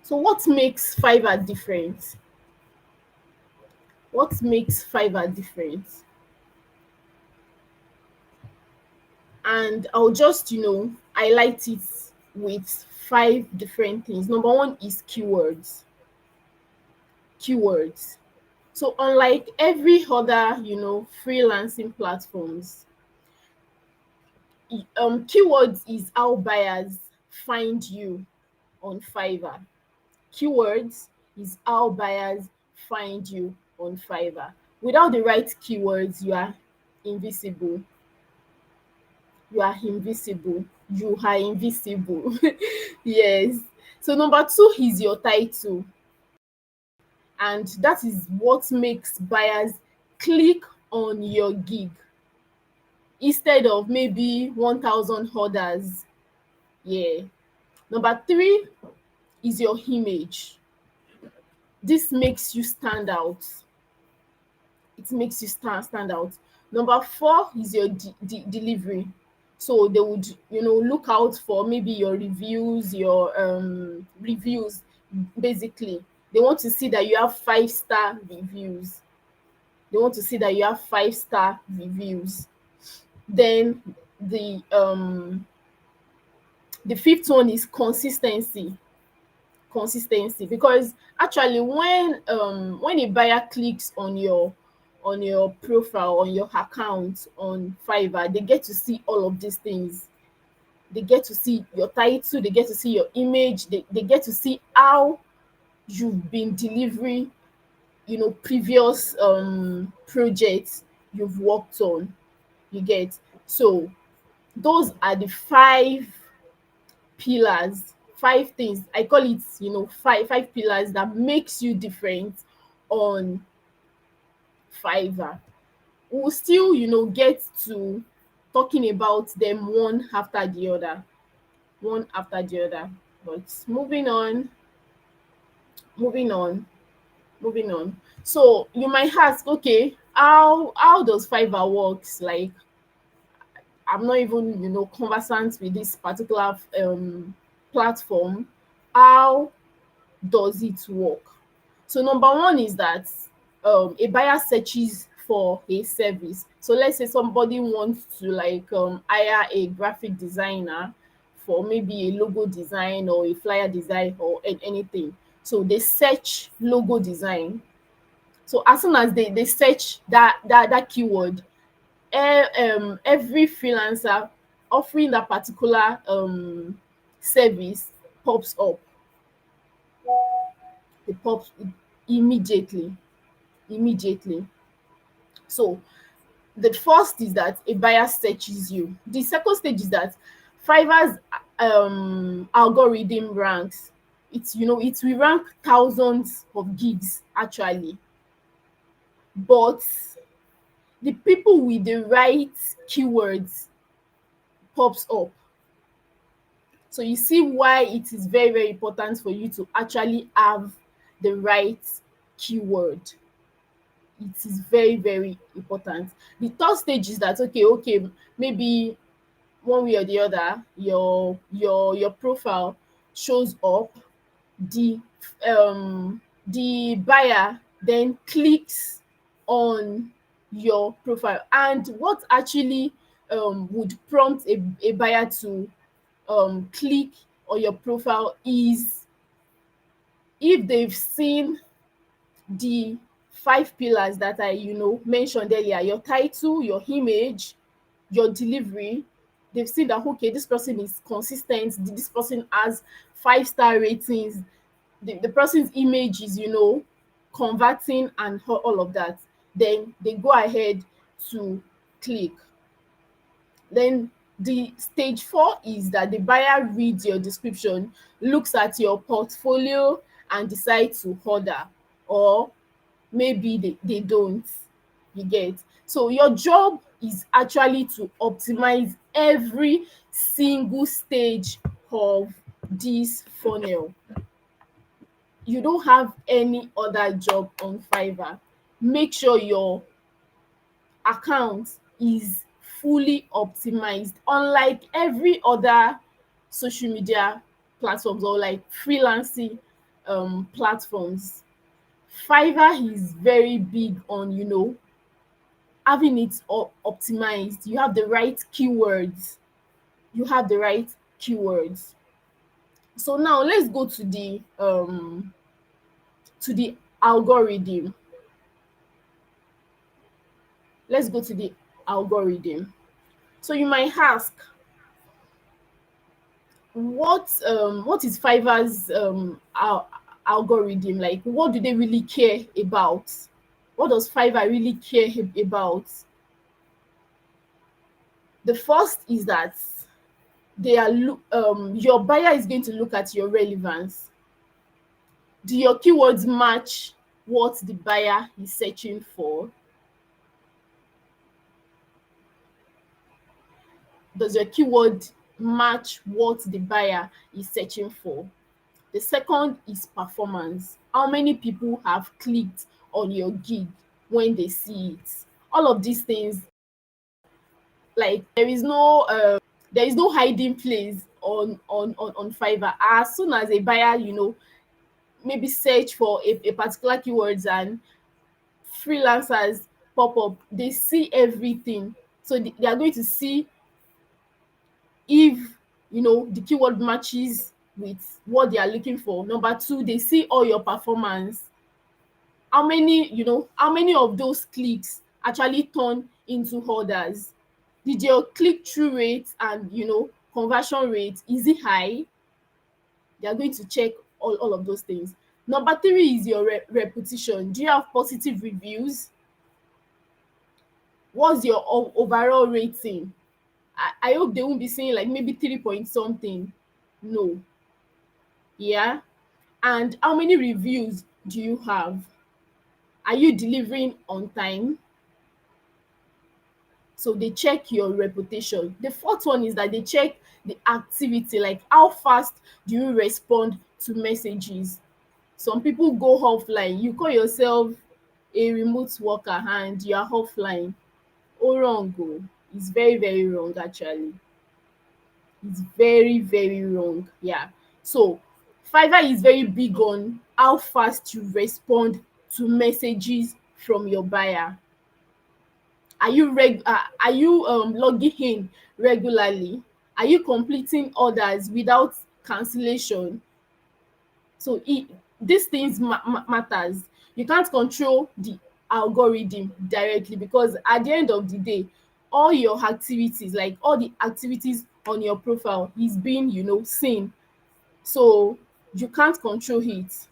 So what makes Fiverr different? What makes Fiverr different? and I'll just, highlight it with 5 different things. Number one is keywords. Keywords. So unlike every other, freelancing platforms, keywords is how buyers find you on Fiverr. Keywords is how buyers find you on Fiverr. Without the right keywords, you are invisible. You are invisible. You are invisible. Yes. So number two is your title, and that is what makes buyers click on your gig instead of maybe 1,000 orders. Yeah. Number three is your image. This makes you stand out. It makes you stand out. Number four is your delivery. So they would, look out for maybe your reviews. Basically, they want to see that you have 5-star reviews. They want to see that you have 5-star reviews. Then the fifth one is consistency. Because actually when a buyer clicks on your profile, on your account on Fiverr, they get to see all of these things. They get to see your title, they get to see your image, they get to see how you've been delivering, previous projects you've worked on. You get. So those are the 5 pillars, 5 things. I call it, five pillars that makes you different on Fiverr. We'll still, get to talking about them one after the other. One after the other. But moving on, moving on, moving on. So you might ask, okay, how does Fiverr works? Like, I'm not even, conversant with this particular platform. How does it work? So number one is that a buyer searches for a service. So let's say somebody wants to hire a graphic designer for maybe a logo design or a flyer design or anything. So they search logo design. So as soon as they search that keyword, every freelancer offering that particular service pops up. It pops immediately. Immediately. So the first is that a buyer searches you. The second stage is that Fiverr's algorithm ranks. It will rank thousands of gigs actually, but the people with the right keywords pops up. So you see why it is very, very important for you to actually have the right keyword. It is very, very important. The third stage is that okay, maybe one way or the other, your profile shows up. The the buyer then clicks on your profile, and what actually would prompt a buyer to click on your profile is if they've seen the 5 pillars that I mentioned earlier: your title, your image, your delivery. They've seen that okay, this person is consistent, this person has 5-star ratings, the person's image is converting and all of that. Then they go ahead to click. Then the stage 4 is that the buyer reads your description, looks at your portfolio, and decides to order, or maybe they don't. You get. So your job is actually to optimize every single stage of this funnel. You don't have any other job on Fiverr. Make sure your account is fully optimized. Unlike every other social media platforms or like freelancing platforms, Fiverr is very big on having it optimized. You have the right keywords. you have the right keywords. So now let's go to the algorithm. Let's go to the algorithm. So you might ask, what is Fiverr's algorithm like? What do they really care about? What does Fiverr really care about? The first is that your buyer is going to look at your relevance. Do your keywords match what the buyer is searching for? Does your keyword match what the buyer is searching for? The second is performance. How many people have clicked on your gig when they see it? All of these things, like there is no hiding place on Fiverr. As soon as a buyer, maybe search for a particular keywords and freelancers pop up, they see everything. So they are going to see if the keyword matches with what they are looking for. Number two, they see all your performance. How many of those clicks actually turn into orders? Did your click-through rate and conversion rate, is it high? They are going to check all of those things. Number three is your reputation. Do you have positive reviews? What's your overall rating? I hope they won't be saying like maybe 3 point something. No. Yeah. And how many reviews do you have? Are you delivering on time? So they check your reputation. The fourth one is that they check the activity, like how fast do you respond to messages? Some people go offline. You call yourself a remote worker and you are offline. Oh, wrong. Oh. It's very, very wrong, actually. It's very, very wrong. Yeah. So Fiverr is very big on how fast you respond to messages from your buyer. Are you logging in regularly? Are you completing orders without cancellation? So these things matters. You can't control the algorithm directly, because at the end of the day, all your activities, like all the activities on your profile, is being seen. So you can't control it.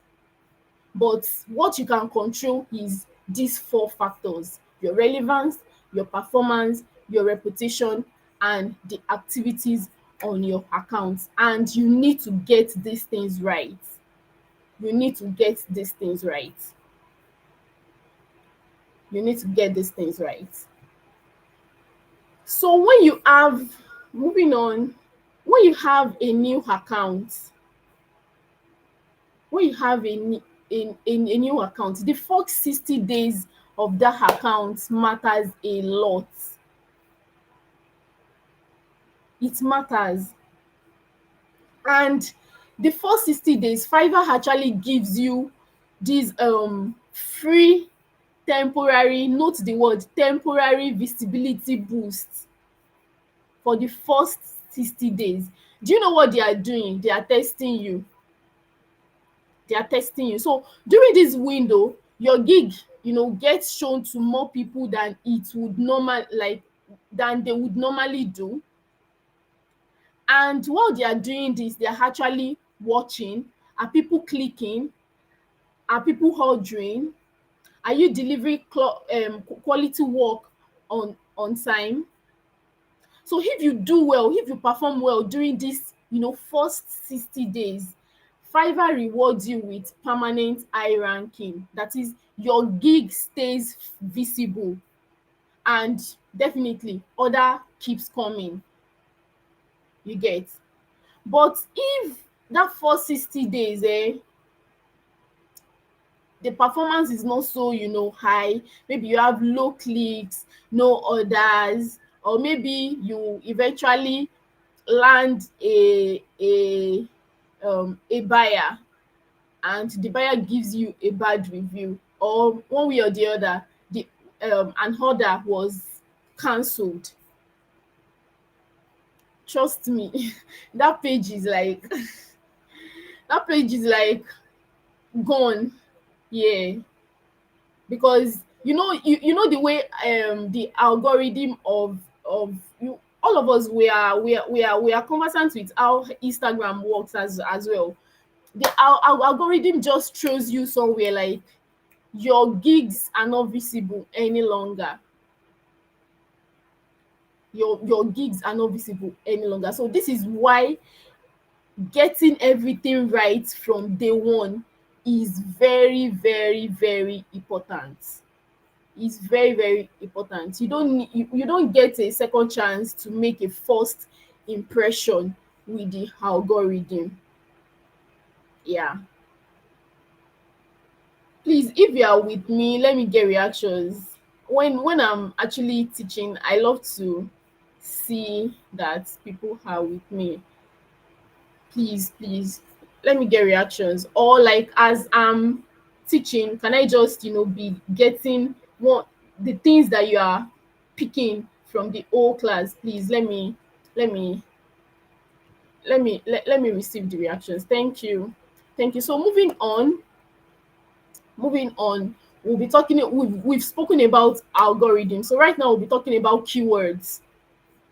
But what you can control is these four factors: your relevance, your performance, your reputation, and the activities on your account. And you need to get these things right. You need to get these things right. You need to get these things right. So moving on, when you have a new account, a new account, the first 60 days of that account matters a lot. It matters. And the first 60 days, Fiverr actually gives you this free temporary, note the word, temporary visibility boost for the first 60 days. Do you know what they are doing? They are testing you. So during this window, your gig gets shown to more people than they would normally do. And while they are doing this, they are actually watching. Are people clicking? Are people ordering? Are you delivering quality work on time? So if you do well, if you perform well during this first 60 days, Fiverr rewards you with permanent high ranking. That is, your gig stays visible, and definitely order keeps coming. You get. But if that first 60 days the performance is not so high, maybe you have low clicks, no orders, or maybe you eventually land a buyer, and the buyer gives you a bad review, or one way or the other, an order was cancelled, trust me, that page is like that page is like gone. Yeah, because you know the way the algorithm of you, all of us, we are conversant with how Instagram works as well. The algorithm just shows you somewhere like your gigs are not visible any longer. Your gigs are not visible any longer. So this is why getting everything right from day one is very, very, very important. It's very, very important. You don't get a second chance to make a first impression with the algorithm. Yeah. Please, if you are with me, let me get reactions. When I'm actually teaching, I love to see that people are with me. Please, let me get reactions. Or like as I'm teaching, can I just be getting what the things that you are picking from the whole class? Please let me let me receive the reactions. Thank you. Thank you. So moving on, we've spoken about algorithms. So right now we'll be talking about keywords.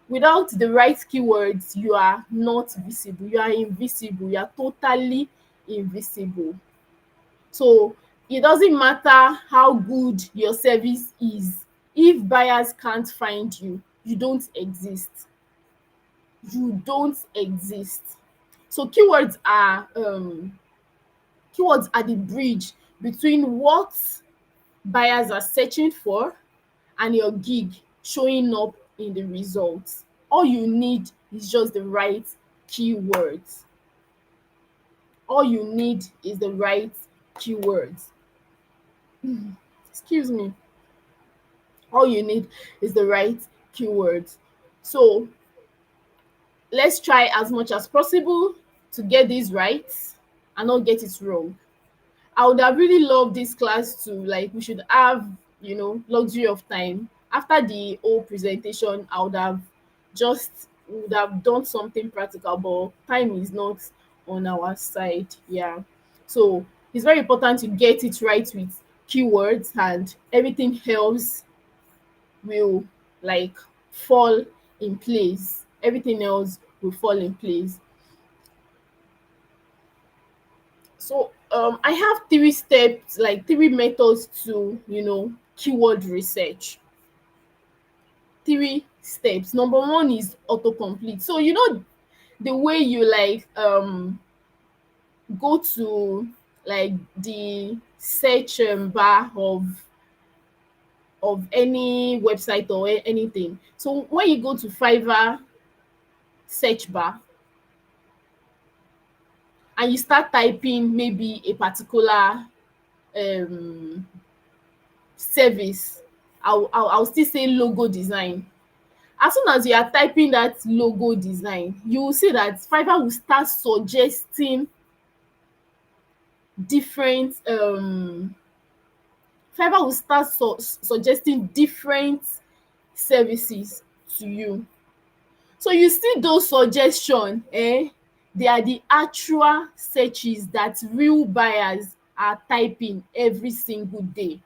Without the right keywords, you are not visible, you are invisible, you are totally invisible. So it doesn't matter how good your service is, if buyers can't find you, you don't exist. You don't exist. So keywords are the bridge between what buyers are searching for and your gig showing up in the results. All you need is just the right keywords. All you need is the right keywords. Excuse me. All you need is the right keywords. So let's try as much as possible to get this right and not get it wrong. I would have really loved this class to, like, we should have, luxury of time. After the whole presentation, would have done something practical, but time is not on our side. Yeah. So it's very important to get it right with keywords, and everything else will, like, fall in place. Everything else will fall in place. So I have three steps, like three methods to, keyword research. Three steps. Number one is autocomplete. So the way you, like, go to, like, the search bar of any website or anything. So when you go to Fiverr search bar and you start typing maybe a particular um service, I'll still say logo design. As soon as you are typing that logo design, you will see that Fiverr will start suggesting different Fiverr will start suggesting different services to you. So you see those suggestions, they are the actual searches that real buyers are typing every single day.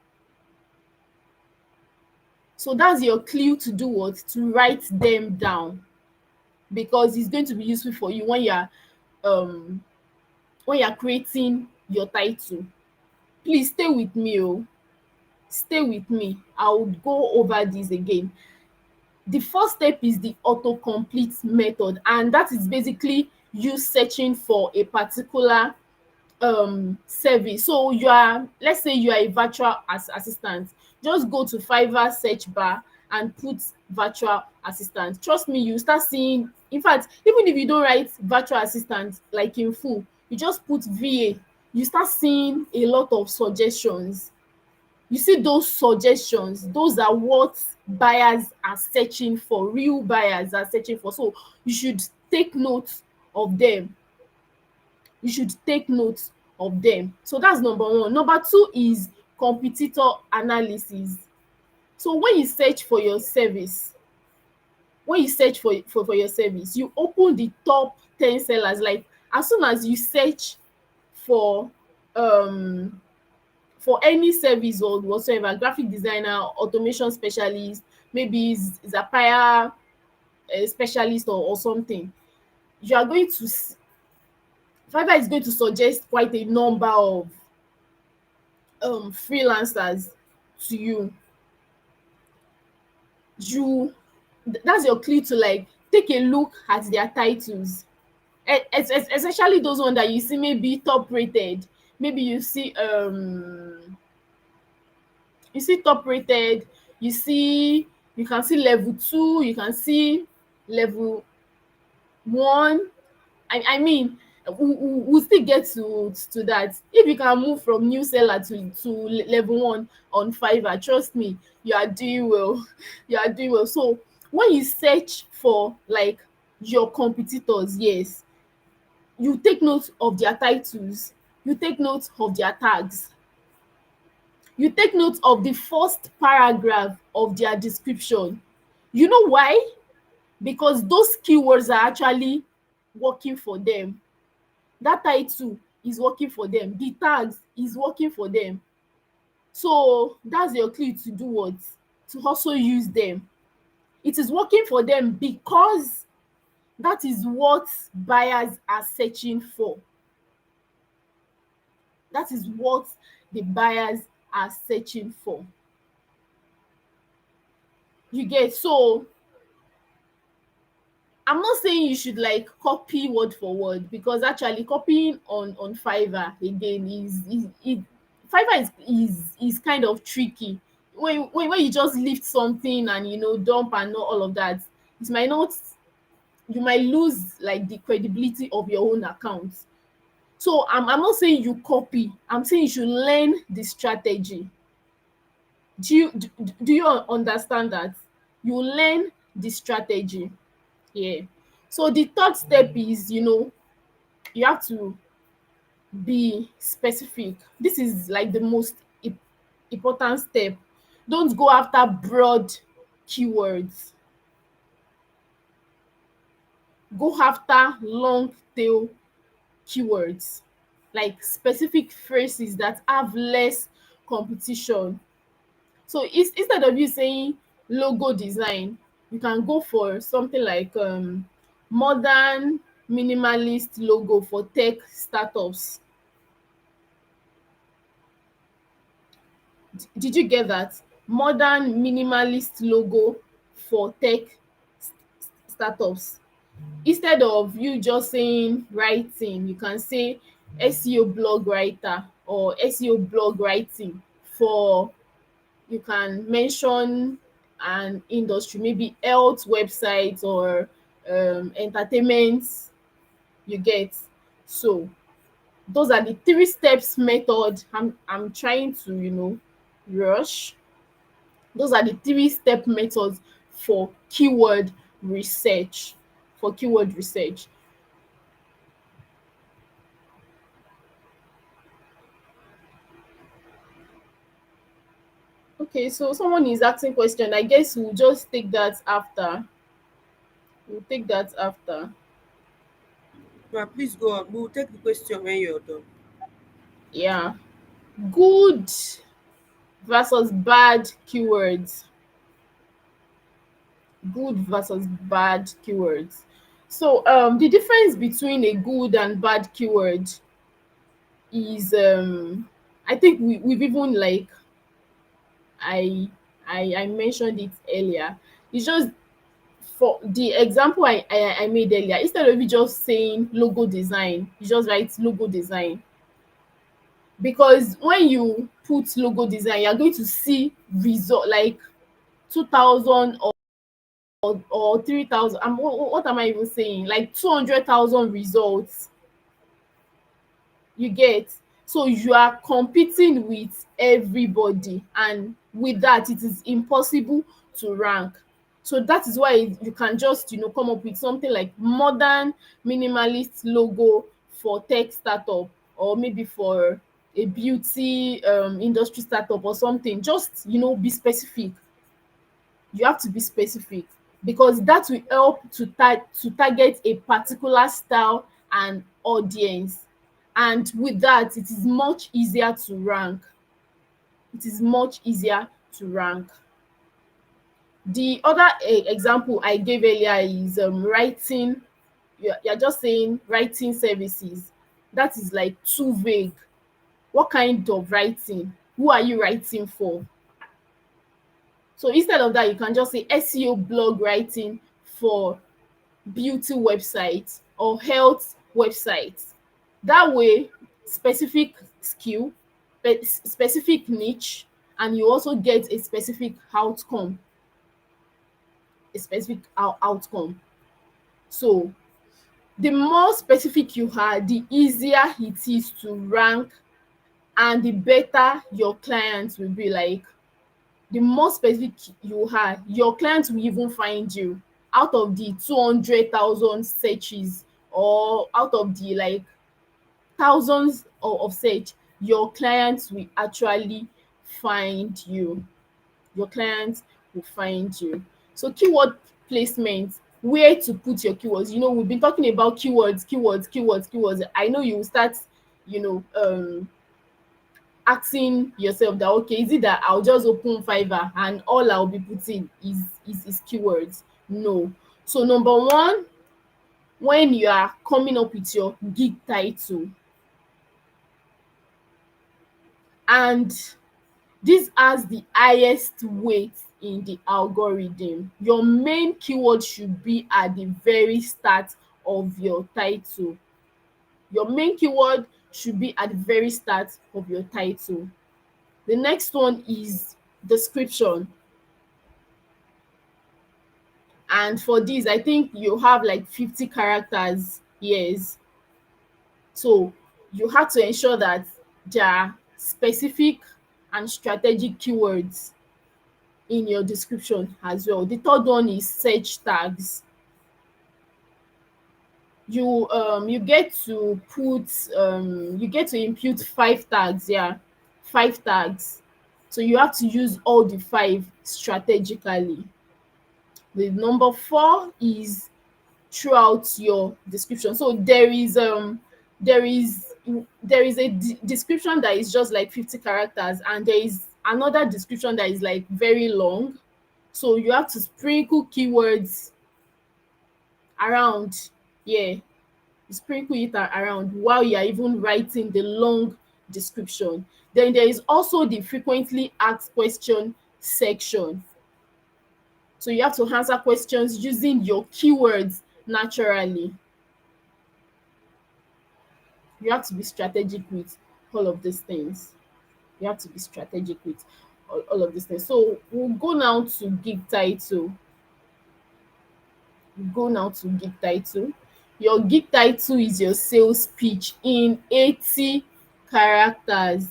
So that's your clue to do what? To write them down, because it's going to be useful for you um when you're creating your title. Please stay with me. Stay with me. I would go over this again. The first step is the autocomplete method, and that is basically you searching for a particular service. So let's say you are a virtual assistant. Just go to Fiverr search bar and put virtual assistant. Trust me, you start seeing, in fact, even if you don't write virtual assistant like in full, you just put VA, you start seeing a lot of suggestions. You see those suggestions, those are what buyers are searching for, real buyers are searching for. So you should take note of them. You should take note of them. So that's number one. Number two is competitor analysis. So when you search for your service, when you search for your service, you open the top 10 sellers. Like as soon as you search for um for any service or whatsoever, graphic designer, automation specialist, maybe Zapier specialist or something, you are going to Fiverr is going to suggest quite a number of freelancers to you. You That's your clue to like take a look at their titles, especially those ones that you see maybe top rated. Maybe you see top rated, you can see level 2, you can see level 1. I mean, we'll still get to that. If you can move from new seller to level 1 on Fiverr, trust me, you are doing well. You are doing well. So when you search for like your competitors, yes, you take note of their titles, you take note of their tags, you take note of the first paragraph of their description. You know why? Because those keywords are actually working for them. That title is working for them, the tags is working for them. So that's your clue to do what? To also use them. It is working for them because that is what buyers are searching for. That is what the buyers are searching for. You get? So I'm not saying you should like copy word for word, because actually copying on Fiverr again Fiverr is kind of tricky. When you just lift something and dump and know all of that, it might not you might lose like the credibility of your own account. So I'm not saying you copy. I'm saying you should learn the strategy. Do you understand that? You learn the strategy. Yeah. So the third step is, you have to be specific. This is like the most important step. Don't go after broad keywords. Go after long tail keywords, like specific phrases that have less competition. So instead of you saying logo design, you can go for something like modern minimalist logo for tech startups. Did you get that? Modern minimalist logo for tech startups. Instead of you just saying writing, you can say SEO blog writer or SEO blog writing for, you can mention an industry, maybe health websites or entertainment. You get? So those are the 3 steps method. I'm trying to rush. Those are the 3-step methods for keyword research. For keyword research. Okay, so someone is asking question. I guess we'll just take that after. We'll take that after. Please go on. We'll take the question when you're done. Yeah. Good versus bad keywords. Good versus bad keywords. So the difference between a good and bad keyword is I think we've even like I I mentioned it earlier. It's just for the example I made earlier. Instead of you just saying logo design, you just write logo design. Because when you put logo design, you're going to see result like 2,000 or 3,000. What am I even saying? Like 200,000 results. You get? So you are competing with everybody, and with that it is impossible to rank. So that is why you can just come up with something like modern minimalist logo for tech startup, or maybe for a beauty industry startup or something. Just be specific. You have to be specific. because that will help to target a particular style and audience. And with that, it is much easier to rank. It is much easier to rank. The other example I gave earlier is writing. You're just saying writing services. That is like too vague. What kind of writing? Who are you writing for? So instead of that, you can just say SEO blog writing for beauty websites or health websites. That way, specific skill, specific niche, and you also get a specific outcome. A specific outcome. So the more specific you are, the easier it is to rank, and the better your clients will be. Like, the more specific you are, your clients will even find you. Out of the 200,000 searches, or out of the like thousands of search, your clients will actually find you. Your clients will find you. So keyword placement, where to put your keywords. We've been talking about keywords. I know you will start, asking yourself that, okay, is it that I'll just open Fiverr and all I'll be putting is keywords? No. So number one, when you are coming up with your gig title, and this has the highest weight in the algorithm, your main keyword should be at the very start of your title. Your main keyword should be at the very start of your title. The next one is description. And for this, I think you have like 50 characters. Yes. So you have to ensure that there are specific and strategic keywords in your description as well. The third one is search tags. You get to input 5 tags. Yeah, 5 tags. So you have to use all the 5 strategically. The number 4 is throughout your description. So there is a description that is just like 50 characters, and there is another description that is like very long. So you have to sprinkle keywords around. Yeah, you sprinkle it around while you are even writing the long description. Then there is also the frequently asked question section. So you have to answer questions using your keywords naturally. You have to be strategic with all of these things. You have to be strategic with all of these things. So we'll go now to gig title. Your gig title is your sales pitch in 80 characters.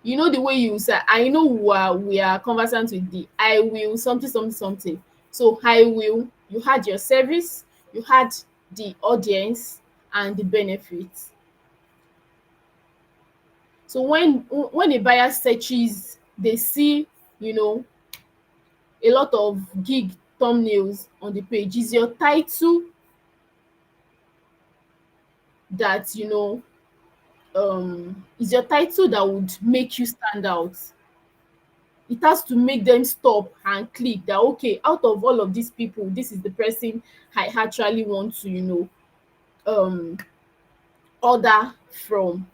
You know the way you say, I know we are conversant with the I will something something something. So I will, you had your service, you had the audience and the benefits. So when a buyer searches, they see, a lot of gig thumbnails on the page. Is your title that that would make you stand out. It has to make them stop and click that, okay, out of all of these people, this is the person I actually want to order from.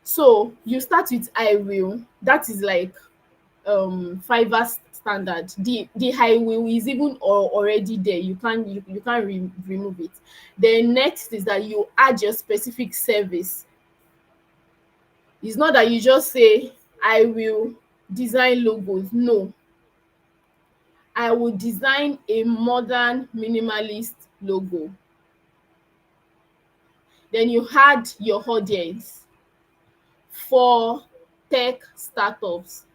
So you start with I will. That is like Fiverr standard. The I will is even already there. You can't remove it. Then next is that you add your specific service. It's not that you just say I will design logos. No, I will design a modern minimalist logo. Then you add your audience for tech startups.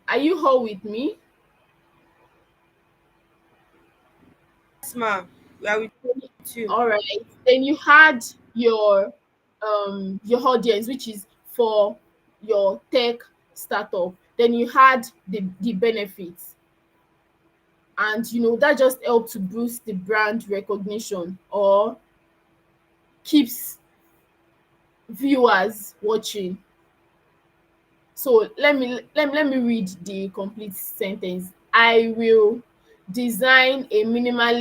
Are you all with me? Yes, ma'am. We are with you. All right. Then you had your audience, which is for your tech startup, then you had the benefits, and that just helped to boost the brand recognition or keeps viewers watching. So let me read the complete sentence. I will design a modern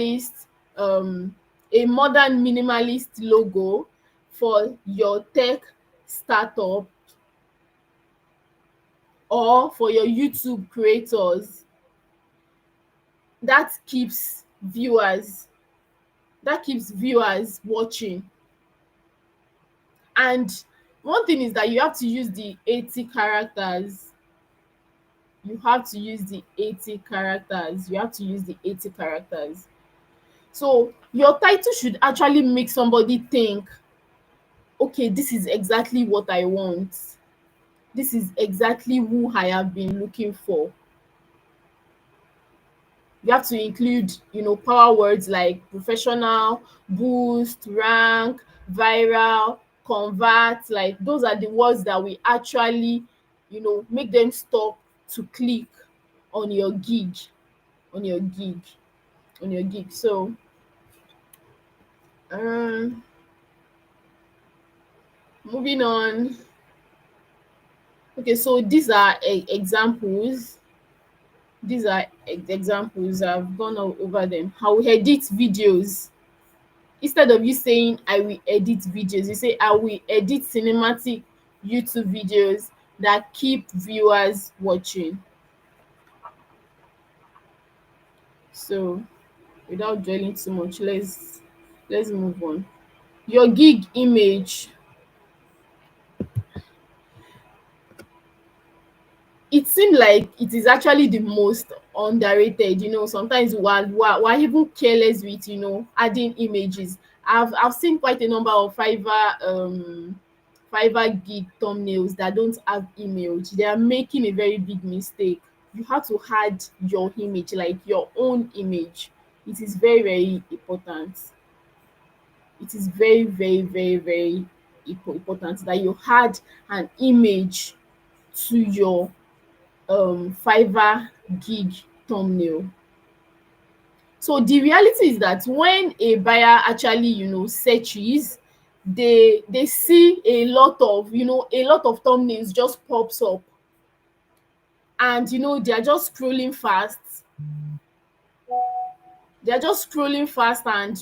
minimalist logo for your tech startup or for your YouTube creators that keeps viewers watching. And one thing is that you have to use the 80 characters. You have to use the 80 characters. You have to use the 80 characters. So your title should actually make somebody think, okay, this is exactly what I want. This is exactly who I have been looking for. You have to include, power words like professional, boost, rank, viral, convert. Like those are the words that we actually, make them stop to click on your gig, on your gig, on your gig. So, um, moving on. Okay, so these are examples. These are examples. I've gone over them. How we edit videos. Instead of you saying I will edit videos, you say I will edit cinematic YouTube videos that keep viewers watching. So without dwelling too much, let's move on. Your gig image. It seemed like it is actually the most underrated. Sometimes we're even careless with adding images. I've seen quite a number of Fiverr gig thumbnails that don't have image. They are making a very big mistake. You have to add your image, like your own image. It is very, very important. It is very, very, very, very important that you add an image to your Fiverr gig thumbnail. So the reality is that when a buyer actually searches, they see a lot of thumbnails just pops up, and they are just scrolling fast. They are just scrolling fast, and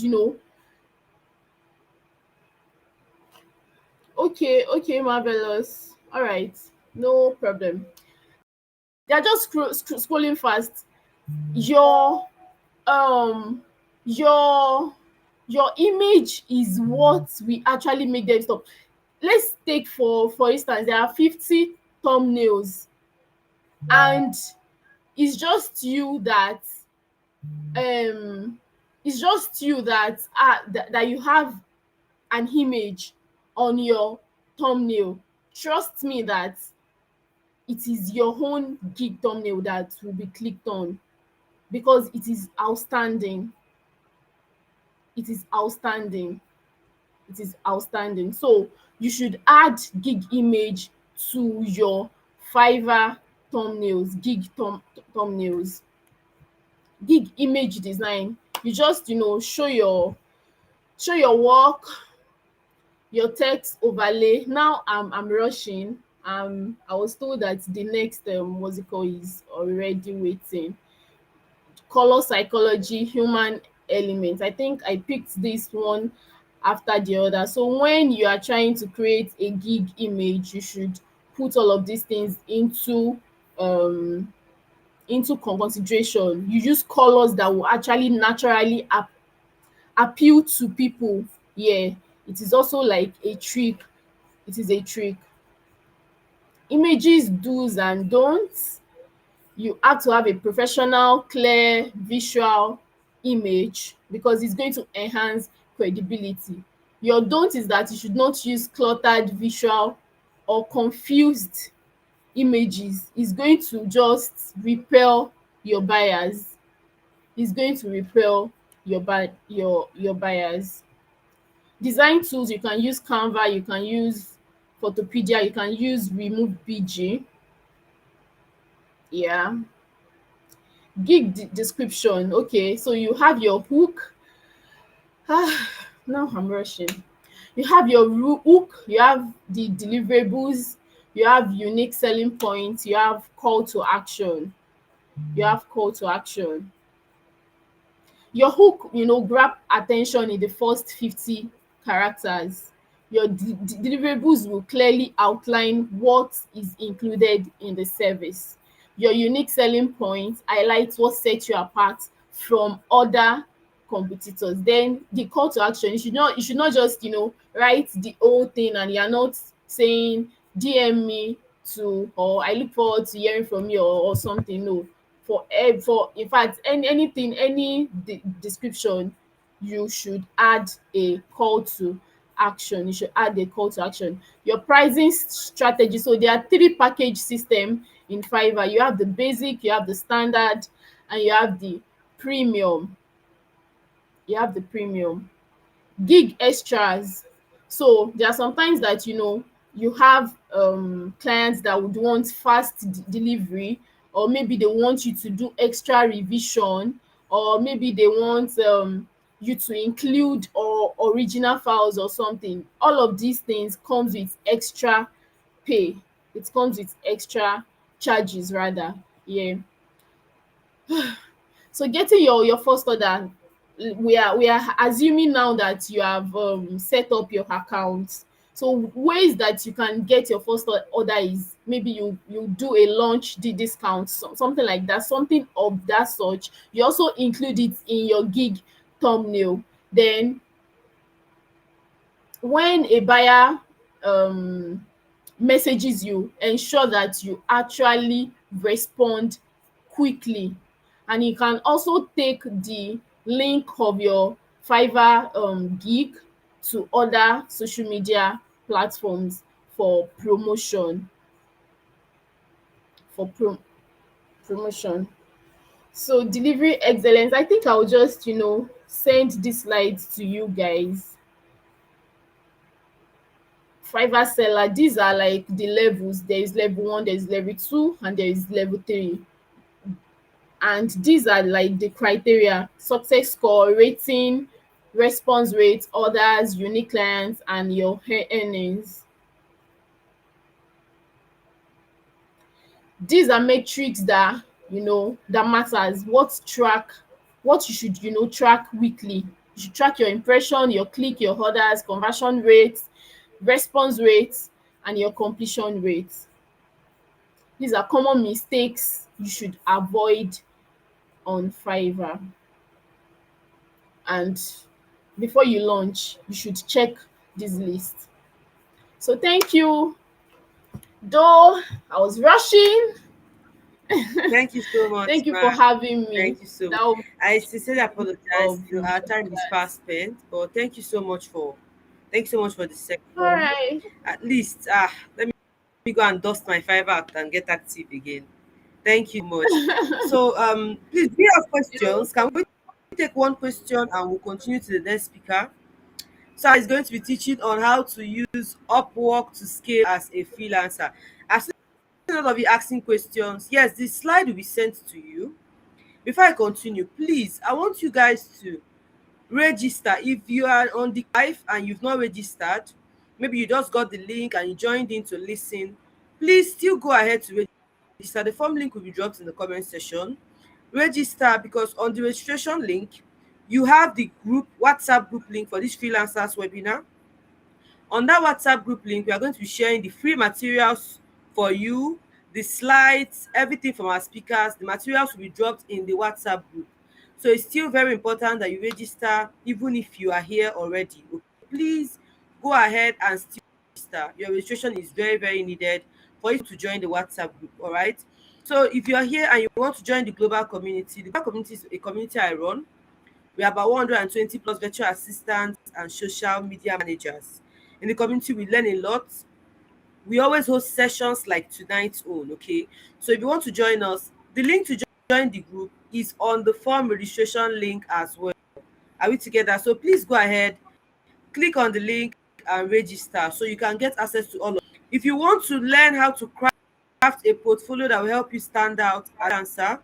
okay, marvelous. All right, no problem. They are just scrolling fast. Your um your your image is what we actually make them stop. Let's take for instance, there are 50 thumbnails, and it's just you that um that you have an image on your thumbnail. Trust me that it is your own gig thumbnail that will be clicked on, because it is outstanding. It is outstanding. It is outstanding. So you should add gig image to your Fiverr thumbnails, thumbnails. Gig image design. You just show your work, your text overlay. Now I'm rushing. I was told that the next what's it called is already waiting. Color psychology, human element. I think I picked this one after the other. So when you are trying to create a gig image, you should put all of these things um into consideration. You use colors that will actually naturally appeal to people. Yeah, it is also like a trick. It is a trick. Images do's and don'ts. You have to have a professional, clear, visual image because it's going to enhance credibility. Your don't is that you should not use cluttered visual or confused images. It's going to just repel your buyers. It's going to repel your buyers. Design tools, you can use Canva, you can use Photopedia, you can use Remove BG. Yeah. Description. Okay, so you have your hook. Now I'm rushing. You have your hook, you have the deliverables, you have unique selling points, you have call to action. You have call to action. Your hook, grab attention in the first 50 characters. Your deliverables will clearly outline what is included in the service. Your unique selling points highlight what sets you apart from other competitors. Then the call to action, you should not just write the whole thing, and you're not saying DM me to, or I look forward to hearing from you, or something. No, for in fact, anything, any description, you should add a call to action. You should add a call to action. Your pricing strategy. So there are three package system in Fiverr. You have the basic, you have the standard, and you have the premium. Gig extras. So there are sometimes that you have clients that would want fast delivery, or maybe they want you to do extra revision, or maybe they want you to include or original files or something. All of these things comes with extra pay. It comes with extra charges rather. Yeah. So getting your first order, we are assuming now that you have set up your account. So ways that you can get your first order is maybe you do a launch discount, something like that, something of that such. You also include it in your gig thumbnail. Then when a buyer um messages you, ensure that you actually respond quickly. And you can also take the link of your Fiverr gig to other social media platforms for promotion. for pro- Promotion. So delivery excellence, I think I'll just send these slides to you guys. Fiverr seller, these are like the levels. There is level 1, there is level 2, and there is level 3. And these are like the criteria: success score, rating, response rate, orders, unique clients, and your earnings. These are metrics that that matters. What you should track weekly. You should track your impression, your click, your orders, conversion rates, response rates, and your completion rate. These are common mistakes you should avoid on Fiverr. And before you launch, you should check this list. So thank you. Though I was rushing, Thank you so much, thank you for ma. having me. Thank you so much. That was I sincerely apologize. of Our time is fast spent, but thank you so much for the all section. right. At least let me go and dust my Fiverr out and get active again. Thank you much. So please, do you have You questions? Can we take one question and we'll continue to the next speaker? So is going to be teaching on how to use Upwork to scale as a freelancer. I've seen a lot of you asking questions. Yes, the slide will be sent to you. Before I continue, please, I want you guys to register. If you are on the live and you've not registered, maybe you just got the link and you joined in to listen, please still go ahead to register. The form link will be dropped in the comment section. Register, because on the registration link, you have the WhatsApp group link for this freelancers webinar. On that WhatsApp group link, we are going to be sharing the free materials for you, the slides, everything from our speakers. The materials will be dropped in the WhatsApp group. So it's still very important that you register, even if you are here already. Okay? Please go ahead and still register. Your registration is very, very needed for you to join the WhatsApp group. All right. So if you are here and you want to join the global community, the global community is a community I run. We have about 120 plus virtual assistants and social media managers. In the community, we learn a lot. We always host sessions like tonight's own, okay? So if you want to join us, the link to join the group is on the form registration link as well. Are we together? So please go ahead, click on the link and register so you can get access to all of If you want to learn how to craft a portfolio that will help you stand out as an answer,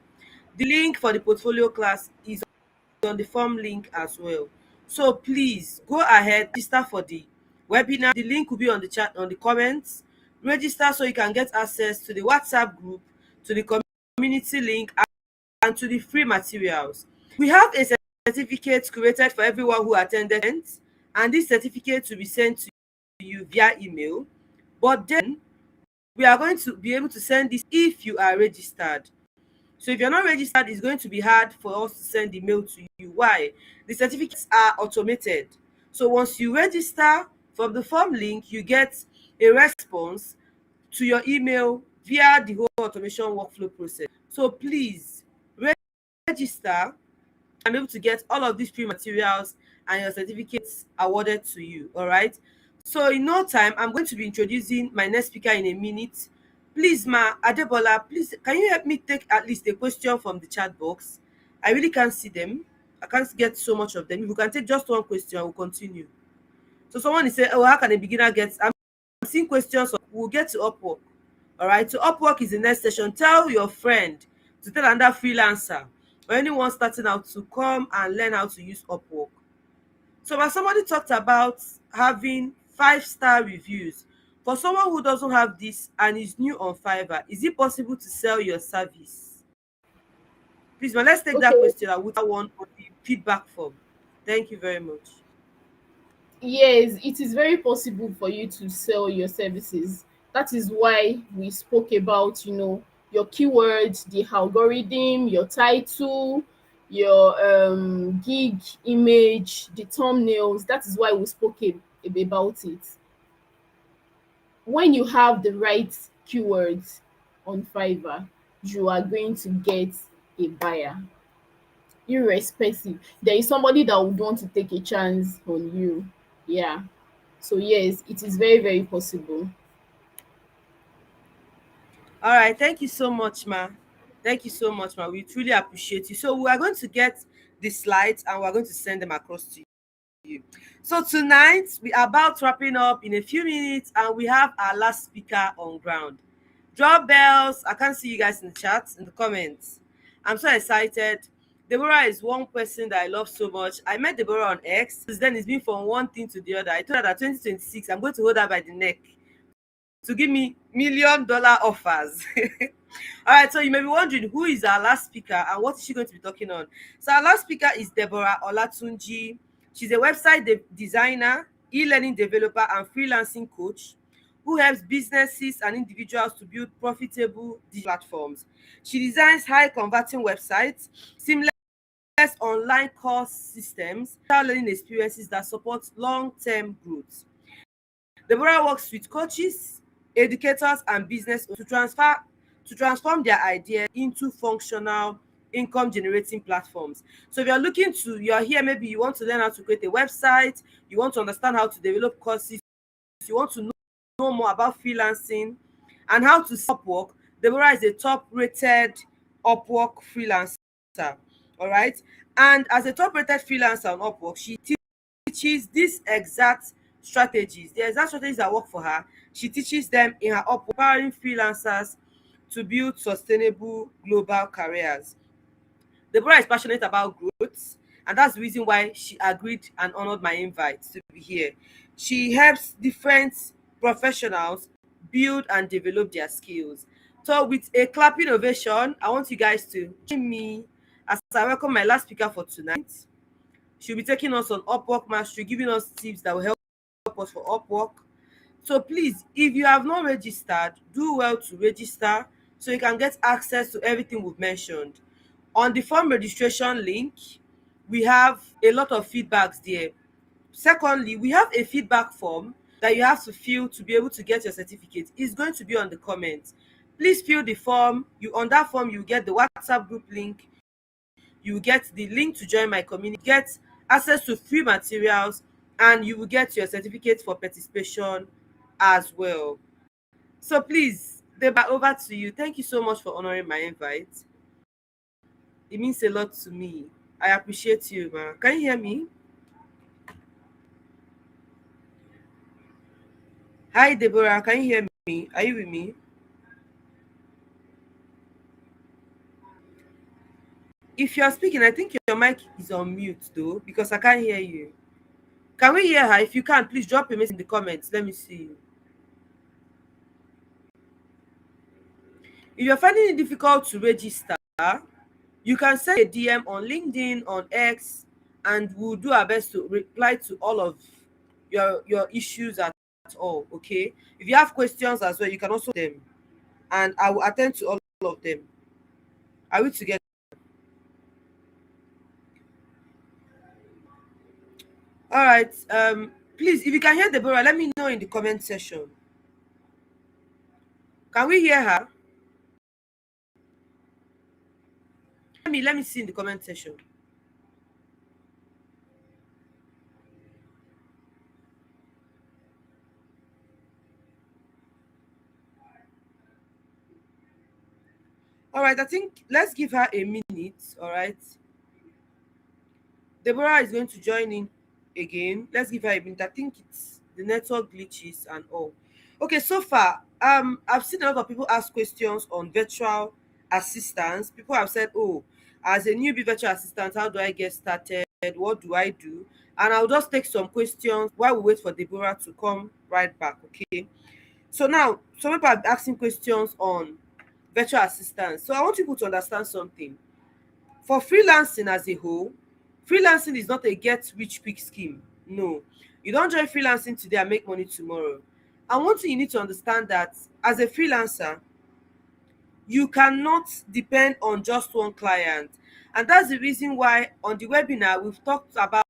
the link for the portfolio class is on the form link as well. So please go ahead, register for the webinar. The link will be on the chat, on the comments. Register so you can get access to the WhatsApp group, to the community link, and to the free materials. We have a certificate created for everyone who attended, and this certificate will be sent to you via email. But then we are going to be able to send this if you are registered. So if you're not registered, it's going to be hard for us to send the mail to you. Why? The certificates are automated. So once you register from the form link, you get a response to your email via the whole automation workflow process. So please register and be able to get all of these free materials and your certificates awarded to you. All right. So in no time, I'm going to be introducing my next speaker in a minute. Please, Adebola, please, can you help me take at least a question from the chat box? I really can't see them. I can't get so much of them. If you can take just one question, we'll continue. So someone is saying, oh, how can a beginner get? I'm seeing questions. We'll get to Upwork. All right. So Upwork is the next session. Tell your friend to tell another freelancer or anyone starting out to come and learn how to use Upwork. So as somebody talked about having 5-star reviews, for someone who doesn't have this and is new on Fiverr, is it possible to sell your service? Please, let's take that Okay. question. I would want on the feedback form. Thank you very much. Yes, it is very possible for you to sell your services. That is why we spoke about, your keywords, the algorithm, your title, your gig image, the thumbnails. That is why we spoke about it. When you have the right keywords on Fiverr, you are going to get a buyer. Irrespective, there is somebody that would want to take a chance on you. Yeah. So yes, it is very, very possible. All right. Thank you so much, ma. Thank you so much, ma. We truly appreciate you. So we are going to get the slides and we are going to send them across to you. So tonight we are about wrapping up in a few minutes and we have our last speaker on ground. Drop bells. I can't see you guys in the chat, in the comments. I'm so excited. Deborah is one person that I love so much. I met Deborah on X. Since then, it's been from one thing to the other. I told her that 2026, I'm going to hold her by the neck to give me $1 million offers. All right, so you may be wondering who is our last speaker and what is she going to be talking on. So our last speaker is Deborah Olatunji. She's a website designer, e-learning developer, and freelancing coach who helps businesses and individuals to build profitable digital platforms. She designs high converting websites, seamless online course systems, learning experiences that support long-term growth. Deborah works with coaches, educators, and business to transform their ideas into functional income generating platforms. So if you're here, maybe you want to learn how to create a website, you want to understand how to develop courses, you want to know more about freelancing and how to Upwork, Deborah is a top rated Upwork freelancer. All right. And as a top rated freelancer on Upwork, she teaches these exact strategies, the exact strategies that work for her. She teaches them in her Upwork, empowering freelancers to build sustainable global careers. Deborah is passionate about growth, and that's the reason why she agreed and honored my invite to be here. She helps different professionals build and develop their skills. So, with a clapping ovation, I want you guys to join me as I welcome my last speaker for tonight. She'll be taking us on Upwork Mastery, giving us tips that will help us for Upwork. So please, if you have not registered, do well to register so you can get access to everything we've mentioned. On the form registration link, we have a lot of feedbacks there. Secondly, we have a feedback form that you have to fill to be able to get your certificate. It's going to be on the comments. Please fill the form. On that form, you get the WhatsApp group link. You will get the link to join my community, get access to free materials, and you will get your certificate for participation as well. So please, Deba, over to you. Thank you so much for honoring my invite. It means a lot to me. I appreciate you, ma. Can you hear me? Hi, Deborah. Can you hear me? me? Are you with me? If you're speaking, I think your mic is on mute though, because I can't hear you. Can we hear her? If you can, please drop a message in the comments. Let me see you. If you're finding it difficult to register, you can send a DM on LinkedIn, on X, and we'll do our best to reply to all of your issues at all. Okay. If you have questions as well, you can also them, and I will attend to all of them. Are we together? All right. Please, if you can hear Deborah, let me know in the comment section. Can we hear her? Let me see in the comment section. All right, I think let's give her a minute. All right. Deborah is going to join in again. Let's give her a minute. I think it's the network glitches and all. Okay, so far, I've seen a lot of people ask questions on virtual assistants. People have said, "Oh, as a newbie virtual assistant, how do I get started? What do I do?" And I'll just take some questions while we wait for Deborah to come right back. Okay. So now, some people are asking questions on virtual assistants. So I want people to understand something. For freelancing as a whole, freelancing is not a get rich quick scheme. No, you don't join freelancing today and make money tomorrow. And one thing you need to understand that as a freelancer, you cannot depend on just one client. And that's the reason why on the webinar we've talked about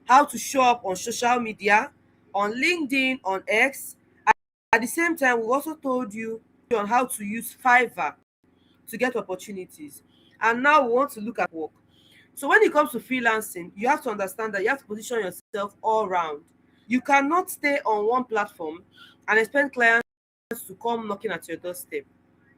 how to show up on social media, on LinkedIn, on X. At the same time, we also told you on how to use Fiverr to get opportunities. And now we want to look at work. So when it comes to freelancing, you have to understand that you have to position yourself all round. You cannot stay on one platform and expect clients to come knocking at your doorstep.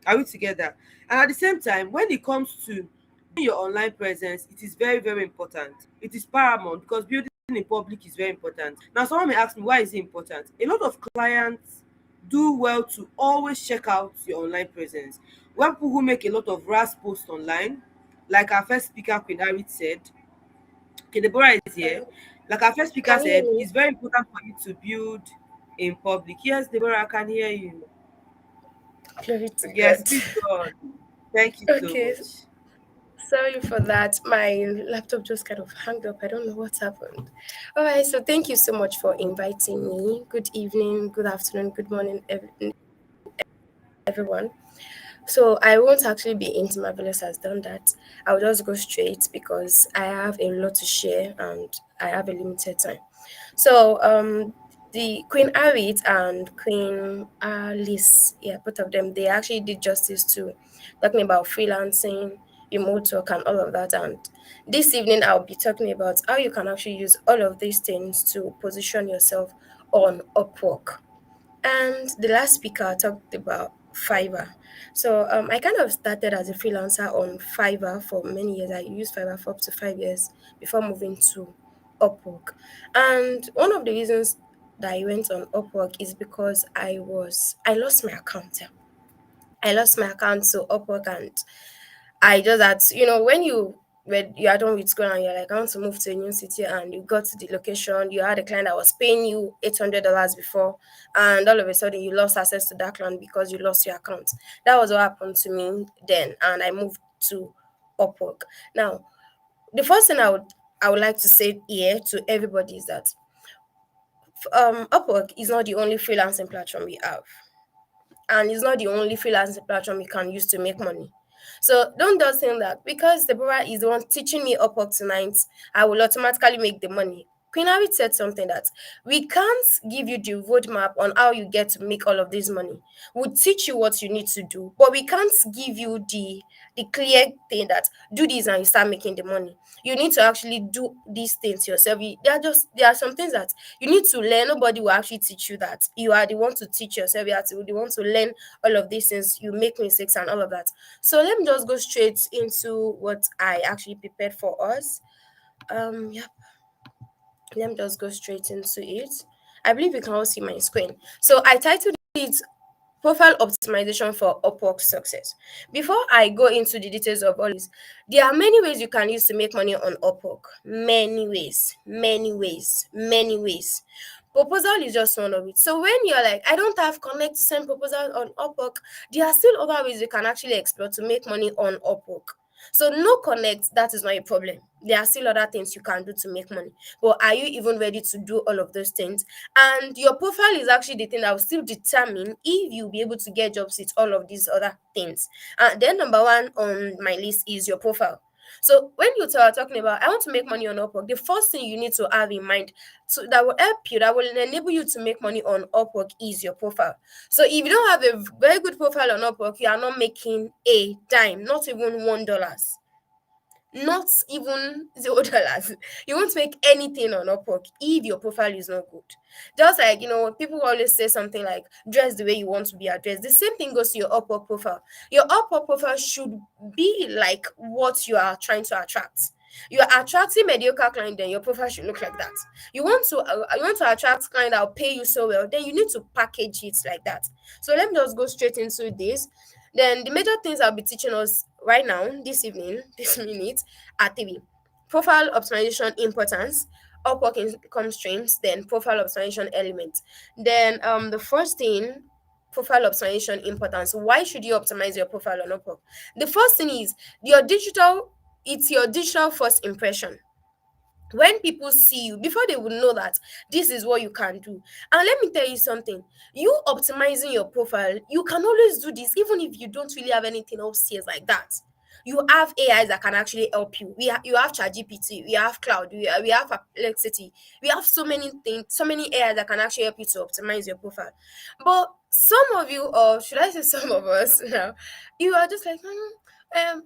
Are we together? And at the same time, when it comes to your online presence, it is very, very important. It is paramount because building in public is very important. Now, someone may ask me, why is it important? A lot of clients do well to always check out your online presence. When people who make a lot of rash posts online, like our first speaker, Queen Harriet said, okay, Deborah is here. Like our first speaker Can you hear said, me? it's very important for you to build in public. Yes, Deborah, I can hear you. Glory to Yes, God. please go on. Thank you so Okay, much. sorry for that. My laptop just kind of hung up. I don't know what happened. All right, so thank you so much for inviting me. Good evening, good afternoon, good morning, everyone. So I won't actually be into marvelous has done that. I'll just go straight because I have a lot to share and I have a limited time. So the Queen Arit and Queen Alice, yeah, both of them, they actually did justice to talking about freelancing, remote work, and all of that. And this evening, I'll be talking about how you can actually use all of these things to position yourself on Upwork. And the last speaker talked about Fiverr. So I kind of started as a freelancer on Fiverr for many years. I used Fiverr for up to 5 years before moving to Upwork. And one of the reasons that I went on Upwork is because I lost my account. Yeah. I lost my account to Upwork, and I just had when you are done with school and you're like, I want to move to a new city, and you got to the location, you had a client that was paying you $800 before, and all of a sudden you lost access to that client because you lost your account. That was what happened to me then, and I moved to Upwork. Now, the first thing I would like to say here to everybody is that Upwork is not the only freelancing platform we have, and it's not the only freelancing platform you can use to make money. So don't just think that because Deborah is the one teaching me Upwork tonight, I will automatically make the money. Queen Harriet said something that we can't give you the roadmap on how you get to make all of this money. We'll teach you what you need to do, but we can't give you the clear thing that do this and you start making the money. You need to actually do these things yourself. There are some things that you need to learn. Nobody will actually teach you that. You are the one to teach yourself. You are the one to learn all of these things. You make mistakes and all of that. So let me just go straight into what I actually prepared for us. Yeah, let me just go straight into it. I believe you can all see my screen. So I titled it profile optimization for Upwork success. Before I go into the details of all this, there are many ways you can use to make money on Upwork. Many ways, many ways, many ways. Proposal is just one of it. So when you're like, I don't have connect to send proposal on Upwork, there are still other ways you can actually explore to make money on Upwork. So no connect, that is not a problem. There are still other things you can do to make money. But are you even ready to do all of those things? And your profile is actually the thing that will still determine if you'll be able to get jobs with all of these other things. And then number one on my list is your profile. So when you are talking about I want to make money on Upwork, the first thing you need to have in mind that will help you, that will enable you to make money on Upwork is your profile. So if you don't have a very good profile on Upwork, you are not making a dime, not even $1. Not even $0. You won't make anything on Upwork if your profile is not good. Just like, people always say something like dress the way you want to be addressed. The same thing goes to your Upwork profile. Your Upwork profile should be like what you are trying to attract. You are attracting mediocre client, then your profile should look like that. You want to attract client that will pay you so well, then you need to package it like that. So let me just go straight into this. Then the major things I'll be teaching us right now, this evening, this minute, are three: profile optimization importance, Upwork income streams, then profile optimization element. Then the first thing, profile optimization importance. Why should you optimize your profile on Upwork? The first thing is it's your digital first impression. When people see you, before they would know that this is what you can do. And let me tell you something, you optimizing your profile, you can always do this even if you don't really have anything else here like that. You have AIs that can actually help you. You have ChatGPT, we have cloud, we have Perplexity, we have so many things, so many AIs that can actually help you to optimize your profile. But some of you, or should I say some of us now, you are just like, how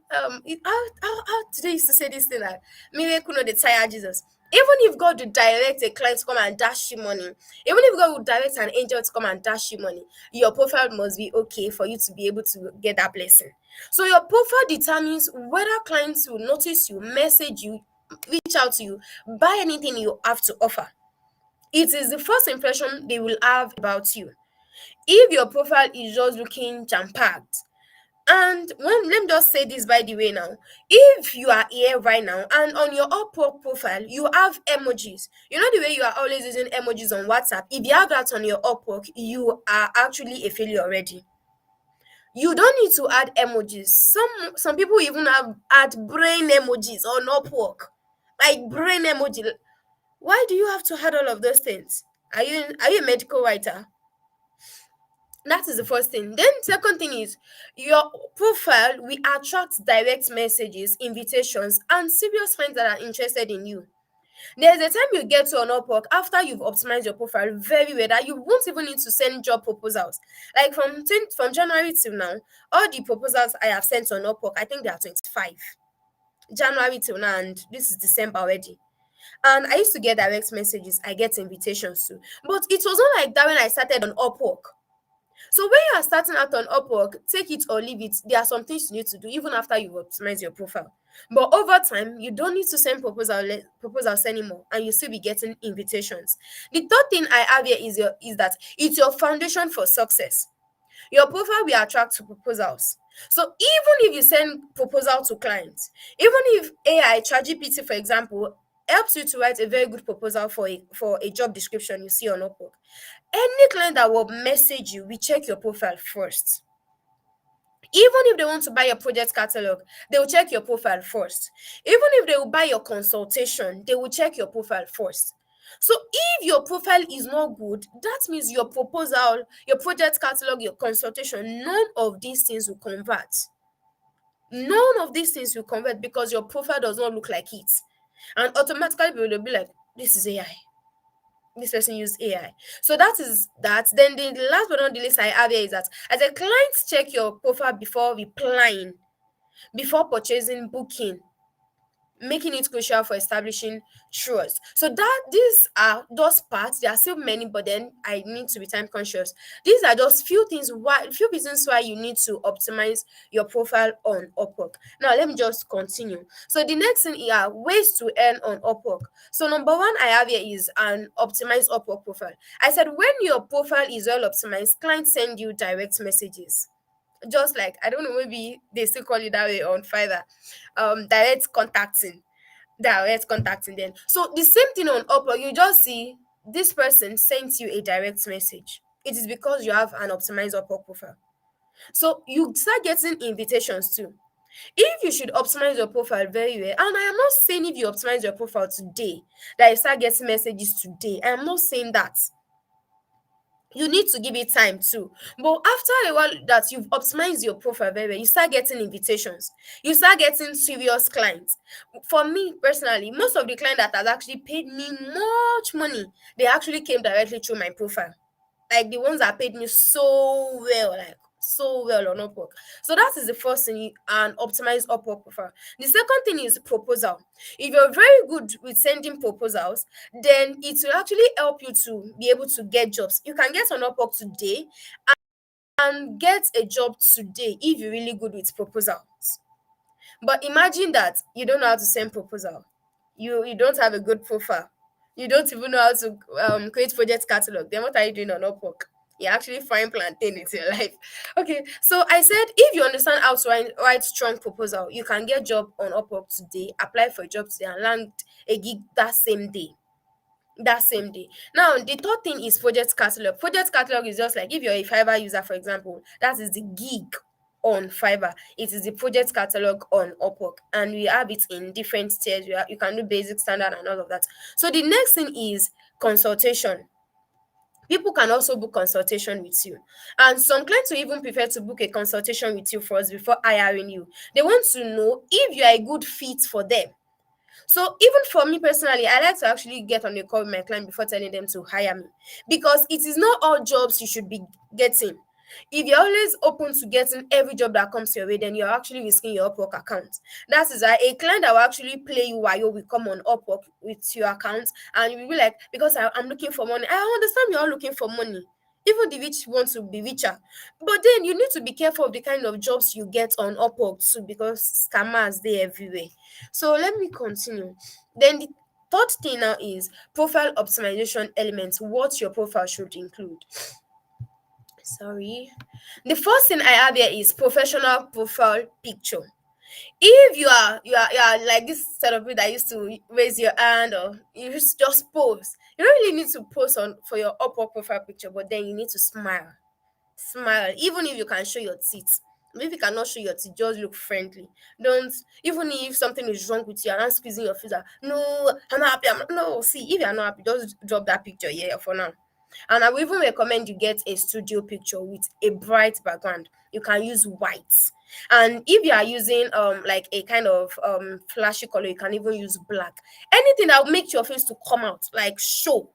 today used to say this thing that maybe could not tire Jesus. Even if God would direct a client to come and dash you money, even if God would direct an angel to come and dash you money, your profile must be okay for you to be able to get that blessing. So your profile determines whether clients will notice you, message you, reach out to you, buy anything you have to offer. It is the first impression they will have about you. If your profile is just looking jam-packed, and let me just say this by the way now, if you are here right now and on your Upwork profile you have emojis, the way you are always using emojis on WhatsApp, if you have that on your Upwork, you are actually a failure already. You don't need to add emojis. Some people even add brain emojis on Upwork, like brain emoji. Why do you have to add all of those things? Are you a medical writer? That is the first thing. Then second thing is your profile will attract direct messages, invitations, and serious friends that are interested in you. There's a time you get to an Upwork after you've optimized your profile very well that you won't even need to send job proposals. Like from January till now, all the proposals I have sent on Upwork, I think they are 25. January till now, and this is December already. And I used to get direct messages, I get invitations too. But it wasn't like that when I started on Upwork. So when you are starting out on Upwork, take it or leave it. There are some things you need to do even after you've optimized your profile. But over time, you don't need to send proposals anymore, and you still be getting invitations. The third thing I have here is that it's your foundation for success. Your profile will attract to proposals. So even if you send proposal to clients, even if AI, ChatGPT, for example, helps you to write a very good proposal for a job description you see on Upwork, any client that will message you, we check your profile first. Even if they want to buy your project catalog, they will check your profile first. Even if they will buy your consultation, they will check your profile first. So if your profile is not good, that means your proposal, your project catalog, your consultation, none of these things will convert. None of these things will convert because your profile does not look like it. And automatically people will be like, this is AI. This person used AI. So that is that. Then the last but not the least I have here is that as a client, check your profile before replying, before purchasing, booking. making it crucial for establishing trust. So that these are those parts. There are still many, but then I need to be time conscious. These are just few reasons why you need to optimize your profile on Upwork. Now let me just continue. So the next thing here are ways to earn on Upwork. So number one I have here is an optimized Upwork profile. I said when your profile is well optimized, clients send you direct messages. Just like, I don't know, maybe they still call it that way on Fiverr, direct contacting, them. So the same thing on Upwork, you just see this person sent you a direct message. It is because you have an optimized Upwork profile. So you start getting invitations too. If you should optimize your profile very well, and I am not saying if you optimize your profile today that you start getting messages today. I am not saying that. You need to give it time too. But after a while that you've optimized your profile very well, you start getting invitations. You start getting serious clients. For me personally, most of the clients that has actually paid me much money, they actually came directly through my profile. Like the ones that paid me so well, like so well on Upwork. So that is the first thing, an optimized Upwork profile. The second thing is proposal. If you're very good with sending proposals, then it will actually help you to be able to get jobs. You can get on Upwork today and get a job today if you're really good with proposals. But imagine that you don't know how to send proposal. You don't have a good profile. You don't even know how to create project catalog. Then what are you doing on Upwork? You're actually frying plantain into your life. Okay, so I said if you understand how to write strong proposal, you can get job on Upwork today, apply for a job today, and land a gig that same day. Now, the third thing is project catalog. Project catalog is just like if you're a Fiverr user, for example, that is the gig on Fiverr. It is the project catalog on Upwork, and we have it in different tiers. You can do basic, standard, and all of that. So the next thing is consultation. People can also book consultation with you, and some clients will even prefer to book a consultation with you first before hiring you. They want to know if you are a good fit for them. So even for me personally, I like to actually get on a call with my client before telling them to hire me, because it is not all jobs you should be getting. If you're always open to getting every job that comes your way, then you're actually risking your Upwork account. That is a client that will actually play you while you will come on Upwork with your account, and you'll be like, because I'm looking for money. I understand you're all looking for money. Even the rich want to be richer. But then you need to be careful of the kind of jobs you get on Upwork too, because scammers they everywhere. So let me continue. Then the third thing now is profile optimization elements. What your profile should include. Sorry. The first thing I have here is professional profile picture. If you are like this sort of people that used to raise your hand or you just post, you don't really need to post on for your Upwork profile picture, but then you need to smile, even if you can show your teeth. If you cannot show your teeth, just look friendly. Don't, even if something is wrong with you and I'm squeezing your face, no, I'm not happy. No, see, if you're not happy, just drop that picture here for now. And I will even recommend you get a studio picture with a bright background. You can use white. And if you are using like a kind of flashy color, you can even use black. Anything that will make your face to come out, like show.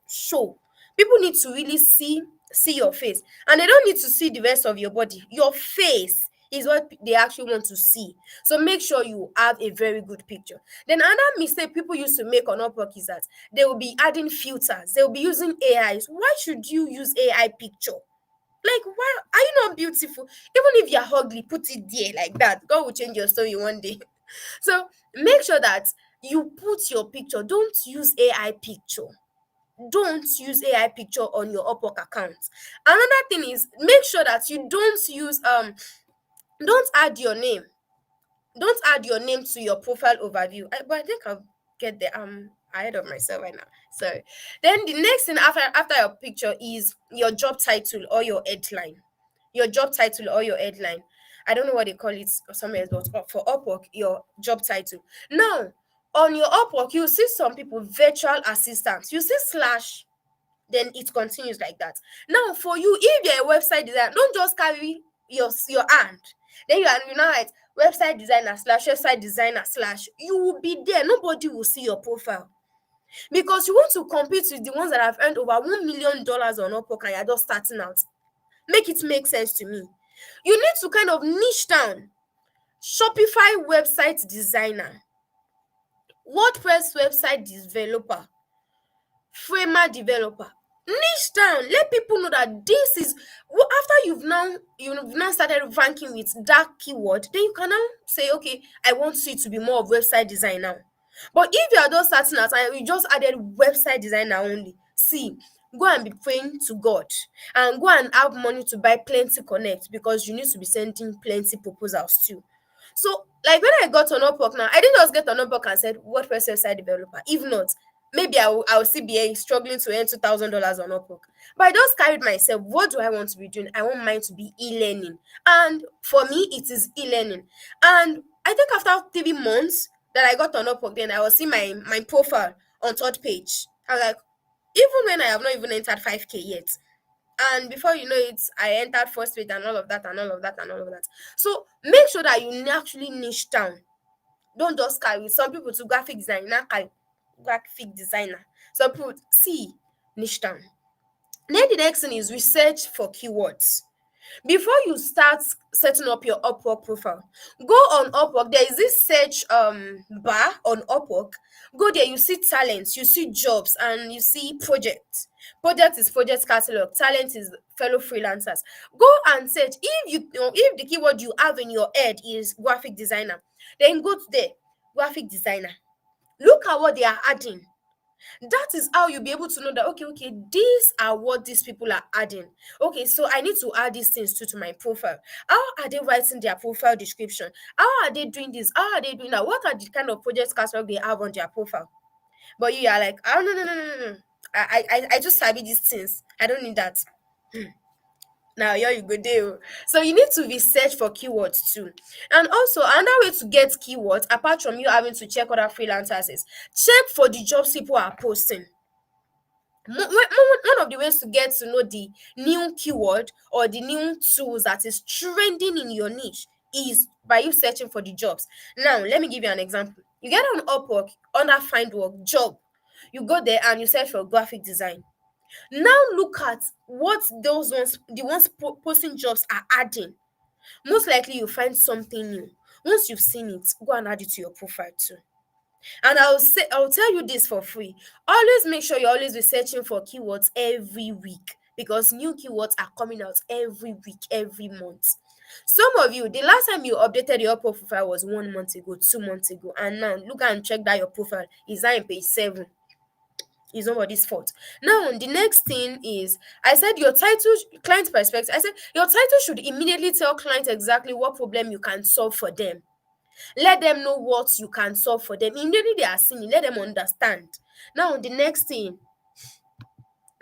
People need to really see your face, and they don't need to see the rest of your body. Your face is what they actually want to see. So make sure you have a very good picture. Then another mistake people used to make on Upwork is that they will be adding filters. They will be using AIs. Why should you use AI picture? Like, why are you not beautiful? Even if you're ugly, put it there like that. God will change your story one day. So make sure that you put your picture. Don't use AI picture. Don't use AI picture on your Upwork account. Another thing is make sure that you don't add your name. Don't add your name to your profile overview. But I think I'll get there. I'm ahead of myself right now. So then the next thing after your picture is your job title or your headline. Your job title or your headline. I don't know what they call it or somewhere else, but for Upwork, your job title. Now, on your Upwork, you see some people virtual assistants. You see slash, then it continues like that. Now, for you, if you're a website designer, don't just carry your hand. Then you know right, website designer slash, you will be there. Nobody will see your profile. Because you want to compete with the ones that have earned over $1 million on Upwork and you're just starting out. Make it make sense to me. You need to kind of niche down. Shopify website designer. WordPress website developer, framer developer. Niche down, let people know that this is after you've now started ranking with that keyword, then you can now say, okay, I want it to be more of website design now. But if you are just starting out and you just added website designer only, see, go and be praying to God and go and have money to buy plenty connect, because you need to be sending plenty proposals too. So, like when I got on Upwork now, I didn't just get on Upwork and said WordPress website developer. If not, maybe I will still be struggling to earn $2,000 on Upwork. But I just carried myself. What do I want to be doing? I want mine to be e-learning, and for me, it is e-learning. And I think after 3 months that I got on Upwork, then I was seeing my profile on third page. I was like, even when I have not even entered 5K yet, and before you know it, I entered first page and all of that and all of that and all of that. So make sure that you actually niche down. Don't just carry some people to graphic design, not carry graphic designer. Some people see niche down. Then the next thing is research for keywords. Before you start setting up your Upwork profile, go on Upwork. There is this search bar on Upwork. Go there, you see talents, you see jobs, and you see projects. Project is project catalog, talent is fellow freelancers. Go and search. If the keyword you have in your head is graphic designer, then go to there, graphic designer. Look at what they are adding. That is how you'll be able to know that, okay, these are what these people are adding. Okay, so I need to add these things to my profile. How are they writing their profile description? How are they doing this? How are they doing that? What are the kind of project catalog they have on their profile? But you are like, oh, no. I just sabi these things. I don't need that. Now here you go there. So you need to research for keywords too. And also another way to get keywords, apart from you having to check other freelancers, is check for the jobs people are posting. One of the ways to get to know the new keyword or the new tools that is trending in your niche is by you searching for the jobs. Now let me give you an example. You get on Upwork under find work job, you go there and you search for graphic design. Now look at what the ones posting jobs are adding. Most likely you'll find something new. Once you've seen it, go and add it to your profile too. And I'll tell you this for free. Always make sure you're always researching for keywords every week, because new keywords are coming out every week, every month. Some of you, the last time you updated your profile was 1 month ago, 2 months ago, and now look and check that your profile is now in page 7. Is nobody's fault. Now, the next thing is, I said your title, client perspective. I said your title should immediately tell clients exactly what problem you can solve for them. Let them know what you can solve for them. Immediately they are seeing it, let them understand. Now, the next thing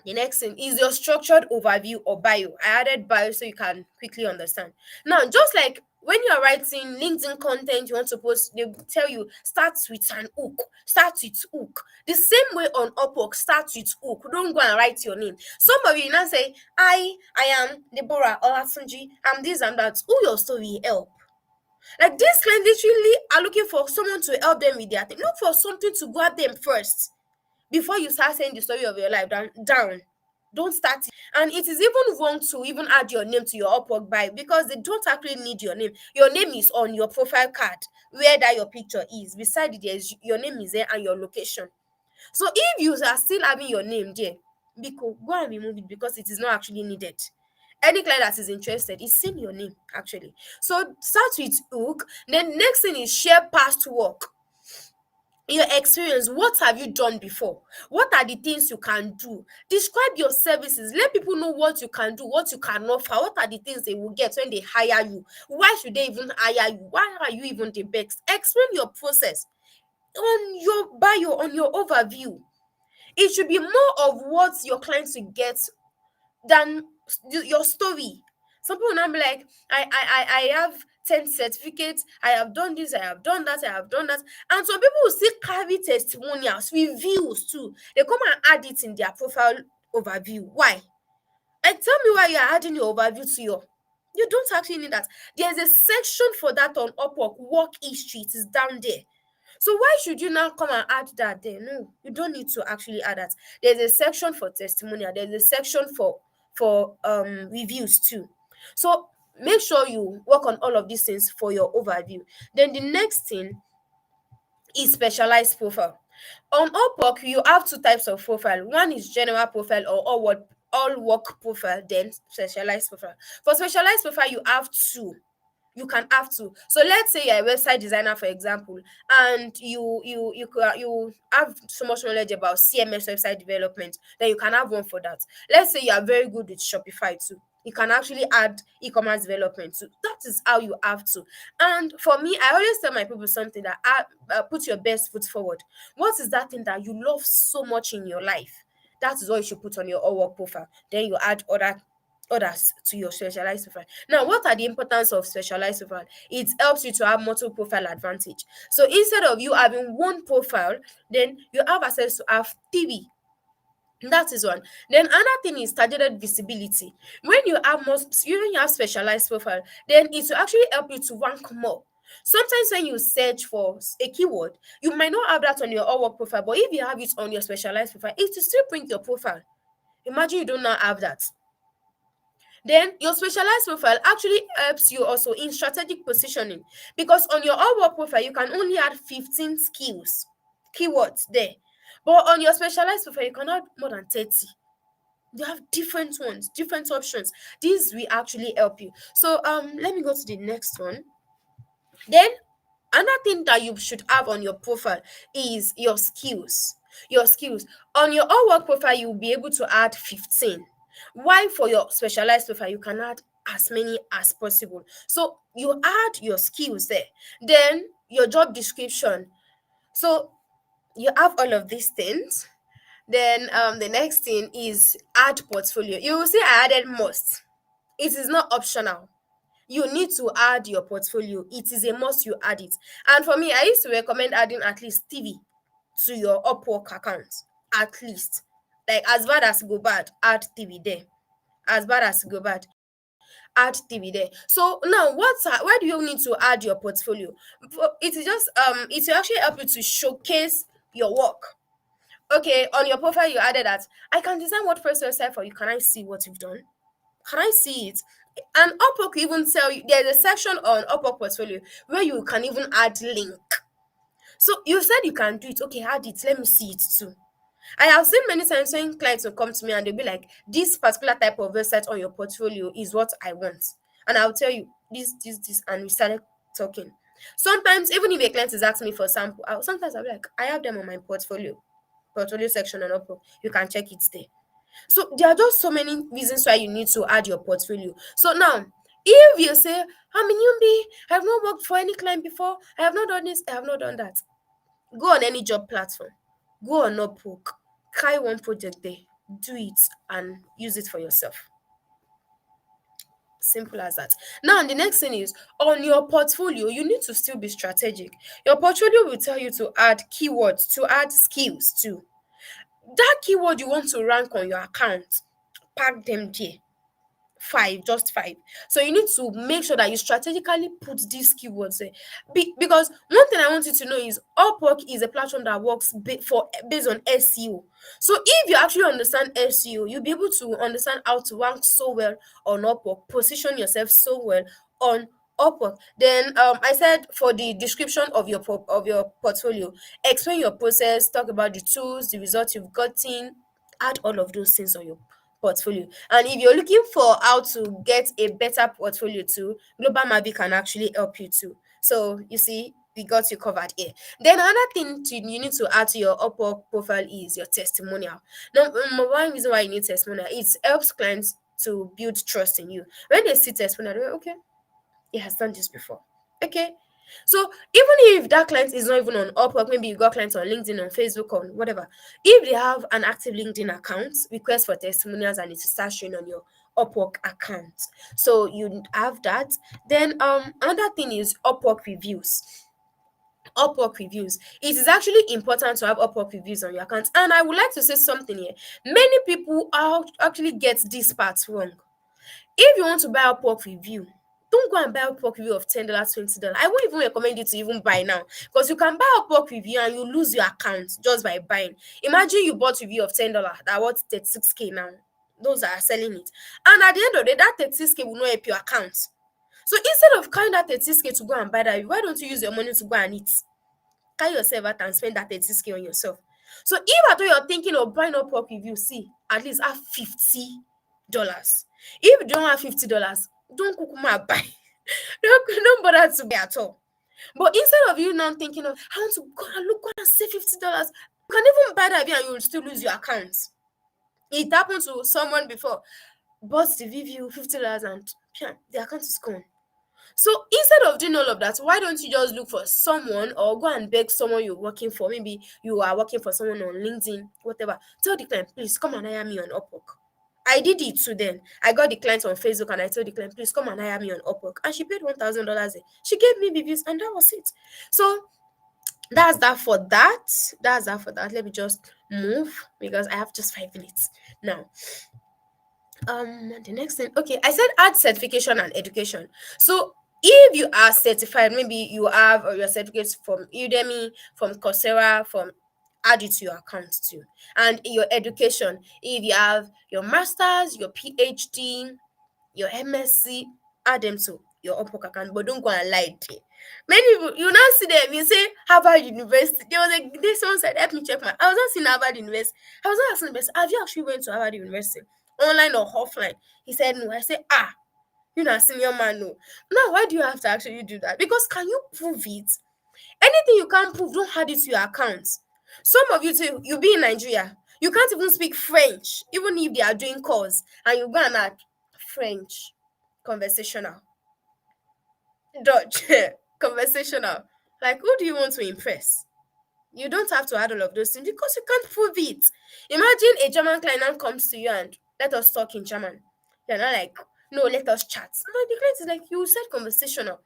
is your structured overview or bio. I added bio so you can quickly understand. Now, just like when you're writing LinkedIn content you want to post, they tell you start with an hook. Start with hook. The same way on Upwork, start with hook. Don't go and write your name. Some of you now say, I am Deborah Olatunji. I'm this and that. Who your story help? Like this client literally are looking for someone to help them with their thing. Look for something to grab them first before you start saying the story of your life down. Don't start it. And it is even wrong to even add your name to your Upwork bio, because they don't actually need your name. Your name is on your profile card where that your picture is. Beside it, your name is there and your location. So if you are still having your name there, go and remove it, because it is not actually needed. Any client that is interested is seeing your name actually. So start with hook. Then next thing is share past work. Your experience. What have you done before? What are the things you can do? Describe your services. Let people know what you can do, what you can offer. What are the things they will get when they hire you? Why should they even hire you? Why are you even the best? Explain your process on your bio, on your overview. It should be more of what your clients will get than your story. Some people now be like, I have 10 certificates, I have done this, I have done that, I have done that. And some people will still carry testimonials, reviews too. They come and add it in their profile overview. Why? And tell me why you are adding your overview to your. You don't actually need that. There's a section for that on Upwork, work history. It is down there. So why should you now come and add that there? No, you don't need to actually add that. There's a section for testimonial. There's a section for reviews too. So make sure you work on all of these things for your overview. Then the next thing is specialized profile. On Upwork, you have two types of profile. One is general profile or all work profile, then specialized profile. For specialized profile, you have two. You can have two. So let's say you're a website designer, for example, and you have so much knowledge about CMS website development, then you can have one for that. Let's say you are very good with Shopify too. You can actually add e-commerce development too. That is how you have to. And for me, I always tell my people something that put your best foot forward. What is that thing that you love so much in your life? That is what you should put on your all work profile. Then you add others to your specialized profile. Now, what are the importance of specialized profile? It helps you to have multiple profile advantage. So instead of you having one profile, then you have access to have three. That is one. Then another thing is targeted visibility. When you have when you have specialized profile, then it will actually help you to rank more. Sometimes when you search for a keyword, you might not have that on your all work profile, but if you have it on your specialized profile, it will still print your profile. Imagine you don't now have that. Then your specialized profile actually helps you also in strategic positioning, because on your all work profile you can only add 15 keywords there, but on your specialized profile you can add more than 30. You have different ones, different options. These will actually help you. So let me go to the next one. Then another thing that you should have on your profile is your skills. Your skills. On your all work profile, you'll be able to add 15. Why for your specialized profile, you can add as many as possible. So you add your skills there. Then your job description. So you have all of these things. Then the next thing is add portfolio. You will see I added must. It is not optional. You need to add your portfolio. It is a must you add it. And for me, I used to recommend adding at least TV to your Upwork account. At least. Like as bad as go bad, add TV there. As bad as go bad, add TV there. So now why do you need to add your portfolio? It is just it will actually help you to showcase your work. Okay, on your profile you added that I can design WordPress website for you. Can I see what you've done? Can I see it? And Upwork will even tell you there's a section on Upwork portfolio where you can even add link. So you said you can do it. Okay, add it. Let me see it too. I have seen many times when clients will come to me and they'll be like, this particular type of website on your portfolio is what I want. And I'll tell you this, and we started talking. Sometimes, even if a client is asking me for sample, sometimes I'll be like, I have them on my portfolio section on Upwork. You can check it there. So there are just so many reasons why you need to add your portfolio. So now, if you say, I'm a newbie, I have not worked for any client before, I have not done this, I have not done that, go on any job platform, go on Upwork, try one project there, do it and use it for yourself. Simple as that. Now, the next thing is on your portfolio, you need to still be strategic. Your portfolio will tell you to add keywords, to add skills too. That keyword you want to rank on your account, pack them there. Just five. So you need to make sure that you strategically put these keywords there. Because one thing I want you to know is Upwork is a platform that works based on SEO. So if you actually understand SEO, you'll be able to understand how to rank so well on Upwork, position yourself so well on Upwork. Then I said for the description of your portfolio, explain your process, talk about the tools, the results you've gotten, add all of those things on your portfolio. And if you're looking for how to get a better portfolio too, Global Mavic can actually help you too. So you see, we got you covered here. Then another thing you need to add to your Upwork profile is your testimonial. Now, one reason why you need testimonial, it helps clients to build trust in you. When they see testimonial, they're like, okay, he has done this before. Okay. So even if that client is not even on Upwork, maybe you got clients on LinkedIn, on Facebook, or whatever, if they have an active LinkedIn account, request for testimonials and it's start showing on your Upwork account. So you have that. Then another thing is Upwork reviews. Upwork reviews. It is actually important to have Upwork reviews on your account. And I would like to say something here. Many people actually get this part wrong. If you want to buy Upwork review, don't go and buy Upwork review of $10, $20. I won't even recommend you to even buy now, because you can buy Upwork review and you lose your account just by buying. Imagine you bought review of $10 that worth 36K now. Those are selling it. And at the end of the day, that 36K will not help your account. So instead of carrying that 36K to go and buy that, why don't you use your money to go and eat? carry yourself out and spend that 30K on yourself. So if at all you're thinking of buying Upwork review, see, at least have $50. If you don't have $50, don't kukuma buy. Don't bother to buy at all. But instead of you now thinking of, I want to go and look and save $50, you can even buy that review and you will still lose your account. It happened to someone before. Bought the review $50 and the account is gone. So instead of doing all of that, why don't you just look for someone or go and beg someone you're working for? Maybe you are working for someone on LinkedIn, whatever. Tell the client, please come and hire me on Upwork. I did it too then. I got the client on Facebook and I told the client, please come and hire me on Upwork. And she paid $1,000. She gave me reviews and that was it. So that's that for that. That's that for that. Let me just move because I have just 5 minutes now. The next thing, okay, I said add certification and education. So if you are certified, maybe you have your certificates from Udemy, from Coursera, from add it to your account too. And your education, if you have your master's, your PhD, your MSc, add them to your Upwork account, but don't go and lie there. Many people, you now see them, you say Harvard University. There was this one said, help me check I was not seeing Harvard University. I was not asking the best, have you actually went to Harvard University? Online or offline? He said no. I said, you're not a senior man, no. Now, why do you have to actually do that? Because can you prove it? Anything you can't prove, don't add it to your account. Some of you too, you be in Nigeria, you can't even speak French, even if they are doing calls, and you go and add French, conversational, Dutch, conversational. Like, who do you want to impress? You don't have to add all of those things because you can't prove it. Imagine a German client now comes to you and let us talk in German. You're not like, no, let us chat. No, the client is like, you said conversational.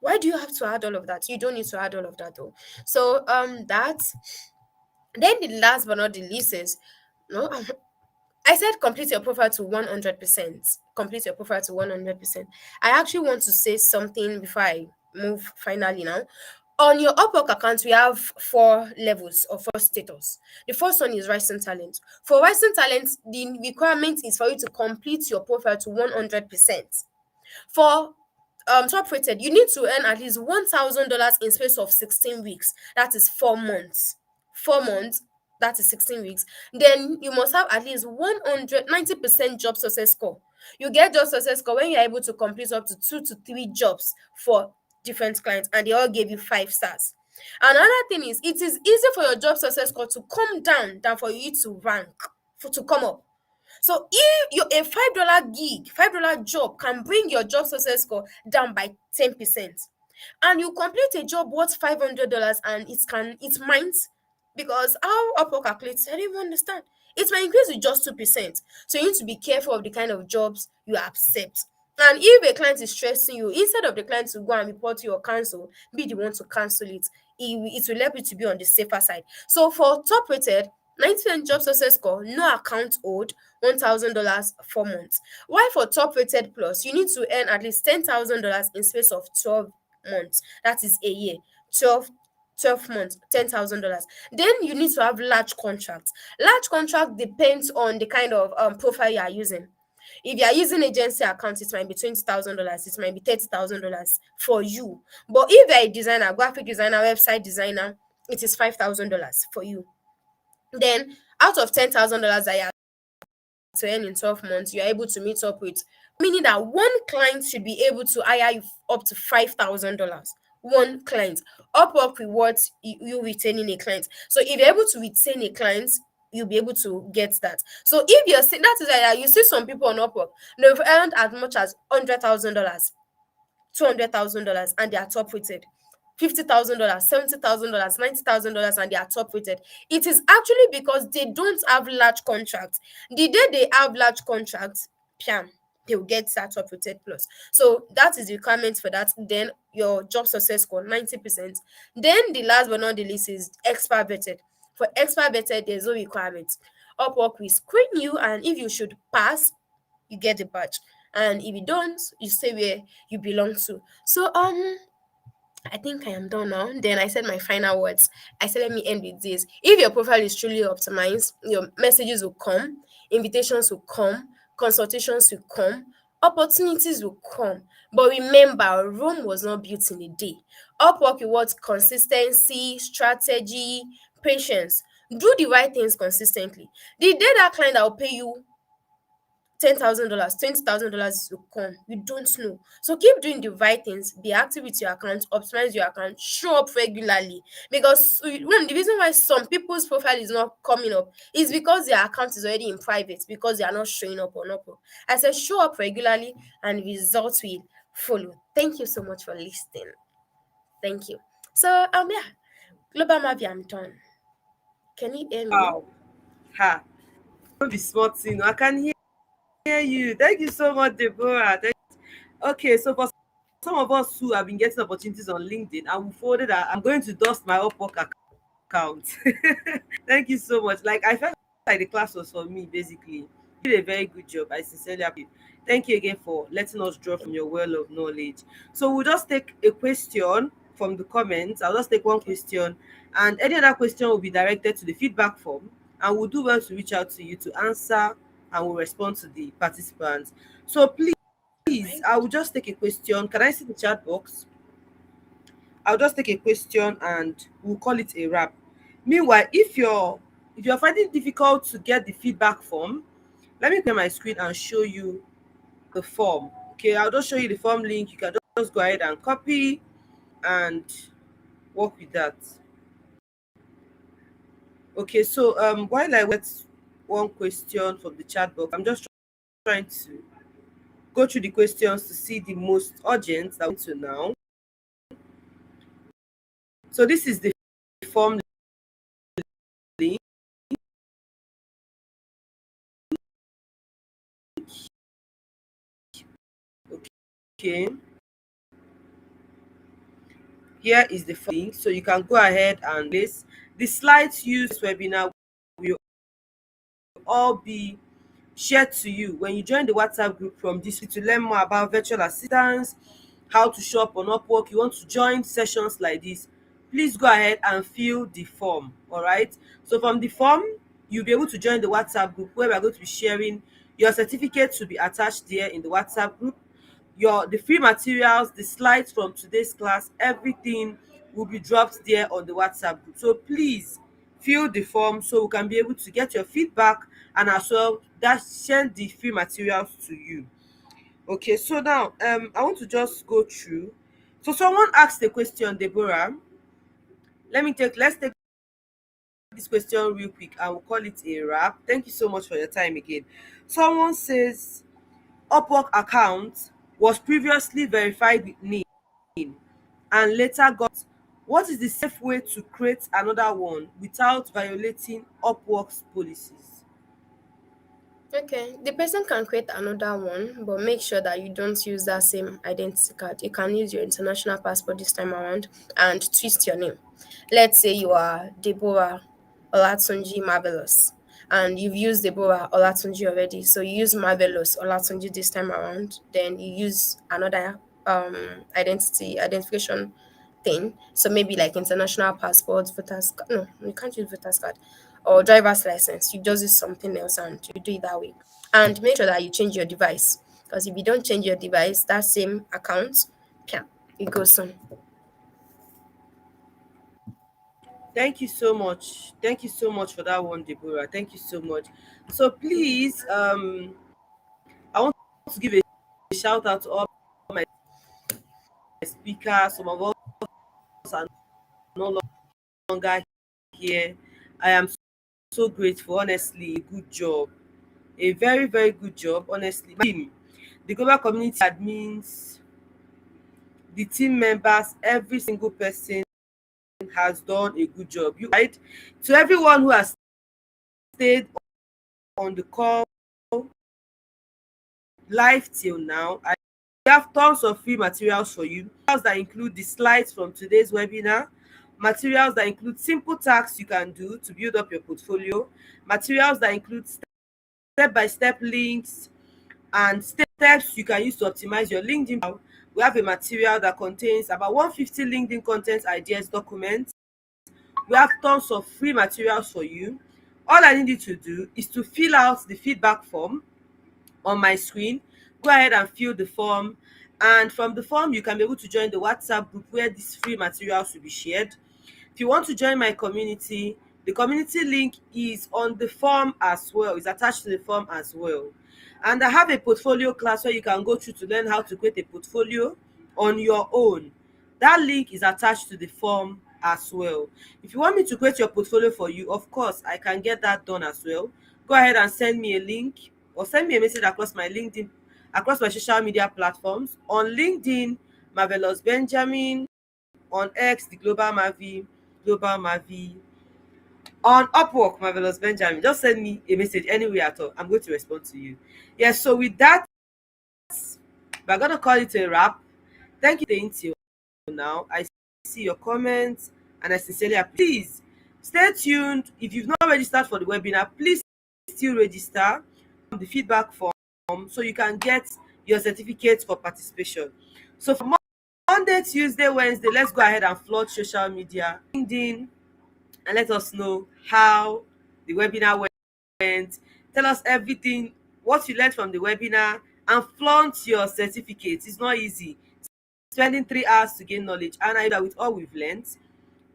Why do you have to add all of that? You don't need to add all of that though. So that. Then the last but not the least is, no, I said complete your profile to 100%. Complete your profile to 100%. I actually want to say something before I move finally now. On your Upwork account, we have 4 levels or 4 status. The first one is rising talent. For rising talent, the requirement is for you to complete your profile to 100%. For top rated, you need to earn at least $1,000 in space of 16 weeks. That is 4 months. 4 months, that is 16 weeks. Then you must have at least 190% job success score. You get job success score when you're able to complete up to 2 to 3 jobs for different clients, and they all gave you 5 stars. Another thing is, it is easy for your job success score to come down than for you to rank, to come up. So if you a $5 gig, $5 job can bring your job success score down by 10%, and you complete a job worth $500 and it might, because how Upwork calculates, I don't even understand. It might increase with just 2%. So you need to be careful of the kind of jobs you accept. And if a client is stressing you, instead of the client to go and report you or cancel, be the one to cancel it. It will help you to be on the safer side. So for top rated, 90% job success score, no account owed, $1,000 4 months. While for top rated plus, you need to earn at least $10,000 in space of 12 months. That is a year. 12 months, $10,000. Then you need to have large contracts. Large contract depends on the kind of profile you are using. If you are using agency account, it might be $20,000, it might be $30,000 for you. But if you are a designer, graphic designer, website designer, it is $5,000 for you. Then out of $10,000 that you are to earn in 12 months, you are able to meet up with, meaning that one client should be able to hire you up to $5,000. One client. Upwork rewards you retaining a client. So if you're able to retain a client, you'll be able to get that. So if you're saying that is like you see some people on Upwork, they've earned as much as $100,000, $200,000, and they are top rated. $50,000, $70,000, $90,000, and they are top rated. It is actually because they don't have large contracts. The day they have large contracts, they will get that top rated plus. So that is the requirement for that. Then your job success score 90%. Then the last but not the least is expert vetted. For expert vetted, there's no requirement. Upwork will screen you, and if you should pass, you get the badge. And if you don't, you stay where you belong to. So I think I am done now. Then I said my final words. I said, let me end with this. If your profile is truly optimized, your messages will come, invitations will come, consultations will come. Opportunities will come. But remember, Rome was not built in a day. Upwork rewards consistency, strategy, patience. Do the right things consistently. The day that client that will pay you $10,000, $20,000 will come. You don't know. So keep doing the right things. Be active with your account. Optimize your account. Show up regularly. Because the reason why some people's profile is not coming up is because their account is already in private, because they are not showing up on Upwork. I said show up regularly and results will follow. Thank you so much for listening. Thank you. So yeah, Global Mavi, I'm done. Can you hear me? Wow. Ha. Don't be smart, I can hear you. Thank you so much, Deborah. Okay, so for some of us who have been getting opportunities on LinkedIn, I will forward that I'm going to dust my Upwork account. Thank you so much. Like, I felt like the class was for me, basically. You did a very good job. I sincerely appreciate it. Thank you again for letting us draw from your well of knowledge. So we'll just take a question from the comments. I'll just take one question, and any other question will be directed to the feedback form, and we'll do well to reach out to you to answer, and we'll respond to the participants. So please, I will just take a question. Can I see the chat box? I'll just take a question and we'll call it a wrap. Meanwhile, if you're finding it difficult to get the feedback form, let me clear my screen and show you the form. Okay, I'll just show you the form link. You can just go ahead and copy and work with that. Okay, so while I wait one question from the chat box, I'm just trying to go through the questions to see the most urgent that we to now. So this is the form link. Okay, here is the form link, so you can go ahead and place the slides used in this webinar will all be shared to you when you join the WhatsApp group from this week to learn more about virtual assistants, how to shop on Upwork. You want to join sessions like this, please go ahead and fill the form. All right, so from the form you'll be able to join the WhatsApp group where we're going to be sharing your certificate to be attached there in the WhatsApp group. The free materials, the slides from today's class, everything will be dropped there on the WhatsApp group. So please fill the form so we can be able to get your feedback and as well that send the free materials to you. Okay, so now I want to just go through. So someone asked a question, Deborah. Let's take this question real quick and we'll call it a wrap. Thank you so much for your time again. Someone says Upwork account was previously verified with NIN and later got. What is the safe way to create another one without violating Upwork's policies? Okay, the person can create another one, but make sure that you don't use that same identity card. You can use your international passport this time around and twist your name. Let's say you are Deborah Olatunji Marvelous, and you've used Deborah Olatunji already. So you use Marvelous Olatunji this time around, then you use another identification thing. So maybe like international passport, voters card. No, you can't use voters card or driver's license. You just use something else and you do it that way. And make sure that you change your device. Because if you don't change your device, that same account, yeah, it goes on. Thank you so much. Thank you so much for that one, Deborah. Thank you so much. So please, I want to give a shout out to all my speakers. Some of us are no longer here. I am so grateful. Honestly, good job. A very, very good job. Honestly, my team, the global community admins, the team members, every single person has done a good job. You right? To everyone who has stayed on the call live till now, I have tons of free materials for you. Materials that include the slides from today's webinar, materials that include simple tasks you can do to build up your portfolio, materials that include step-by-step links and steps you can use to optimize your LinkedIn. We have a material that contains about 150 LinkedIn content ideas documents. We have tons of free materials for you. All I need you to do is to fill out the feedback form on my screen. Go ahead and fill the form, and from the form you can be able to join the WhatsApp group where these free materials will be shared. If you want to join my community, the community link is on the form as well, is attached to the form as well. And I have a portfolio class where you can go through to learn how to create a portfolio on your own. That link is attached to the form as well. If you want me to create your portfolio for you, of course I can get that done as well. Go ahead and send me a link or send me a message across my LinkedIn, across my social media platforms. On LinkedIn, Marvelous Benjamin; on X, the Global Mavi; on Upwork, Marvelous Benjamin. Just send me a message anywhere at all. I'm going to respond to you. Yes, so with that, we're gonna call it a wrap. Thank you for staying till now. I see your comments and I sincerely appreciate. Please stay tuned. If you've not registered for the webinar, please still register on the feedback form so you can get your certificate for participation. So for Monday, Tuesday, Wednesday, let's go ahead and flood social media, LinkedIn, and let us know how the webinar went. Tell us everything, what you learned from the webinar, and flaunt your certificate. It's not easy spending 3 hours to gain knowledge, and I know that with all we've learned,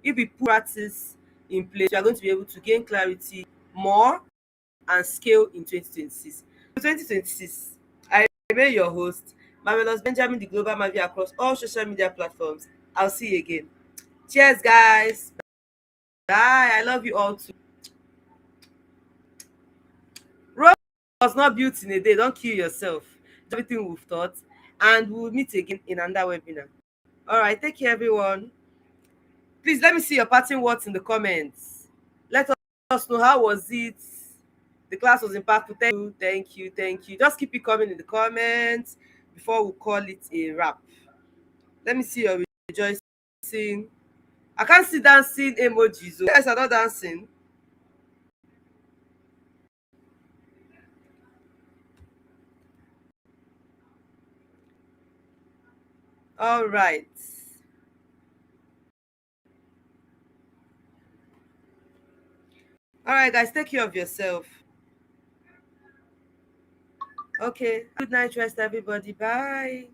if we put practice in place, we are going to be able to gain clarity more and scale in 2026. 2026, I remain your host, Marvelous Benjamin, the Global Mavi, across all social media platforms. I'll see you again. Cheers, guys. Bye. I love you all too. Rome was not built in a day. Don't kill yourself. Everything we've taught, and we'll meet again in another webinar. All right. Take care, everyone. Please let me see your parting words in the comments. Let us know, how was it. The class was impactful. Thank you. Just keep it coming in the comments before we call it a wrap. Let me see your rejoicing. I can't see dancing emojis. You guys are not dancing. All right. All right, guys, take care of yourself. Okay. Good night, rest, everybody. Bye.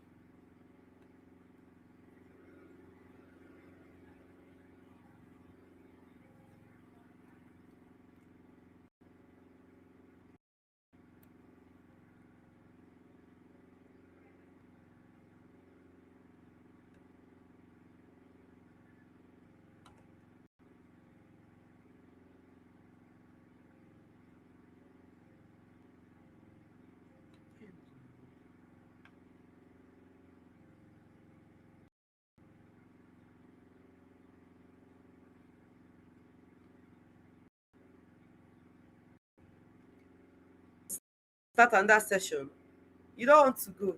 Start on that session. You don't want to go.